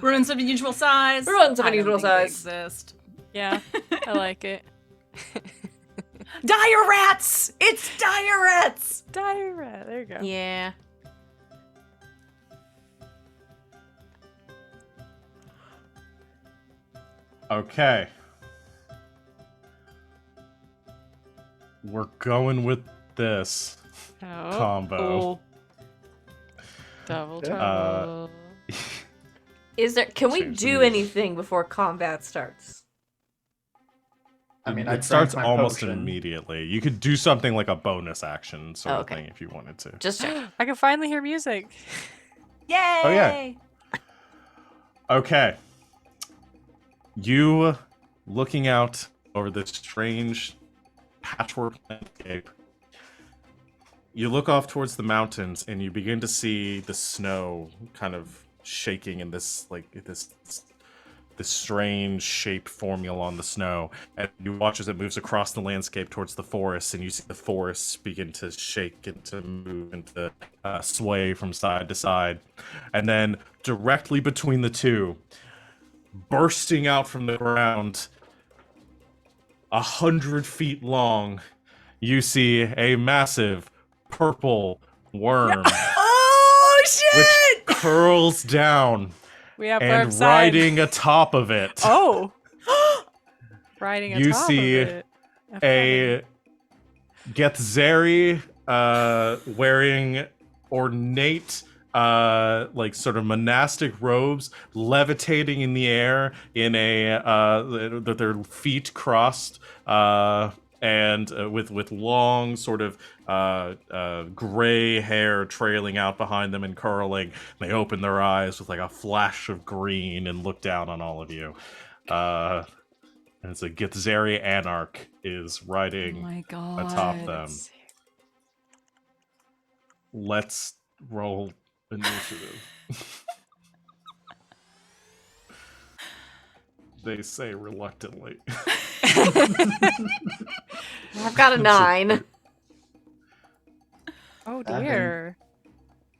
[SPEAKER 3] Ruins of unusual size.
[SPEAKER 2] Ruins of
[SPEAKER 3] I don't
[SPEAKER 2] unusual
[SPEAKER 3] think they
[SPEAKER 2] size.
[SPEAKER 3] exist.
[SPEAKER 5] Yeah, I like it.
[SPEAKER 3] Dire rats! It's dire rats!
[SPEAKER 5] Dire. There you go.
[SPEAKER 2] Yeah.
[SPEAKER 1] Okay. We're going with this
[SPEAKER 5] Oh,
[SPEAKER 1] combo.
[SPEAKER 5] oh. Double
[SPEAKER 4] Yeah.
[SPEAKER 5] trouble.
[SPEAKER 2] Is there, can we
[SPEAKER 1] Change the
[SPEAKER 2] do
[SPEAKER 1] music.
[SPEAKER 2] anything before combat starts?
[SPEAKER 4] I mean, I
[SPEAKER 1] It starts
[SPEAKER 4] drank my
[SPEAKER 1] almost
[SPEAKER 4] potion.
[SPEAKER 1] immediately. You could do something like a bonus action sort
[SPEAKER 2] Oh,
[SPEAKER 1] of
[SPEAKER 2] okay.
[SPEAKER 1] thing if you wanted to.
[SPEAKER 2] Just check.
[SPEAKER 5] I can finally hear music.
[SPEAKER 3] Yay!
[SPEAKER 1] Oh, yeah. Okay. You looking out over this strange patchwork landscape. You look off towards the mountains and you begin to see the snow kind of shaking in this this strange shape formula on the snow, and you watch as it moves across the landscape towards the forest, and you see the forests begin to shake and to move and to sway from side to side. And then directly between the two, bursting out from the ground, 100 feet long, you see a massive purple worm
[SPEAKER 3] Oh shit!
[SPEAKER 1] which curls down
[SPEAKER 5] We have
[SPEAKER 1] and
[SPEAKER 5] Barb's
[SPEAKER 1] riding atop of it.
[SPEAKER 5] Oh. Riding
[SPEAKER 1] You
[SPEAKER 5] atop
[SPEAKER 1] see
[SPEAKER 5] of it.
[SPEAKER 1] a Gethzeri wearing ornate like sort of monastic robes, levitating in the air in a their feet crossed and with long sort of gray hair trailing out behind them and curling. They open their eyes with like a flash of green and look down on all of you. And it's a Githzeri Anarch is
[SPEAKER 3] Oh
[SPEAKER 1] riding
[SPEAKER 3] my god.
[SPEAKER 1] atop them. Let's roll initiative. They say reluctantly.
[SPEAKER 2] I've got a 9.
[SPEAKER 5] Oh
[SPEAKER 4] Seven.
[SPEAKER 5] dear.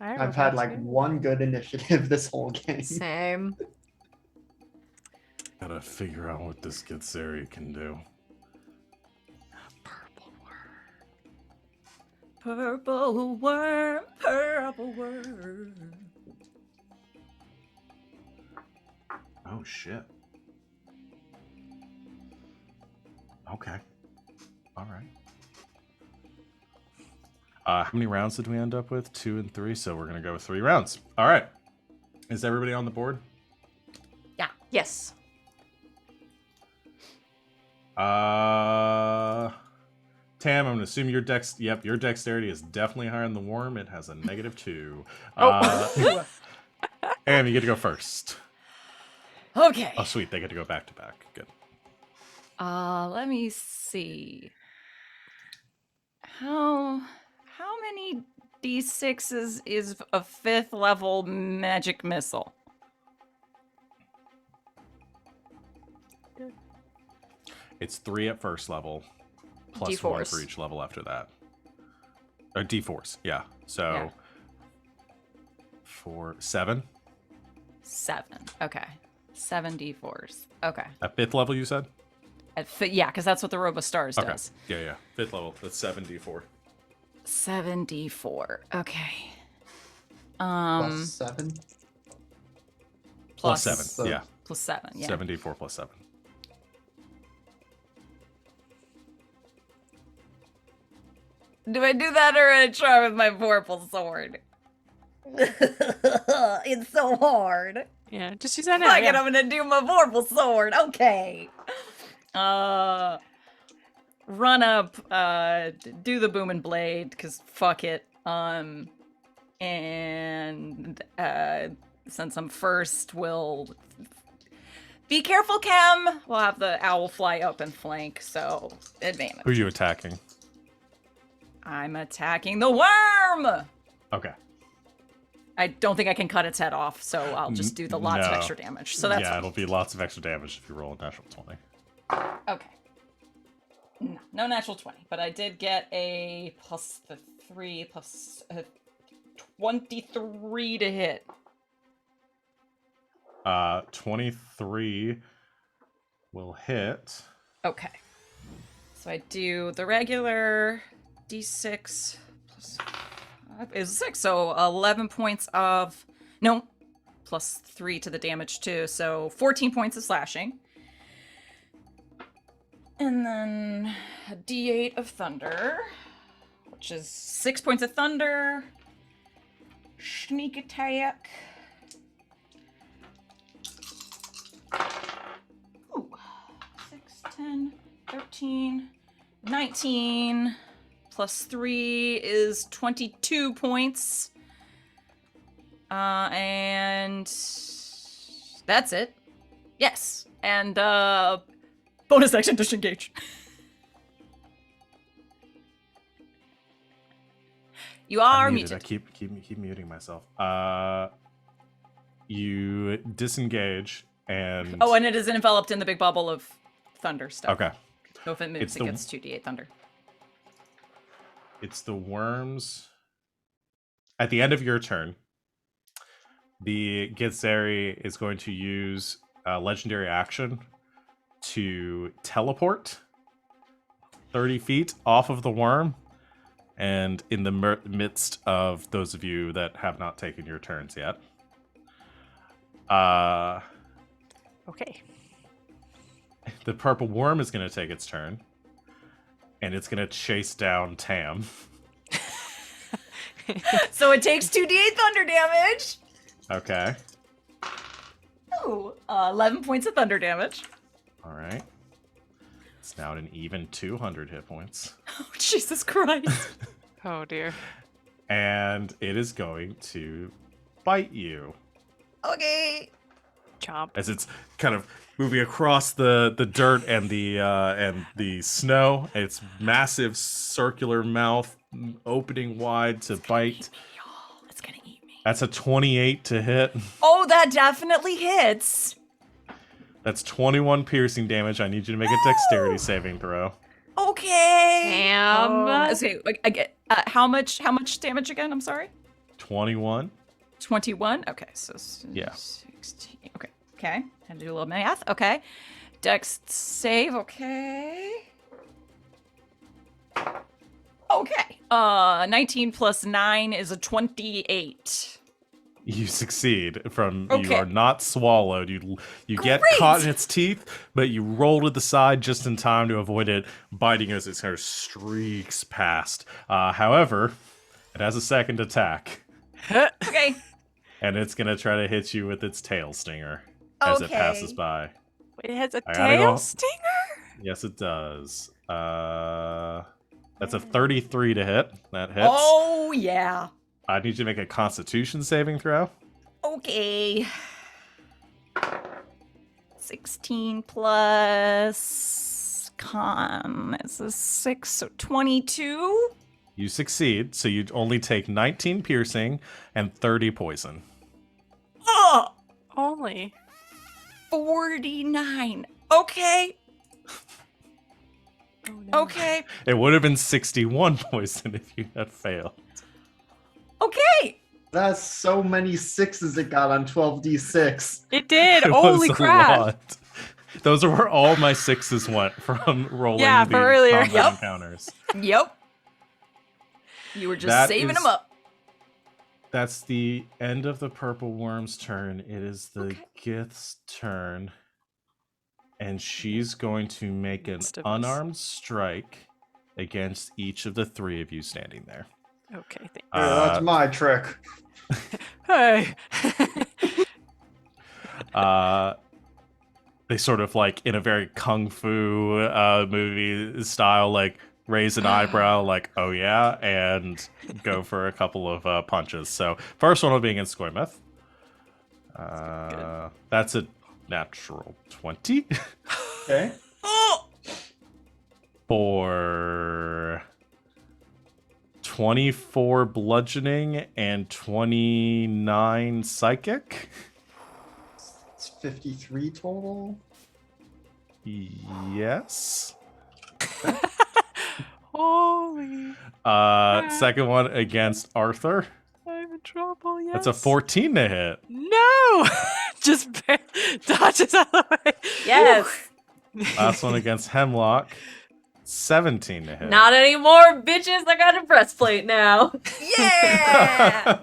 [SPEAKER 4] I've had like one good initiative this whole game.
[SPEAKER 2] Same.
[SPEAKER 1] Gotta figure out what this Githzeri can do.
[SPEAKER 5] Purple worm.
[SPEAKER 3] Purple worm, purple worm.
[SPEAKER 1] Oh shit. Okay. All right. How many rounds did we end up with? 2 and 3, so we're gonna go with 3 rounds. All right. Is everybody on the board?
[SPEAKER 2] Yes.
[SPEAKER 1] Tam, I'm gonna assume your your dexterity is definitely higher than the worm. It has a -2. Tam, you get to go first.
[SPEAKER 3] Okay.
[SPEAKER 1] Oh, sweet. They get to go back to back. Good.
[SPEAKER 3] Let me see. How many D6s is a 5th level magic missile?
[SPEAKER 1] It's 3 at first level, plus 1 for
[SPEAKER 2] D4s.
[SPEAKER 1] each level after that. Or D4s, yeah. So,
[SPEAKER 3] Yeah.
[SPEAKER 1] 4, 7
[SPEAKER 3] 7. Okay. 7 D4s. Okay.
[SPEAKER 1] at 5th level. You said?
[SPEAKER 3] Yeah, because that's what the Robo Stars
[SPEAKER 1] Okay.
[SPEAKER 3] does.
[SPEAKER 1] Yeah. 5th level. That's 7 D4.
[SPEAKER 3] 7 D4. Okay.
[SPEAKER 4] Plus 7.
[SPEAKER 1] Plus 7.
[SPEAKER 4] So-
[SPEAKER 1] Yeah.
[SPEAKER 3] Plus 7. Yeah.
[SPEAKER 1] 7 D4 plus 7.
[SPEAKER 3] Do I do that or I try with my purple sword? It's so hard.
[SPEAKER 5] Yeah, just use that now.
[SPEAKER 3] Fuck it,
[SPEAKER 5] Yeah.
[SPEAKER 3] I'm gonna do my purple sword. Okay. run up, do the boom and blade, because fuck it. And since I'm first, we'll be careful, Chem. We'll have the owl fly up and flank, so advantage.
[SPEAKER 1] Who are you attacking?
[SPEAKER 3] I'm attacking the worm!
[SPEAKER 1] Okay.
[SPEAKER 3] I don't think I can cut its head off, so I'll just do the lots of
[SPEAKER 1] No.
[SPEAKER 3] extra damage. So that's
[SPEAKER 1] yeah,
[SPEAKER 3] fine.
[SPEAKER 1] it'll be lots of extra damage if you roll a natural 20.
[SPEAKER 3] Okay. No natural 20, but I did get a plus the 3 plus 23 to hit.
[SPEAKER 1] 23 will hit.
[SPEAKER 3] Okay. So I do the regular d6 plus 5 is 6, so 11 points of... No, plus 3 to the damage too, so 14 points of slashing. And then a d8 of thunder, which is 6 points of thunder. Sneak attack. Ooh. 6, 10, 13, 19, plus 3 is 22 points. And that's it. Yes. And bonus action disengage. You are
[SPEAKER 1] I'm
[SPEAKER 3] muted.
[SPEAKER 1] I keep muting myself. You disengage and
[SPEAKER 3] Oh, and it is enveloped in the big bubble of thunder stuff.
[SPEAKER 1] okay.
[SPEAKER 3] So if it moves,
[SPEAKER 1] It's
[SPEAKER 3] it
[SPEAKER 1] the-
[SPEAKER 3] gets 2d8 thunder.
[SPEAKER 1] It's the worms. At the end of your turn, the Githzeri is going to use a legendary action to teleport 30 feet off of the worm, and in the midst of those of you that have not taken your turns yet.
[SPEAKER 5] Okay.
[SPEAKER 1] The purple worm is going to take its turn, and it's going to chase down Tam.
[SPEAKER 3] So it takes 2d8 thunder damage.
[SPEAKER 1] Okay.
[SPEAKER 3] Ooh, 11 points of thunder damage.
[SPEAKER 1] All right. It's now at an even 200 hit points.
[SPEAKER 3] Oh, Jesus Christ.
[SPEAKER 5] Oh dear.
[SPEAKER 1] And it is going to bite you
[SPEAKER 3] Okay.
[SPEAKER 5] Chomp.
[SPEAKER 1] as it's kind of moving across the dirt and the snow. Its massive circular mouth opening wide to bite.
[SPEAKER 3] Y'all, it's gonna eat me.
[SPEAKER 1] That's a 28 to hit.
[SPEAKER 3] Oh, that definitely hits.
[SPEAKER 1] That's 21 piercing damage. I need you to make a dexterity saving throw.
[SPEAKER 3] Okay.
[SPEAKER 2] Damn.
[SPEAKER 3] Okay, I get how much damage again? I'm sorry.
[SPEAKER 1] 21.
[SPEAKER 3] 21. Okay, so
[SPEAKER 1] Yeah.
[SPEAKER 3] 16. Okay. Okay. Had to do a little math. Okay. Dex save. Okay. Okay. 19 plus 9 is a 28.
[SPEAKER 1] You succeed from
[SPEAKER 3] Okay.
[SPEAKER 1] you are not swallowed. You get
[SPEAKER 3] Great.
[SPEAKER 1] caught in its teeth, but you roll to the side just in time to avoid it biting as it kind of streaks past. However, it has a second attack,
[SPEAKER 3] Okay.
[SPEAKER 1] and it's gonna try to hit you with its tail stinger as it passes
[SPEAKER 3] Okay.
[SPEAKER 1] by.
[SPEAKER 5] Wait, it has a
[SPEAKER 1] I gotta
[SPEAKER 5] tail
[SPEAKER 1] go-
[SPEAKER 5] stinger?
[SPEAKER 1] Yes, it does. That's a 33 to hit. That hits.
[SPEAKER 3] Oh yeah.
[SPEAKER 1] I need you to make a Constitution saving throw.
[SPEAKER 3] Okay. 16 plus con is a 6, so 22.
[SPEAKER 1] You succeed, so you only take 19 piercing and 30 poison.
[SPEAKER 3] Oh,
[SPEAKER 5] Only.
[SPEAKER 3] 49. Okay.
[SPEAKER 5] Oh, no.
[SPEAKER 3] Okay.
[SPEAKER 1] It would have been 61 poison if you had failed.
[SPEAKER 3] Okay.
[SPEAKER 4] That's so many sixes it got on 12d6.
[SPEAKER 5] It did.
[SPEAKER 1] It
[SPEAKER 5] Holy
[SPEAKER 1] was a
[SPEAKER 5] crap.
[SPEAKER 1] lot. Those are where all my sixes went from rolling
[SPEAKER 5] Yeah,
[SPEAKER 1] the
[SPEAKER 5] for earlier.
[SPEAKER 1] combat
[SPEAKER 3] Yep.
[SPEAKER 1] encounters.
[SPEAKER 3] Yep. You were just
[SPEAKER 1] That
[SPEAKER 3] saving
[SPEAKER 1] is-
[SPEAKER 3] them up.
[SPEAKER 1] That's the end of the purple worm's turn. It is the
[SPEAKER 3] Okay.
[SPEAKER 1] Gith's turn. And she's going to make an
[SPEAKER 5] Midst of us.
[SPEAKER 1] unarmed strike against each of the three of you standing there.
[SPEAKER 5] Okay, thank
[SPEAKER 4] Yeah, that's my trick.
[SPEAKER 5] Hey.
[SPEAKER 1] they sort of like in a very kung fu movie style, like raise an eyebrow, like oh yeah, and go for a couple of punches. So first one will be against Skoimeth. That's a natural 20
[SPEAKER 4] Okay.
[SPEAKER 1] for 24 bludgeoning and 29 psychic.
[SPEAKER 4] It's 53 total.
[SPEAKER 1] Yes.
[SPEAKER 5] Holy,
[SPEAKER 1] Second one against Arthur.
[SPEAKER 5] I'm in trouble. Yes.
[SPEAKER 1] That's a 14 to hit.
[SPEAKER 5] No, just dodges out of the way.
[SPEAKER 2] Yes.
[SPEAKER 1] Last one against Hemlock. 17 to hit.
[SPEAKER 2] Not anymore, bitches. I got a breastplate now.
[SPEAKER 3] Yeah.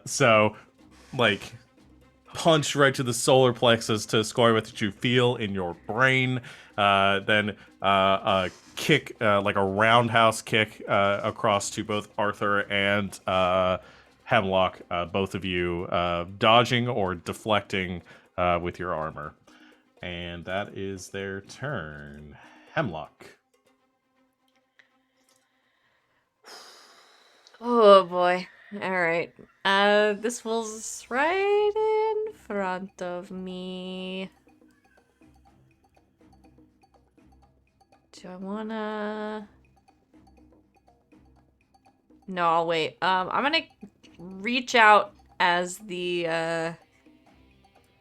[SPEAKER 1] So, like, punch right to the solar plexus to Skoimeth that you feel in your brain. Then a kick, like a roundhouse kick across to both Arthur and Hemlock, both of you dodging or deflecting with your armor. And that is their turn. Hemlock.
[SPEAKER 2] Oh boy. Alright. This was right in front of me. Do I wanna... No, I'll wait. I'm gonna reach out as the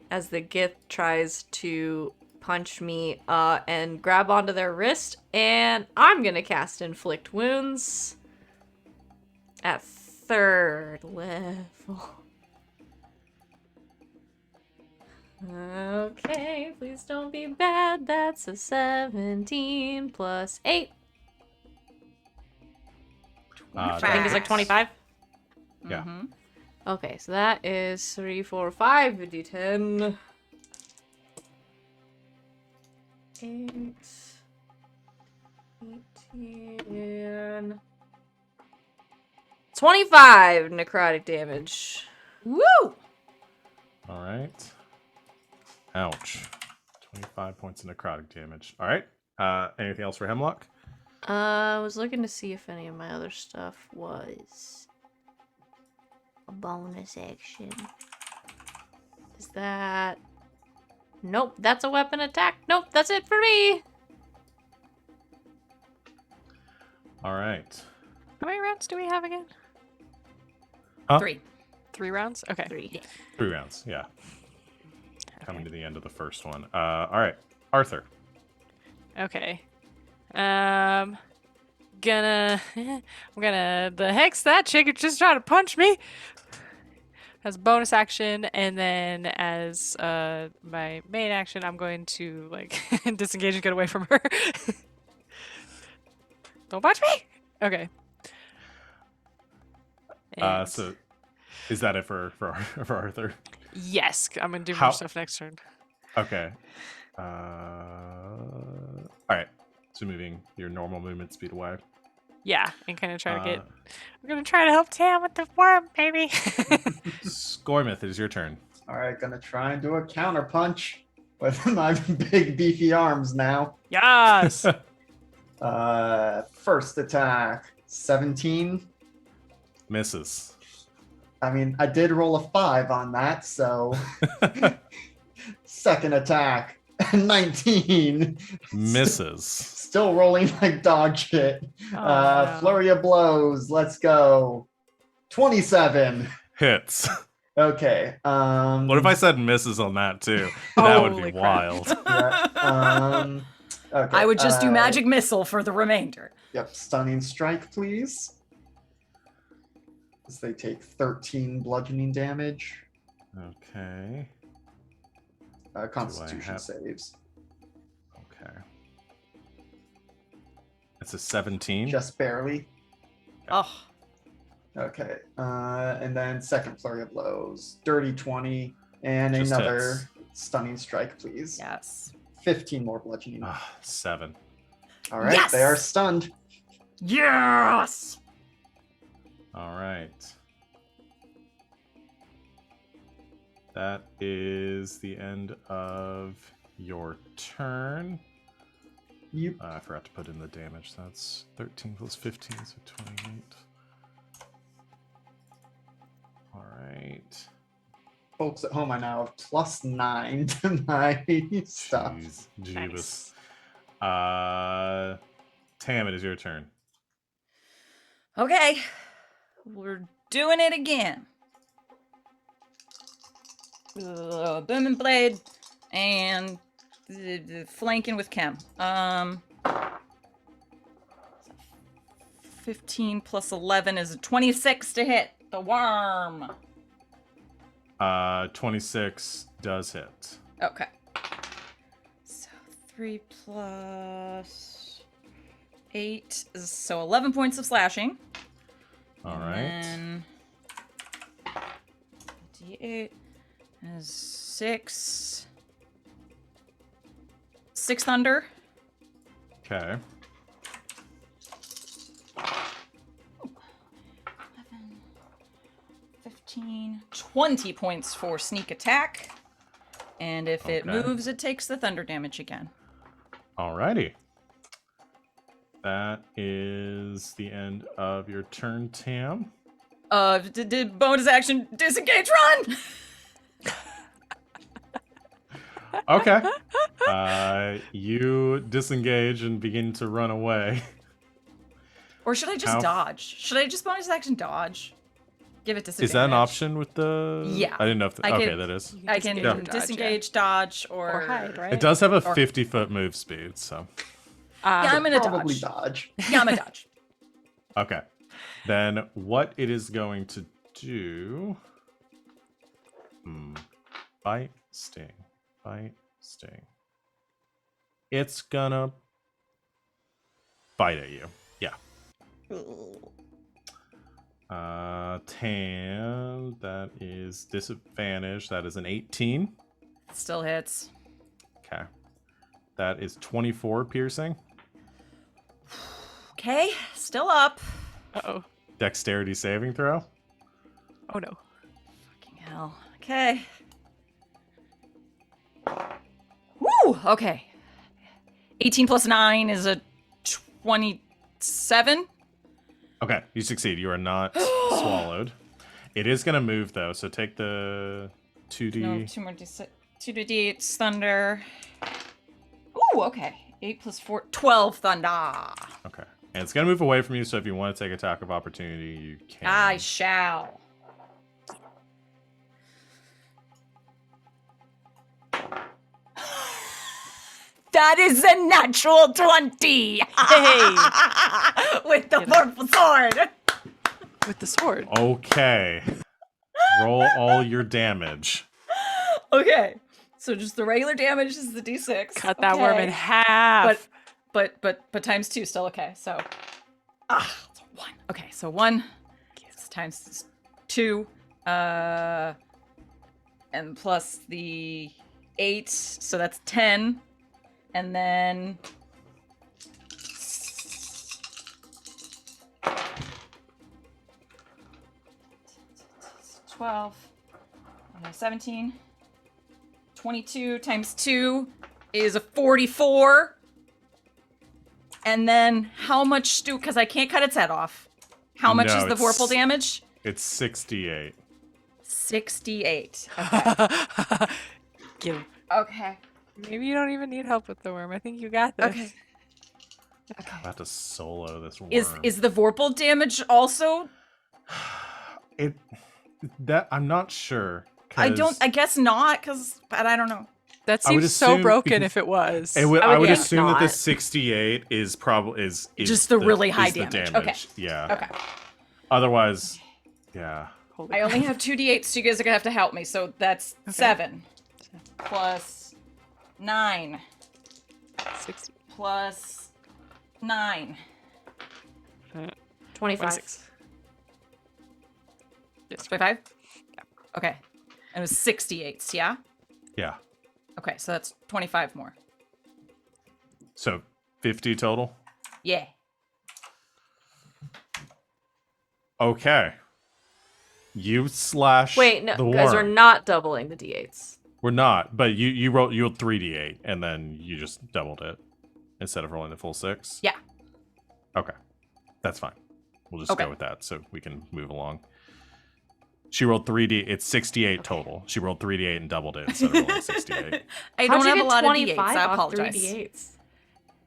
[SPEAKER 2] Gith tries to punch me, and grab onto their wrist, and I'm gonna cast Inflict Wounds at 3rd level. Okay, please don't be bad. That's a 17 plus 8. I think it's like 25.
[SPEAKER 1] Yeah.
[SPEAKER 3] Mhm.
[SPEAKER 2] Okay, so that is 3, 4, 5 d10. 8, 18, 25 necrotic damage.
[SPEAKER 3] Woo!
[SPEAKER 1] All right. Ouch. 25 points of necrotic damage. All right. Anything else for Hemlock?
[SPEAKER 2] I was looking to see if any of my other stuff was a bonus action. Is that... Nope, that's a weapon attack. Nope, that's it for me.
[SPEAKER 1] All right.
[SPEAKER 5] How many rounds do we have again?
[SPEAKER 1] Huh?
[SPEAKER 3] 3.
[SPEAKER 5] 3 rounds. Okay.
[SPEAKER 2] 3.
[SPEAKER 1] 3 rounds. Yeah. Coming to the end of the first one. All right. Arthur.
[SPEAKER 5] Okay. I'm gonna the heck's that chick who just tried to punch me. As a bonus action, and then as my main action, I'm going to like disengage and get away from her. Don't punch me. Okay. And
[SPEAKER 1] So is that it for Arthur?
[SPEAKER 5] yes, I'm gonna do
[SPEAKER 1] How-
[SPEAKER 5] more stuff next turn.
[SPEAKER 1] Okay. All right. So moving your normal movement speed away.
[SPEAKER 5] Yeah, and kind of try to get.
[SPEAKER 1] Uh,
[SPEAKER 5] I'm gonna try to help Tam with the worm, baby.
[SPEAKER 1] Skoimeth, it is your turn.
[SPEAKER 4] All right, gonna try and do a counter punch with my big beefy arms now.
[SPEAKER 5] Yes.
[SPEAKER 4] First attack, 17.
[SPEAKER 1] Misses.
[SPEAKER 4] I mean, I did roll a 5 on that, so second attack, 19.
[SPEAKER 1] Misses.
[SPEAKER 4] Still rolling like dog shit.
[SPEAKER 5] Oh, no.
[SPEAKER 4] Flurry of blows. Let's go. 27.
[SPEAKER 1] Hits.
[SPEAKER 4] Okay.
[SPEAKER 1] What if I said misses on that too? That would be
[SPEAKER 5] Holy crap.
[SPEAKER 1] wild.
[SPEAKER 4] Yeah, okay.
[SPEAKER 3] I would just do magic missile for the remainder.
[SPEAKER 4] Yep. Stunning strike, please. As they take 13 bludgeoning damage.
[SPEAKER 1] Okay.
[SPEAKER 4] Constitution
[SPEAKER 1] have-
[SPEAKER 4] saves.
[SPEAKER 1] Okay. It's a 17.
[SPEAKER 4] Just barely.
[SPEAKER 3] Oh,
[SPEAKER 4] Okay. And then second flurry of blows. Dirty 20. And
[SPEAKER 1] Just
[SPEAKER 4] another
[SPEAKER 1] hits.
[SPEAKER 4] stunning strike, please.
[SPEAKER 3] yes.
[SPEAKER 4] 15 more bludgeoning.
[SPEAKER 1] 7.
[SPEAKER 4] All right.
[SPEAKER 3] Yes!
[SPEAKER 4] They are stunned.
[SPEAKER 3] Yes!
[SPEAKER 1] All right. That is the end of your turn.
[SPEAKER 4] You
[SPEAKER 1] I forgot to put in the damage. That's 13 plus 15, so 28. All right.
[SPEAKER 4] folks at home, I now have +9 to my stuff.
[SPEAKER 1] Jeez, Jeebus. Tam, it is your turn.
[SPEAKER 3] Okay, we're doing it again. Booming blade and flanking with chem. 15 plus 11 is a 26 to hit the worm.
[SPEAKER 1] 26 does hit.
[SPEAKER 3] Okay. So 3 plus 8 is so 11 points of slashing.
[SPEAKER 1] All
[SPEAKER 3] And
[SPEAKER 1] right.
[SPEAKER 3] then D8 is 6. 6 thunder.
[SPEAKER 1] Okay.
[SPEAKER 3] 15, 20 points for sneak attack. And if it
[SPEAKER 1] Okay.
[SPEAKER 3] moves, it takes the thunder damage again.
[SPEAKER 1] Alrighty. That is the end of your turn, Tam.
[SPEAKER 3] Did bonus action disengage run?
[SPEAKER 1] Okay. You disengage and begin to run away.
[SPEAKER 3] Or should I just
[SPEAKER 1] How-
[SPEAKER 3] dodge? Should I just bonus action dodge? Give it disadvantage.
[SPEAKER 1] Is that an option with the?
[SPEAKER 3] Yeah.
[SPEAKER 1] I didn't know if.
[SPEAKER 3] I
[SPEAKER 1] Okay,
[SPEAKER 3] can-
[SPEAKER 1] that is.
[SPEAKER 3] I can
[SPEAKER 5] disengage or dodge, yeah.
[SPEAKER 3] disengage, dodge,
[SPEAKER 5] Or hide, right?
[SPEAKER 1] It does have a
[SPEAKER 3] Or-
[SPEAKER 1] 50-foot move speed, so.
[SPEAKER 3] Yeah, I'm gonna
[SPEAKER 4] Probably
[SPEAKER 3] dodge.
[SPEAKER 4] dodge.
[SPEAKER 3] Yeah, I'm gonna dodge.
[SPEAKER 1] Okay. Then what it is going to do. Bite, sting. Bite, sting. It's gonna bite at you. Yeah. Tam, that is disadvantage. That is an 18.
[SPEAKER 3] Still hits.
[SPEAKER 1] Okay. That is 24 piercing.
[SPEAKER 3] Okay, still up.
[SPEAKER 5] Uh-oh.
[SPEAKER 1] Dexterity saving throw.
[SPEAKER 5] Oh no.
[SPEAKER 3] Fucking hell. Okay. Woo! Okay. 18 plus 9 is a 27.
[SPEAKER 1] Okay, you succeed. You are not swallowed. It is going to move, though, so take the 2d.
[SPEAKER 3] No, 2 more d6. 2 d8 thunder. Ooh, okay. 8 plus 4, 12 thunder.
[SPEAKER 1] Okay. And it's going to move away from you, so if you want to take attack of opportunity, you can.
[SPEAKER 3] I shall. That is a natural 20!
[SPEAKER 5] Hey!
[SPEAKER 3] With the
[SPEAKER 5] Get it.
[SPEAKER 3] purple sword!
[SPEAKER 5] With the sword.
[SPEAKER 1] Okay. Roll all your damage.
[SPEAKER 3] Okay. So just the regular damage is the d6.
[SPEAKER 5] Cut that worm in
[SPEAKER 3] Okay.
[SPEAKER 5] half.
[SPEAKER 3] But times 2 still okay. So it's 1. Okay, so 1 times 2 and plus the 8, so that's 10. And then 12, 17, 22 times 2 is a 44. And then how much do, because I can't cut its head off. How much
[SPEAKER 1] No,
[SPEAKER 3] is the
[SPEAKER 1] it's-
[SPEAKER 3] vorpal damage?
[SPEAKER 1] It's 68.
[SPEAKER 3] 68.
[SPEAKER 5] Give.
[SPEAKER 3] Okay.
[SPEAKER 5] Maybe you don't even need help with the worm. I think you got this.
[SPEAKER 3] Okay.
[SPEAKER 1] I'm about to solo this worm.
[SPEAKER 3] Is the vorpal damage also?
[SPEAKER 1] It that I'm not sure.
[SPEAKER 3] I
[SPEAKER 1] 'cause
[SPEAKER 3] guess not, but I don't know.
[SPEAKER 5] That
[SPEAKER 1] I would
[SPEAKER 5] seems so
[SPEAKER 1] assume
[SPEAKER 5] broken
[SPEAKER 1] because-
[SPEAKER 5] if it was.
[SPEAKER 1] I
[SPEAKER 6] I
[SPEAKER 1] would
[SPEAKER 6] would guess
[SPEAKER 1] assume that the
[SPEAKER 6] not.
[SPEAKER 1] 68 is probably is
[SPEAKER 3] Just the really high
[SPEAKER 1] is the
[SPEAKER 3] damage. Okay.
[SPEAKER 1] Yeah.
[SPEAKER 3] Okay.
[SPEAKER 1] Otherwise, yeah.
[SPEAKER 5] Holy
[SPEAKER 3] I only have 2d8, so you guys are gonna have to help me. So that's 7 plus 9
[SPEAKER 5] 60.
[SPEAKER 3] plus 9.
[SPEAKER 6] 25.
[SPEAKER 5] 26. Yes.
[SPEAKER 3] 25? Yeah. Okay. And it was 68s, yeah?
[SPEAKER 1] Yeah.
[SPEAKER 3] Okay, so that's 25 more.
[SPEAKER 1] So 50 total.
[SPEAKER 3] Yeah.
[SPEAKER 1] Okay. You slash
[SPEAKER 2] Wait, no,
[SPEAKER 1] the
[SPEAKER 2] you guys are
[SPEAKER 1] worm.
[SPEAKER 2] not doubling the d8s.
[SPEAKER 1] We're not, but you rolled 3d8 and then you just doubled it instead of rolling the full 6.
[SPEAKER 3] Yeah.
[SPEAKER 1] Okay, that's fine. We'll just
[SPEAKER 3] Okay.
[SPEAKER 1] go with that so we can move along. She rolled 3d. It's 68 total. She rolled 3d8 and doubled it instead of rolling 68.
[SPEAKER 3] I
[SPEAKER 2] How'd
[SPEAKER 3] don't
[SPEAKER 2] you
[SPEAKER 3] have a
[SPEAKER 2] get
[SPEAKER 3] lot of
[SPEAKER 2] 25
[SPEAKER 3] d8s. I
[SPEAKER 2] off
[SPEAKER 3] apologize.
[SPEAKER 2] 3d8s?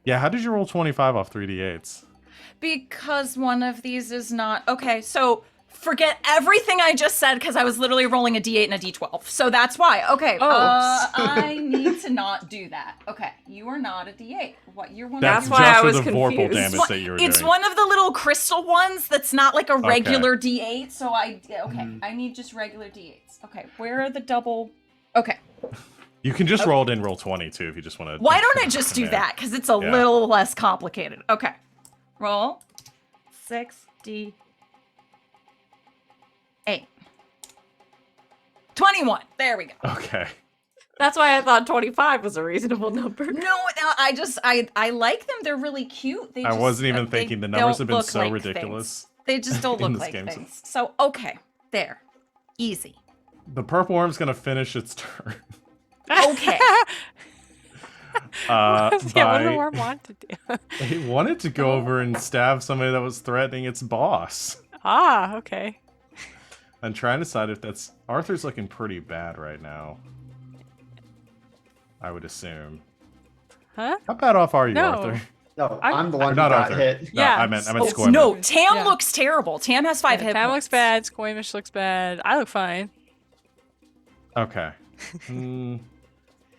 [SPEAKER 1] Yeah, how did you roll 25 off 3d8s?
[SPEAKER 3] Because one of these is not okay. So forget everything I just said because I was literally rolling a d8 and a d12. So that's why. Okay.
[SPEAKER 5] Oh.
[SPEAKER 3] I need to not do that. Okay, you are not a d8. What you're one?
[SPEAKER 1] That's
[SPEAKER 3] of
[SPEAKER 2] why
[SPEAKER 1] just
[SPEAKER 2] I
[SPEAKER 1] for
[SPEAKER 2] was
[SPEAKER 1] the Vorpal
[SPEAKER 2] confused.
[SPEAKER 1] damage that you were
[SPEAKER 3] It's
[SPEAKER 1] doing.
[SPEAKER 3] one of the little crystal ones that's not like a regular d8. So I I need just regular d8s. Okay, where are the double? Okay.
[SPEAKER 1] You can just roll it in roll 20 too if you just want to.
[SPEAKER 3] Why don't I just do that? Because it's a
[SPEAKER 1] Yeah.
[SPEAKER 3] little less complicated. Okay. Roll 6d8. 21. There we go.
[SPEAKER 1] Okay.
[SPEAKER 2] That's why I thought 25 was a reasonable number.
[SPEAKER 3] No, I like them. They're really cute. They
[SPEAKER 1] I
[SPEAKER 3] just,
[SPEAKER 1] wasn't even
[SPEAKER 3] they
[SPEAKER 1] thinking. The numbers have
[SPEAKER 3] don't
[SPEAKER 1] been
[SPEAKER 3] look
[SPEAKER 1] so
[SPEAKER 3] like
[SPEAKER 1] ridiculous.
[SPEAKER 3] things. They just don't
[SPEAKER 1] in
[SPEAKER 3] look
[SPEAKER 1] this
[SPEAKER 3] like
[SPEAKER 1] game.
[SPEAKER 3] things. So, okay. There. Easy.
[SPEAKER 1] The purple worm's gonna finish its turn.
[SPEAKER 3] Okay.
[SPEAKER 5] Yeah, what did
[SPEAKER 1] by-
[SPEAKER 5] the worm want to do?
[SPEAKER 1] It wanted to go over and stab somebody that was threatening its boss.
[SPEAKER 5] Ah, okay.
[SPEAKER 1] I'm trying to decide if that's... Arthur's looking pretty bad right now. I would assume.
[SPEAKER 5] Huh?
[SPEAKER 1] How bad off are you,
[SPEAKER 5] No.
[SPEAKER 1] Arthur?
[SPEAKER 4] No,
[SPEAKER 5] I'm-
[SPEAKER 4] I'm the one who
[SPEAKER 1] Not
[SPEAKER 4] got
[SPEAKER 1] Arthur.
[SPEAKER 4] hit.
[SPEAKER 1] No,
[SPEAKER 5] Yeah,
[SPEAKER 1] I meant
[SPEAKER 3] Oh,
[SPEAKER 1] Skoimeth.
[SPEAKER 3] no, Tam
[SPEAKER 5] Yeah.
[SPEAKER 3] looks terrible. Tam has 5 hit
[SPEAKER 5] Tam
[SPEAKER 3] points.
[SPEAKER 5] looks bad. Skoimish looks bad. I look fine.
[SPEAKER 1] Okay.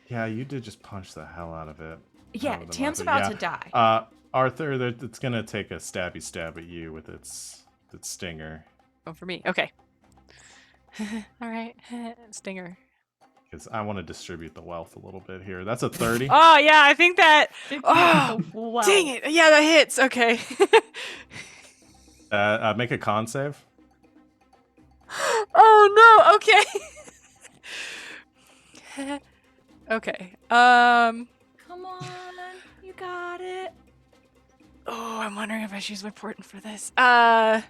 [SPEAKER 1] Yeah, you did just punch the hell out of it.
[SPEAKER 3] Yeah,
[SPEAKER 1] Out of the
[SPEAKER 3] Tam's
[SPEAKER 1] mother.
[SPEAKER 3] about
[SPEAKER 1] Yeah.
[SPEAKER 3] to die.
[SPEAKER 1] Arthur, it's gonna take a stabby stab at you with its stinger.
[SPEAKER 5] Oh, for me. Okay. All right. Stinger.
[SPEAKER 1] Because I want to distribute the wealth a little bit here. That's a 30.
[SPEAKER 5] Oh, yeah, I think that. Oh,
[SPEAKER 3] Wow.
[SPEAKER 5] dang it. Yeah, that hits. Okay.
[SPEAKER 1] Make a con save.
[SPEAKER 5] Oh, no. Okay. Okay.
[SPEAKER 3] Come on. You got it.
[SPEAKER 5] Oh, I'm wondering if I should use my portent for this. Yeah,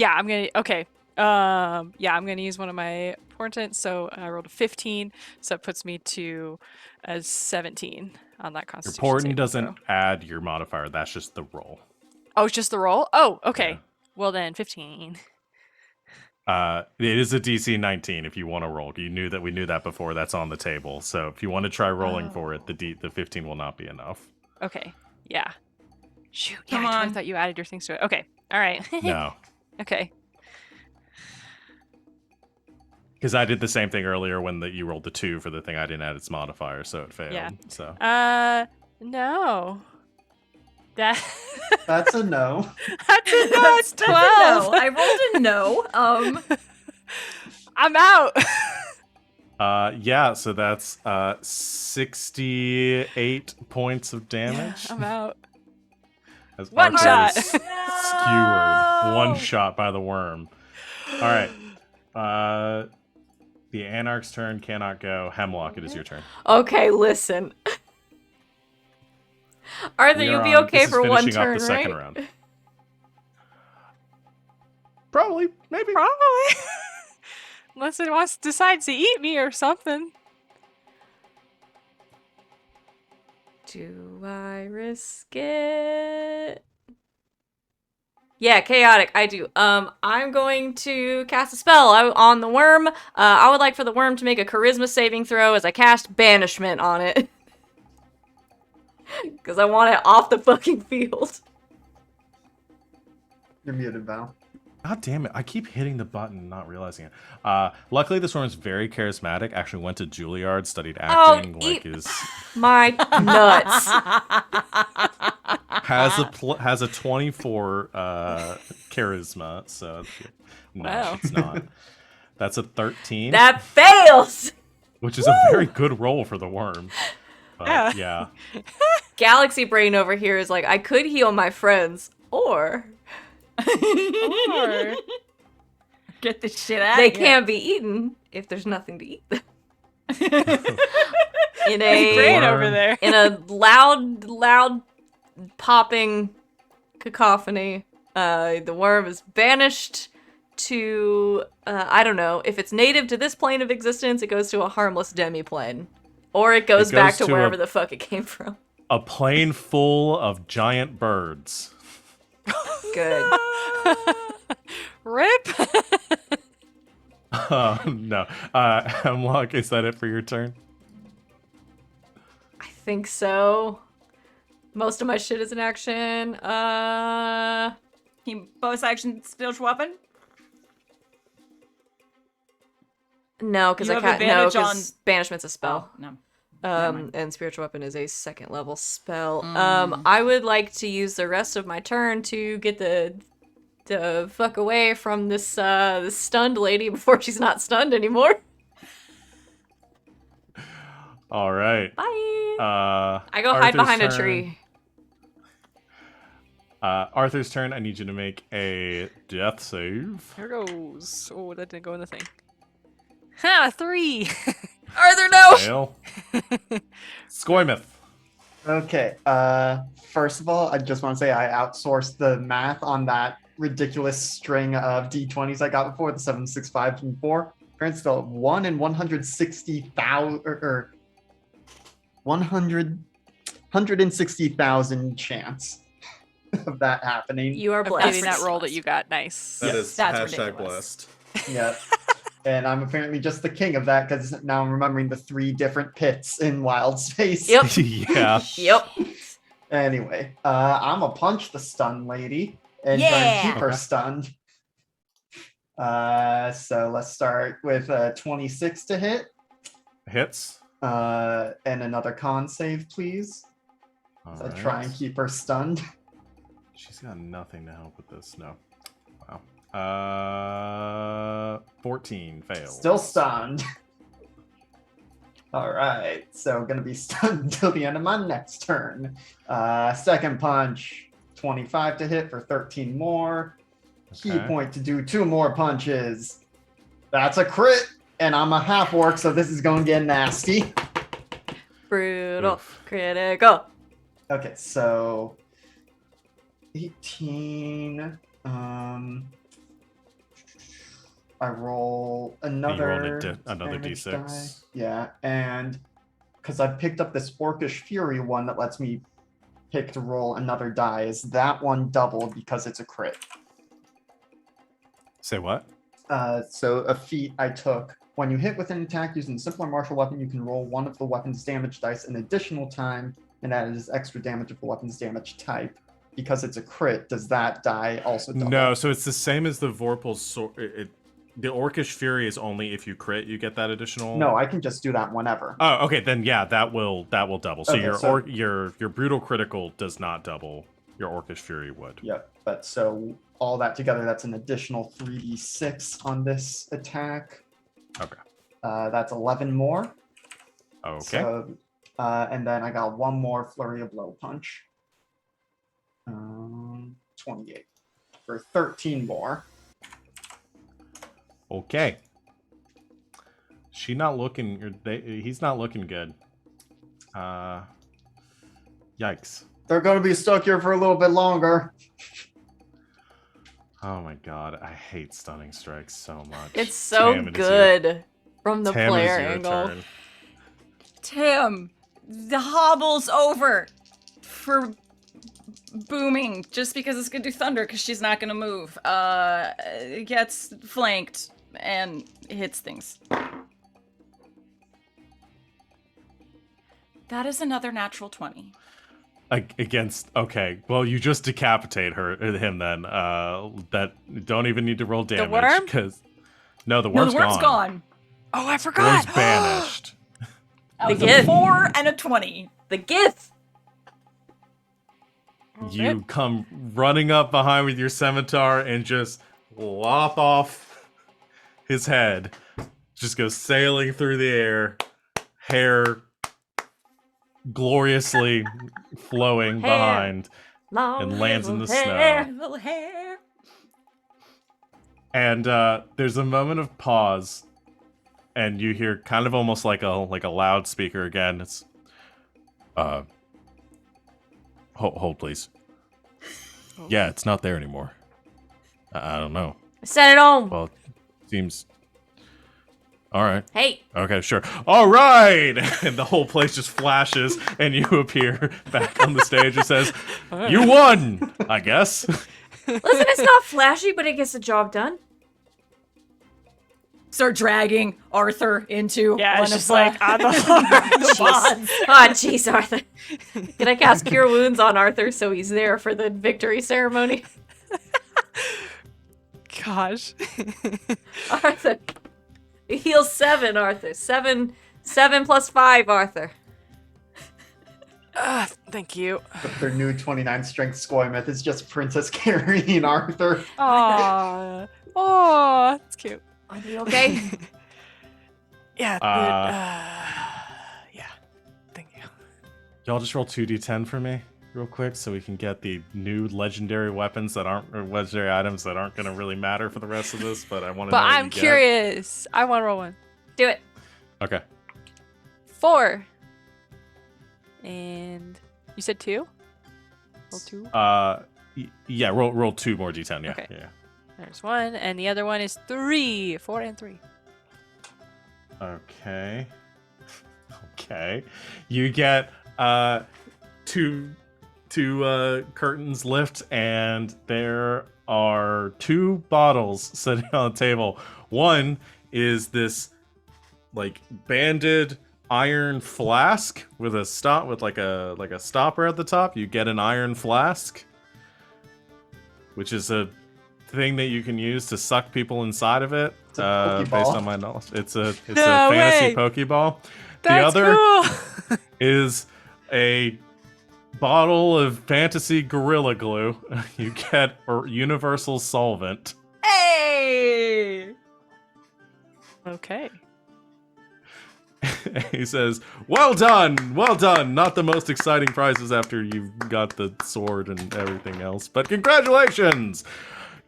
[SPEAKER 5] I'm gonna. Okay. Yeah, I'm gonna use one of my portents. So I rolled a 15, so it puts me to a 17 on that
[SPEAKER 1] Your
[SPEAKER 5] Constitution.
[SPEAKER 1] portent
[SPEAKER 5] saving
[SPEAKER 1] doesn't
[SPEAKER 5] throw.
[SPEAKER 1] add your modifier. That's just the roll.
[SPEAKER 5] Oh, it's just the roll. Oh, okay.
[SPEAKER 1] Yeah.
[SPEAKER 5] Well then, 15.
[SPEAKER 1] It is a DC 19 if you want to roll. We knew that before. That's on the table. So if you want to try rolling for it, the 15 will not be enough.
[SPEAKER 5] Okay. Yeah. Shoot.
[SPEAKER 3] Come
[SPEAKER 5] Yeah, I totally
[SPEAKER 3] on.
[SPEAKER 5] thought you added your things to it. Okay. All right.
[SPEAKER 1] No.
[SPEAKER 5] Okay.
[SPEAKER 1] Because I did the same thing earlier when you rolled the 2 for the thing. I didn't add its modifier, so it failed.
[SPEAKER 5] Yeah.
[SPEAKER 1] So
[SPEAKER 5] No. That.
[SPEAKER 4] That's a no.
[SPEAKER 5] That's a no. It's
[SPEAKER 3] That's a
[SPEAKER 5] 12.
[SPEAKER 3] no. I rolled a no.
[SPEAKER 5] I'm out.
[SPEAKER 1] yeah, so that's 68 points of damage.
[SPEAKER 5] I'm out.
[SPEAKER 1] As
[SPEAKER 5] One
[SPEAKER 1] Arthur
[SPEAKER 5] shot.
[SPEAKER 1] is skewered. One shot by the worm. All right. The Anarch's turn cannot go. Hemlock, it is your turn.
[SPEAKER 2] Okay, listen. Arthur,
[SPEAKER 1] We
[SPEAKER 2] you'll
[SPEAKER 1] are
[SPEAKER 2] be
[SPEAKER 1] on-
[SPEAKER 2] okay
[SPEAKER 1] this is
[SPEAKER 2] for one
[SPEAKER 1] finishing up
[SPEAKER 2] turn,
[SPEAKER 1] the second
[SPEAKER 2] right?
[SPEAKER 1] round. Probably, maybe.
[SPEAKER 5] Probably. Unless it decides to eat me or something.
[SPEAKER 2] Do I risk it? Yeah, chaotic. I do. I'm going to cast a spell on the worm. I would like for the worm to make a charisma saving throw as I cast banishment on it. Because I want it off the fucking field.
[SPEAKER 4] You're muted, Val.
[SPEAKER 1] God damn it. I keep hitting the button, not realizing it. Luckily, this worm's very charismatic. Actually went to Juilliard, studied acting.
[SPEAKER 2] eat-
[SPEAKER 1] is
[SPEAKER 2] My nuts.
[SPEAKER 1] has a 24 charisma, so no,
[SPEAKER 5] Wow.
[SPEAKER 1] it's not. That's a 13,
[SPEAKER 2] That fails!
[SPEAKER 1] which is a very good roll for the worm. But, yeah.
[SPEAKER 2] Galaxy Brain over here is like, I could heal my friends, or
[SPEAKER 5] Or
[SPEAKER 3] Get this shit out
[SPEAKER 2] they
[SPEAKER 3] of here.
[SPEAKER 2] can't be eaten if there's nothing to eat. in
[SPEAKER 5] great
[SPEAKER 2] a
[SPEAKER 5] over there.
[SPEAKER 2] in a loud popping cacophony, the worm is banished to, I don't know, if it's native to this plane of existence, it goes to a harmless demi-plane. Or it goes back to wherever the fuck it came from.
[SPEAKER 1] A plane full of giant birds.
[SPEAKER 2] Good.
[SPEAKER 5] Rip.
[SPEAKER 1] No. Hemlock, is that it for your turn?
[SPEAKER 2] I think so. Most of my shit is in action.
[SPEAKER 3] He bonus action spiritual weapon.
[SPEAKER 2] No, because
[SPEAKER 3] You
[SPEAKER 2] I
[SPEAKER 3] have
[SPEAKER 2] can't. No,
[SPEAKER 3] advantage on-
[SPEAKER 2] because banishment's a spell.
[SPEAKER 3] Oh, no. Never mind.
[SPEAKER 2] And spiritual weapon is a 2nd level spell.
[SPEAKER 3] Mm.
[SPEAKER 2] I would like to use the rest of my turn to get the fuck away from this stunned lady before she's not stunned anymore.
[SPEAKER 1] All right.
[SPEAKER 2] Bye. I go
[SPEAKER 1] Arthur's
[SPEAKER 2] hide behind a
[SPEAKER 1] turn.
[SPEAKER 2] tree.
[SPEAKER 1] Arthur's turn. I need you to make a death save.
[SPEAKER 5] Here goes. Oh, that didn't go in the thing. Ha! 3.
[SPEAKER 2] Arthur, no.
[SPEAKER 1] Fail. Skoimeth.
[SPEAKER 4] Okay. First of all, I just want to say I outsourced the math on that ridiculous string of d20s I got before, the 7, 6, 5, and 4. Apparently, still 1 in 160,000 or 160,000 chance of that happening.
[SPEAKER 2] You are
[SPEAKER 5] Of
[SPEAKER 2] blessed.
[SPEAKER 5] getting that roll that you got. Nice.
[SPEAKER 1] That
[SPEAKER 4] Yes,
[SPEAKER 1] is
[SPEAKER 3] that's
[SPEAKER 1] hashtag
[SPEAKER 3] ridiculous.
[SPEAKER 1] blessed.
[SPEAKER 4] Yeah. And I'm apparently just the king of that because now I'm remembering the 3 different pits in Wild Space.
[SPEAKER 2] Yep.
[SPEAKER 1] Yeah.
[SPEAKER 2] Yep.
[SPEAKER 4] Anyway, I'm gonna punch the stun lady and try
[SPEAKER 3] Yeah.
[SPEAKER 4] and keep her
[SPEAKER 1] Okay.
[SPEAKER 4] stunned. So let's start with 26 to hit.
[SPEAKER 1] Hits.
[SPEAKER 4] And another con save, please.
[SPEAKER 1] All
[SPEAKER 4] So
[SPEAKER 1] right.
[SPEAKER 4] try and keep her stunned.
[SPEAKER 1] She's got nothing to help with this. No. Wow. 14 fails.
[SPEAKER 4] Still stunned. All right, so gonna be stunned until the end of my next turn. Second punch, 25 to hit for 13 more. Key
[SPEAKER 1] Okay.
[SPEAKER 4] point to do 2 more punches. That's a crit, and I'm a half orc, so this is gonna get nasty.
[SPEAKER 2] Brutal.
[SPEAKER 1] Oof.
[SPEAKER 2] Critical.
[SPEAKER 4] Okay, so 18. I roll another
[SPEAKER 1] another
[SPEAKER 4] damage
[SPEAKER 1] D6.
[SPEAKER 4] die. Yeah, and because I picked up this Orcish Fury one that lets me pick to roll another die, is that one doubled because it's a crit?
[SPEAKER 1] Say what?
[SPEAKER 4] So a feat I took. When you hit with an attack using a simpler martial weapon, you can roll one of the weapon's damage dice an additional time, and that is extra damage of the weapon's damage type. Because it's a crit, does that die also double?
[SPEAKER 1] No, so it's the same as the Vorpal's sword. The Orcish Fury is only if you crit, you get that additional.
[SPEAKER 4] No, I can just do that whenever.
[SPEAKER 1] Oh, okay, then yeah, that will double. So
[SPEAKER 4] Okay,
[SPEAKER 1] your brutal critical does not double. Your Orcish Fury would.
[SPEAKER 4] Yep, but so all that together, that's an additional 3d6 on this attack.
[SPEAKER 1] Okay.
[SPEAKER 4] That's 11 more.
[SPEAKER 1] Okay.
[SPEAKER 4] So, and then I got one more flurry of blow punch. 28 for 13 more.
[SPEAKER 1] Okay. He's not looking good. Yikes.
[SPEAKER 4] They're going to be stuck here for a little bit longer.
[SPEAKER 1] Oh my god, I hate stunning strikes so much.
[SPEAKER 2] It's so
[SPEAKER 1] Tam, it is your-
[SPEAKER 2] good from the
[SPEAKER 1] Tam, it is
[SPEAKER 2] player
[SPEAKER 1] your
[SPEAKER 2] angle.
[SPEAKER 1] turn.
[SPEAKER 3] Tim, the hobble's over for booming just because it's gonna do thunder because she's not gonna move. Gets flanked and hits things. That is another natural 20.
[SPEAKER 1] Against well, you just decapitate him then. That don't even need to roll damage
[SPEAKER 5] worm?
[SPEAKER 1] because no, the
[SPEAKER 3] No,
[SPEAKER 1] worm's
[SPEAKER 3] the worm's gone.
[SPEAKER 5] Oh, I
[SPEAKER 1] Worm's
[SPEAKER 5] forgot.
[SPEAKER 1] banished.
[SPEAKER 3] That
[SPEAKER 2] The
[SPEAKER 3] was a
[SPEAKER 2] gift.
[SPEAKER 3] 4 and a 20.
[SPEAKER 2] The gift.
[SPEAKER 1] You come running up behind with your scimitar and just lop off his head. Just goes sailing through the air, hair gloriously flowing
[SPEAKER 2] Hair.
[SPEAKER 1] behind,
[SPEAKER 2] Long
[SPEAKER 1] and lands in the
[SPEAKER 2] little hair.
[SPEAKER 1] snow.
[SPEAKER 3] Little hair.
[SPEAKER 1] And there's a moment of pause, and you hear kind of almost like a loudspeaker again. It's hold please. Yeah, it's not there anymore. I don't know.
[SPEAKER 2] I sent it home.
[SPEAKER 1] Well, seems. All right.
[SPEAKER 2] Hey,
[SPEAKER 1] Okay, sure. All right! And the whole place just flashes, and you appear back on the stage and says, "You won, I guess."
[SPEAKER 2] listen, it's not flashy, but it gets the job done.
[SPEAKER 3] Start dragging Arthur into
[SPEAKER 5] Yeah,
[SPEAKER 3] one
[SPEAKER 5] it's
[SPEAKER 3] of
[SPEAKER 5] just
[SPEAKER 3] the,
[SPEAKER 5] like on the
[SPEAKER 3] the pods.
[SPEAKER 2] Oh, jeez, Arthur. Can I cast Cure Wounds on Arthur so he's there for the victory ceremony?
[SPEAKER 5] Gosh.
[SPEAKER 2] Arthur. Heal 7, Arthur. 7 plus 5, Arthur.
[SPEAKER 5] Thank you.
[SPEAKER 4] With their new 29 strength Skoimeth is just Princess carrying Arthur.
[SPEAKER 5] Aww. Oh, that's cute.
[SPEAKER 2] Are you okay?
[SPEAKER 5] Yeah. Yeah. Thank you.
[SPEAKER 1] Y'all just roll 2d10 for me, real quick, so we can get the new legendary weapons that aren't, or legendary items that aren't going to really matter for the rest of this, but I want to know
[SPEAKER 5] But
[SPEAKER 1] what
[SPEAKER 5] I'm
[SPEAKER 1] you get.
[SPEAKER 5] curious. I want to roll one.
[SPEAKER 2] Do it.
[SPEAKER 1] Okay.
[SPEAKER 5] 4. And you said 2? Roll 2?
[SPEAKER 1] Yeah, roll 2 more d10, yeah.
[SPEAKER 5] Okay.
[SPEAKER 1] Yeah.
[SPEAKER 5] There's 1, and the other one is 3. 4 and 3.
[SPEAKER 1] Okay. Okay. You get two curtains lift, and there are 2 bottles sitting on the table. One is this like banded iron flask with a stop with like a stopper at the top. You get an iron flask, which is a thing that you can use to suck people inside of it.
[SPEAKER 4] It's a
[SPEAKER 1] Based
[SPEAKER 4] Pokeball.
[SPEAKER 1] on my knowledge, it's a
[SPEAKER 5] No
[SPEAKER 1] fantasy
[SPEAKER 5] way.
[SPEAKER 1] Pokeball.
[SPEAKER 5] That's
[SPEAKER 1] the other
[SPEAKER 5] cool.
[SPEAKER 1] is a bottle of fantasy Gorilla Glue. You get a universal solvent.
[SPEAKER 3] Hey!
[SPEAKER 5] Okay.
[SPEAKER 1] He says, well done. Not the most exciting prizes after you've got the sword and everything else, but congratulations.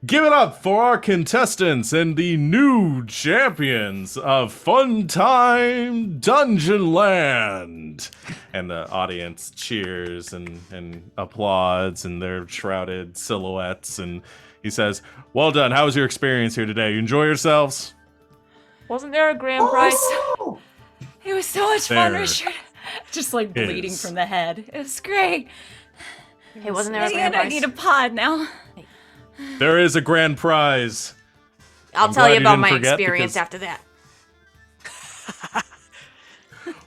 [SPEAKER 1] Give it up for our contestants and the new champions of Fun Time Dungeon Land. And the audience cheers and applauds in their shrouded silhouettes. And he says, well done. How was your experience here today? You enjoy yourselves?
[SPEAKER 2] Wasn't there a grand prize?
[SPEAKER 4] Oh!
[SPEAKER 3] It was so much fun,
[SPEAKER 1] There
[SPEAKER 3] Richard. Just like bleeding
[SPEAKER 1] is.
[SPEAKER 3] from the head. It was great.
[SPEAKER 2] Hey, wasn't there a
[SPEAKER 3] I
[SPEAKER 2] grand prize?
[SPEAKER 3] need a pod now.
[SPEAKER 1] There is a grand prize.
[SPEAKER 2] I'll
[SPEAKER 1] I'm
[SPEAKER 2] tell
[SPEAKER 1] glad
[SPEAKER 2] you
[SPEAKER 1] you
[SPEAKER 2] about
[SPEAKER 1] didn't
[SPEAKER 2] my
[SPEAKER 1] forget,
[SPEAKER 2] experience
[SPEAKER 1] because-
[SPEAKER 2] after that.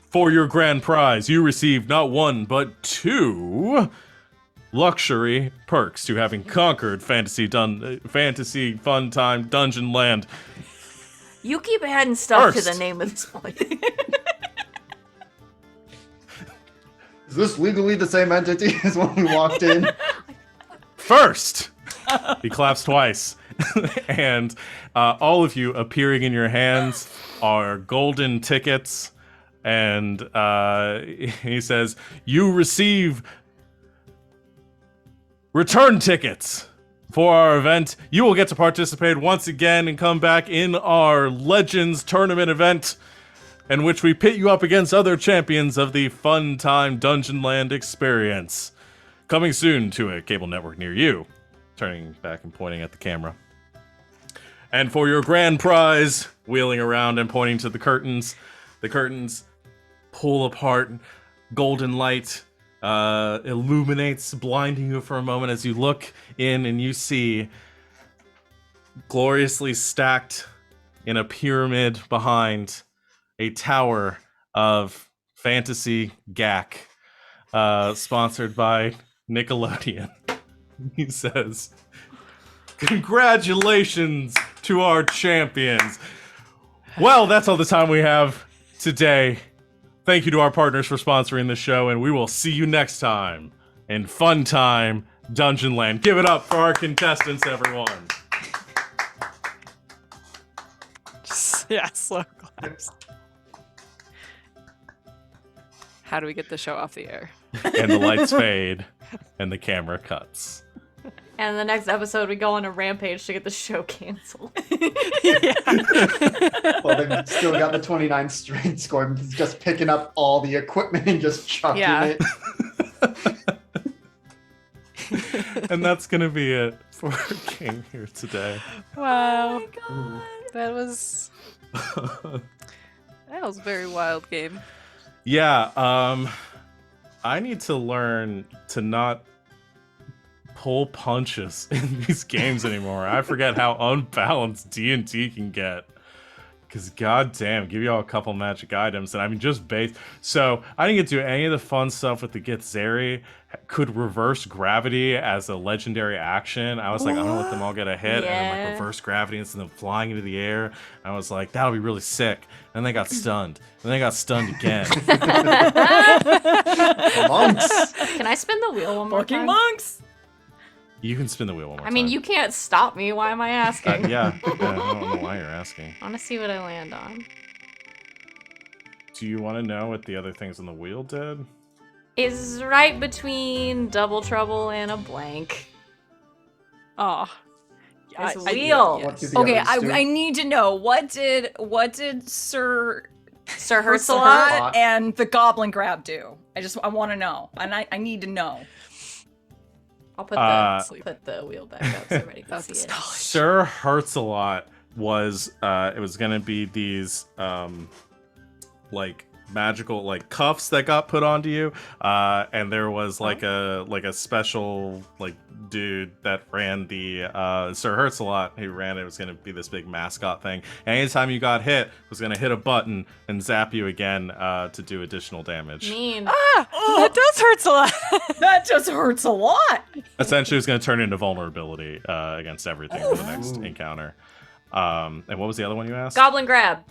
[SPEAKER 1] For your grand prize, you receive not 1, but 2 luxury perks to having conquered Fantasy Fun Time Dungeon Land.
[SPEAKER 2] You keep adding stuff to
[SPEAKER 1] First.
[SPEAKER 2] the name of this place.
[SPEAKER 4] Is this legally the same entity as when we walked in?
[SPEAKER 1] First, he claps twice, and all of you appearing in your hands are golden tickets. And he says, you receive return tickets for our event. You will get to participate once again and come back in our Legends Tournament event, in which we pit you up against other champions of the Fun Time Dungeon Land experience. Coming soon to a cable network near you. Turning back and pointing at the camera. And for your grand prize, wheeling around and pointing to the curtains pull apart. Golden light illuminates, blinding you for a moment as you look in and you see gloriously stacked in a pyramid behind a tower of fantasy gack, sponsored by Nickelodeon. He says, congratulations to our champions. Well, that's all the time we have today. Thank you to our partners for sponsoring the show, and we will see you next time in Fun Time Dungeon Land. Give it up for our contestants, everyone.
[SPEAKER 5] Yeah, slow claps. How do we get the show off the air?
[SPEAKER 1] And the lights fade, and the camera cuts.
[SPEAKER 2] And the next episode, we go on a rampage to get the show canceled.
[SPEAKER 4] Well, they've still got the 29 strength score. He's just picking up all the equipment and just chucking
[SPEAKER 5] Yeah.
[SPEAKER 4] it.
[SPEAKER 1] And that's going to be it. for being here today.
[SPEAKER 5] Wow.
[SPEAKER 4] Ooh.
[SPEAKER 5] That was a very wild game.
[SPEAKER 1] Yeah, I need to learn to not pull punches in these games anymore. I forget how unbalanced D&D can get. Because goddamn, give y'all a couple magic items, and I mean just base. So I didn't get to do any of the fun stuff with the Githzeri. Could reverse gravity as a legendary action. I was like, I'm gonna let them all get a hit, and then like
[SPEAKER 2] Yeah.
[SPEAKER 1] reverse gravity and send them flying into the air. I was like, that'll be really sick. And they got stunned, and they got stunned again.
[SPEAKER 4] Monks.
[SPEAKER 2] Can I spin the wheel one more
[SPEAKER 3] Fucking
[SPEAKER 2] time?
[SPEAKER 3] monks.
[SPEAKER 1] You can spin the wheel one more
[SPEAKER 2] I mean,
[SPEAKER 1] time.
[SPEAKER 2] you can't stop me. Why am I asking?
[SPEAKER 1] Yeah, I don't know why you're asking.
[SPEAKER 2] I want to see what I land on.
[SPEAKER 1] Do you want to know what the other things on the wheel did?
[SPEAKER 2] Is right between double trouble and a blank.
[SPEAKER 5] Oh.
[SPEAKER 2] It's wheel.
[SPEAKER 4] What do the
[SPEAKER 3] Okay,
[SPEAKER 4] others do?
[SPEAKER 3] I need to know what did Sir
[SPEAKER 2] Sir Hurts a
[SPEAKER 3] Hurts
[SPEAKER 2] lot.
[SPEAKER 3] and the Goblin Grab do? I want to know, and I need to know.
[SPEAKER 2] I'll put the wheel back up so everybody can
[SPEAKER 5] That's
[SPEAKER 2] see it.
[SPEAKER 5] knowledge.
[SPEAKER 1] Sir Hurts a lot was it was gonna be these like magical like cuffs that got put onto you, and there was like a special like dude that ran the Sir Hurts a lot. He ran it. It was gonna be this big mascot thing. And anytime you got hit, it was gonna hit a button and zap you again to do additional damage.
[SPEAKER 2] Mean.
[SPEAKER 5] That does hurt a lot.
[SPEAKER 3] That just hurts a lot.
[SPEAKER 1] Essentially, it was gonna turn into vulnerability against everything for the next encounter. And what was the other one you asked?
[SPEAKER 2] Goblin grab.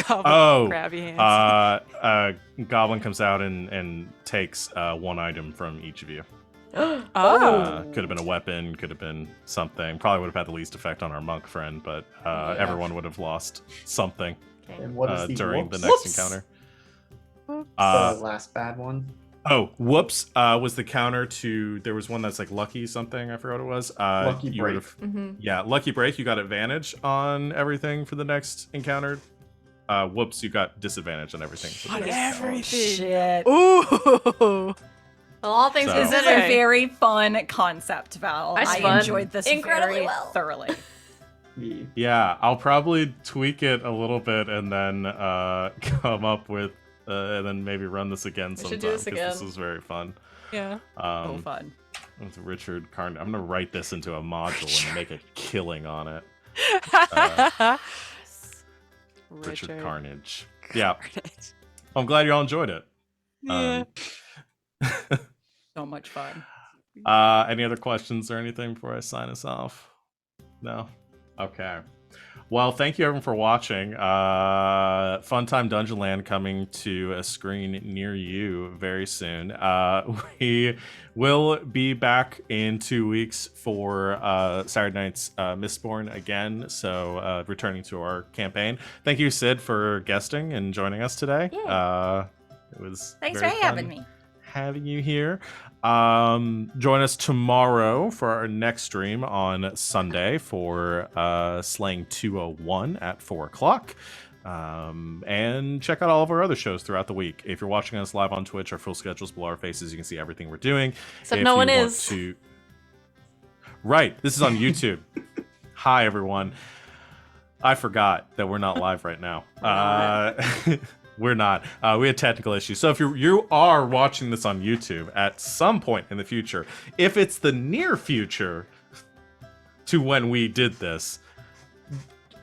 [SPEAKER 1] Oh,
[SPEAKER 5] Crabby hands.
[SPEAKER 1] Goblin comes out and takes one item from each of you.
[SPEAKER 5] Oh.
[SPEAKER 1] Could have been a weapon, could have been something. Probably would have had the least effect on our monk friend, but everyone would have lost something
[SPEAKER 2] Okay.
[SPEAKER 4] And what is the
[SPEAKER 1] during the
[SPEAKER 4] whoops?
[SPEAKER 1] next
[SPEAKER 2] Whoops.
[SPEAKER 1] encounter.
[SPEAKER 4] The last bad one.
[SPEAKER 1] Oh, whoops was the counter to, there was one that's like lucky something, I forgot what it was.
[SPEAKER 4] Lucky
[SPEAKER 1] you
[SPEAKER 4] break.
[SPEAKER 1] would've-
[SPEAKER 2] Mm-hmm.
[SPEAKER 1] Yeah, lucky break, you got advantage on everything for the next encounter. Whoops, you got disadvantage on everything. for the
[SPEAKER 5] On
[SPEAKER 1] next encounter.
[SPEAKER 5] everything.
[SPEAKER 3] Shit.
[SPEAKER 5] Ooh.
[SPEAKER 2] Well, all things
[SPEAKER 1] So-
[SPEAKER 3] This is
[SPEAKER 2] considered.
[SPEAKER 3] a very fun concept, Val.
[SPEAKER 2] I
[SPEAKER 3] I
[SPEAKER 2] spun
[SPEAKER 3] enjoyed this
[SPEAKER 2] incredibly
[SPEAKER 3] very
[SPEAKER 2] well.
[SPEAKER 3] thoroughly.
[SPEAKER 4] Yeah.
[SPEAKER 1] Yeah, I'll probably tweak it a little bit and then come up with, and then maybe run this again
[SPEAKER 2] We
[SPEAKER 1] sometime.
[SPEAKER 2] should do this
[SPEAKER 1] 'cause
[SPEAKER 2] again.
[SPEAKER 1] This was very fun.
[SPEAKER 5] Yeah.
[SPEAKER 3] So fun.
[SPEAKER 1] With Richard Karnage. I'm gonna write this into a module and make a killing on it. Richard Karnage. Yeah,
[SPEAKER 5] Carnage.
[SPEAKER 1] I'm glad you all enjoyed it.
[SPEAKER 5] Yeah.
[SPEAKER 3] So much fun.
[SPEAKER 1] Any other questions or anything before I sign us off? No? Okay. Well, thank you everyone for watching. Funtime Dungeon Land coming to a screen near you very soon. We will be back in 2 weeks for Saturday night's Mistborn again, so returning to our campaign. Thank you, Sid, for guesting and joining us today. It was
[SPEAKER 3] Thanks for
[SPEAKER 1] very
[SPEAKER 3] having
[SPEAKER 1] fun
[SPEAKER 3] me.
[SPEAKER 1] having you here. Join us tomorrow for our next stream on Sunday for Slaying 201 at 4 o'clock. And check out all of our other shows throughout the week. If you're watching us live on Twitch, our full schedule's below our faces. You can see everything we're doing.
[SPEAKER 2] Except
[SPEAKER 1] If
[SPEAKER 2] no
[SPEAKER 1] you
[SPEAKER 2] one
[SPEAKER 1] want
[SPEAKER 2] is.
[SPEAKER 1] to- Right, this is on YouTube. Hi, everyone. I forgot that we're not live right now. We're not. We had technical issues. So if you are watching this on YouTube at some point in the future, if it's the near future to when we did this,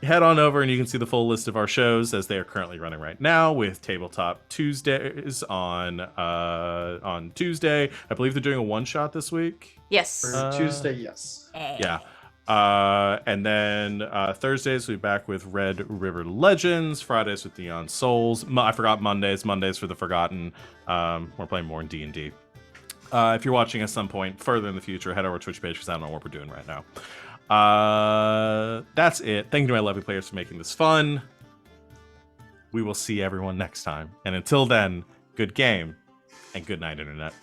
[SPEAKER 1] head on over and you can see the full list of our shows as they are currently running right now, with Tabletop Tuesdays on Tuesday. I believe they're doing a one shot this week.
[SPEAKER 2] Yes.
[SPEAKER 4] For Tuesday, yes.
[SPEAKER 1] Yeah. And then Thursdays we'll be back with Red River Legends. Fridays with Neon Souls. I forgot Mondays. Mondays for the Forgotten. We're playing more in D&D. If you're watching at some point further in the future, head over to Twitch page because I don't know what we're doing right now. That's it. Thank you to my lovely players for making this fun. We will see everyone next time. And until then, good game and good night, Internet.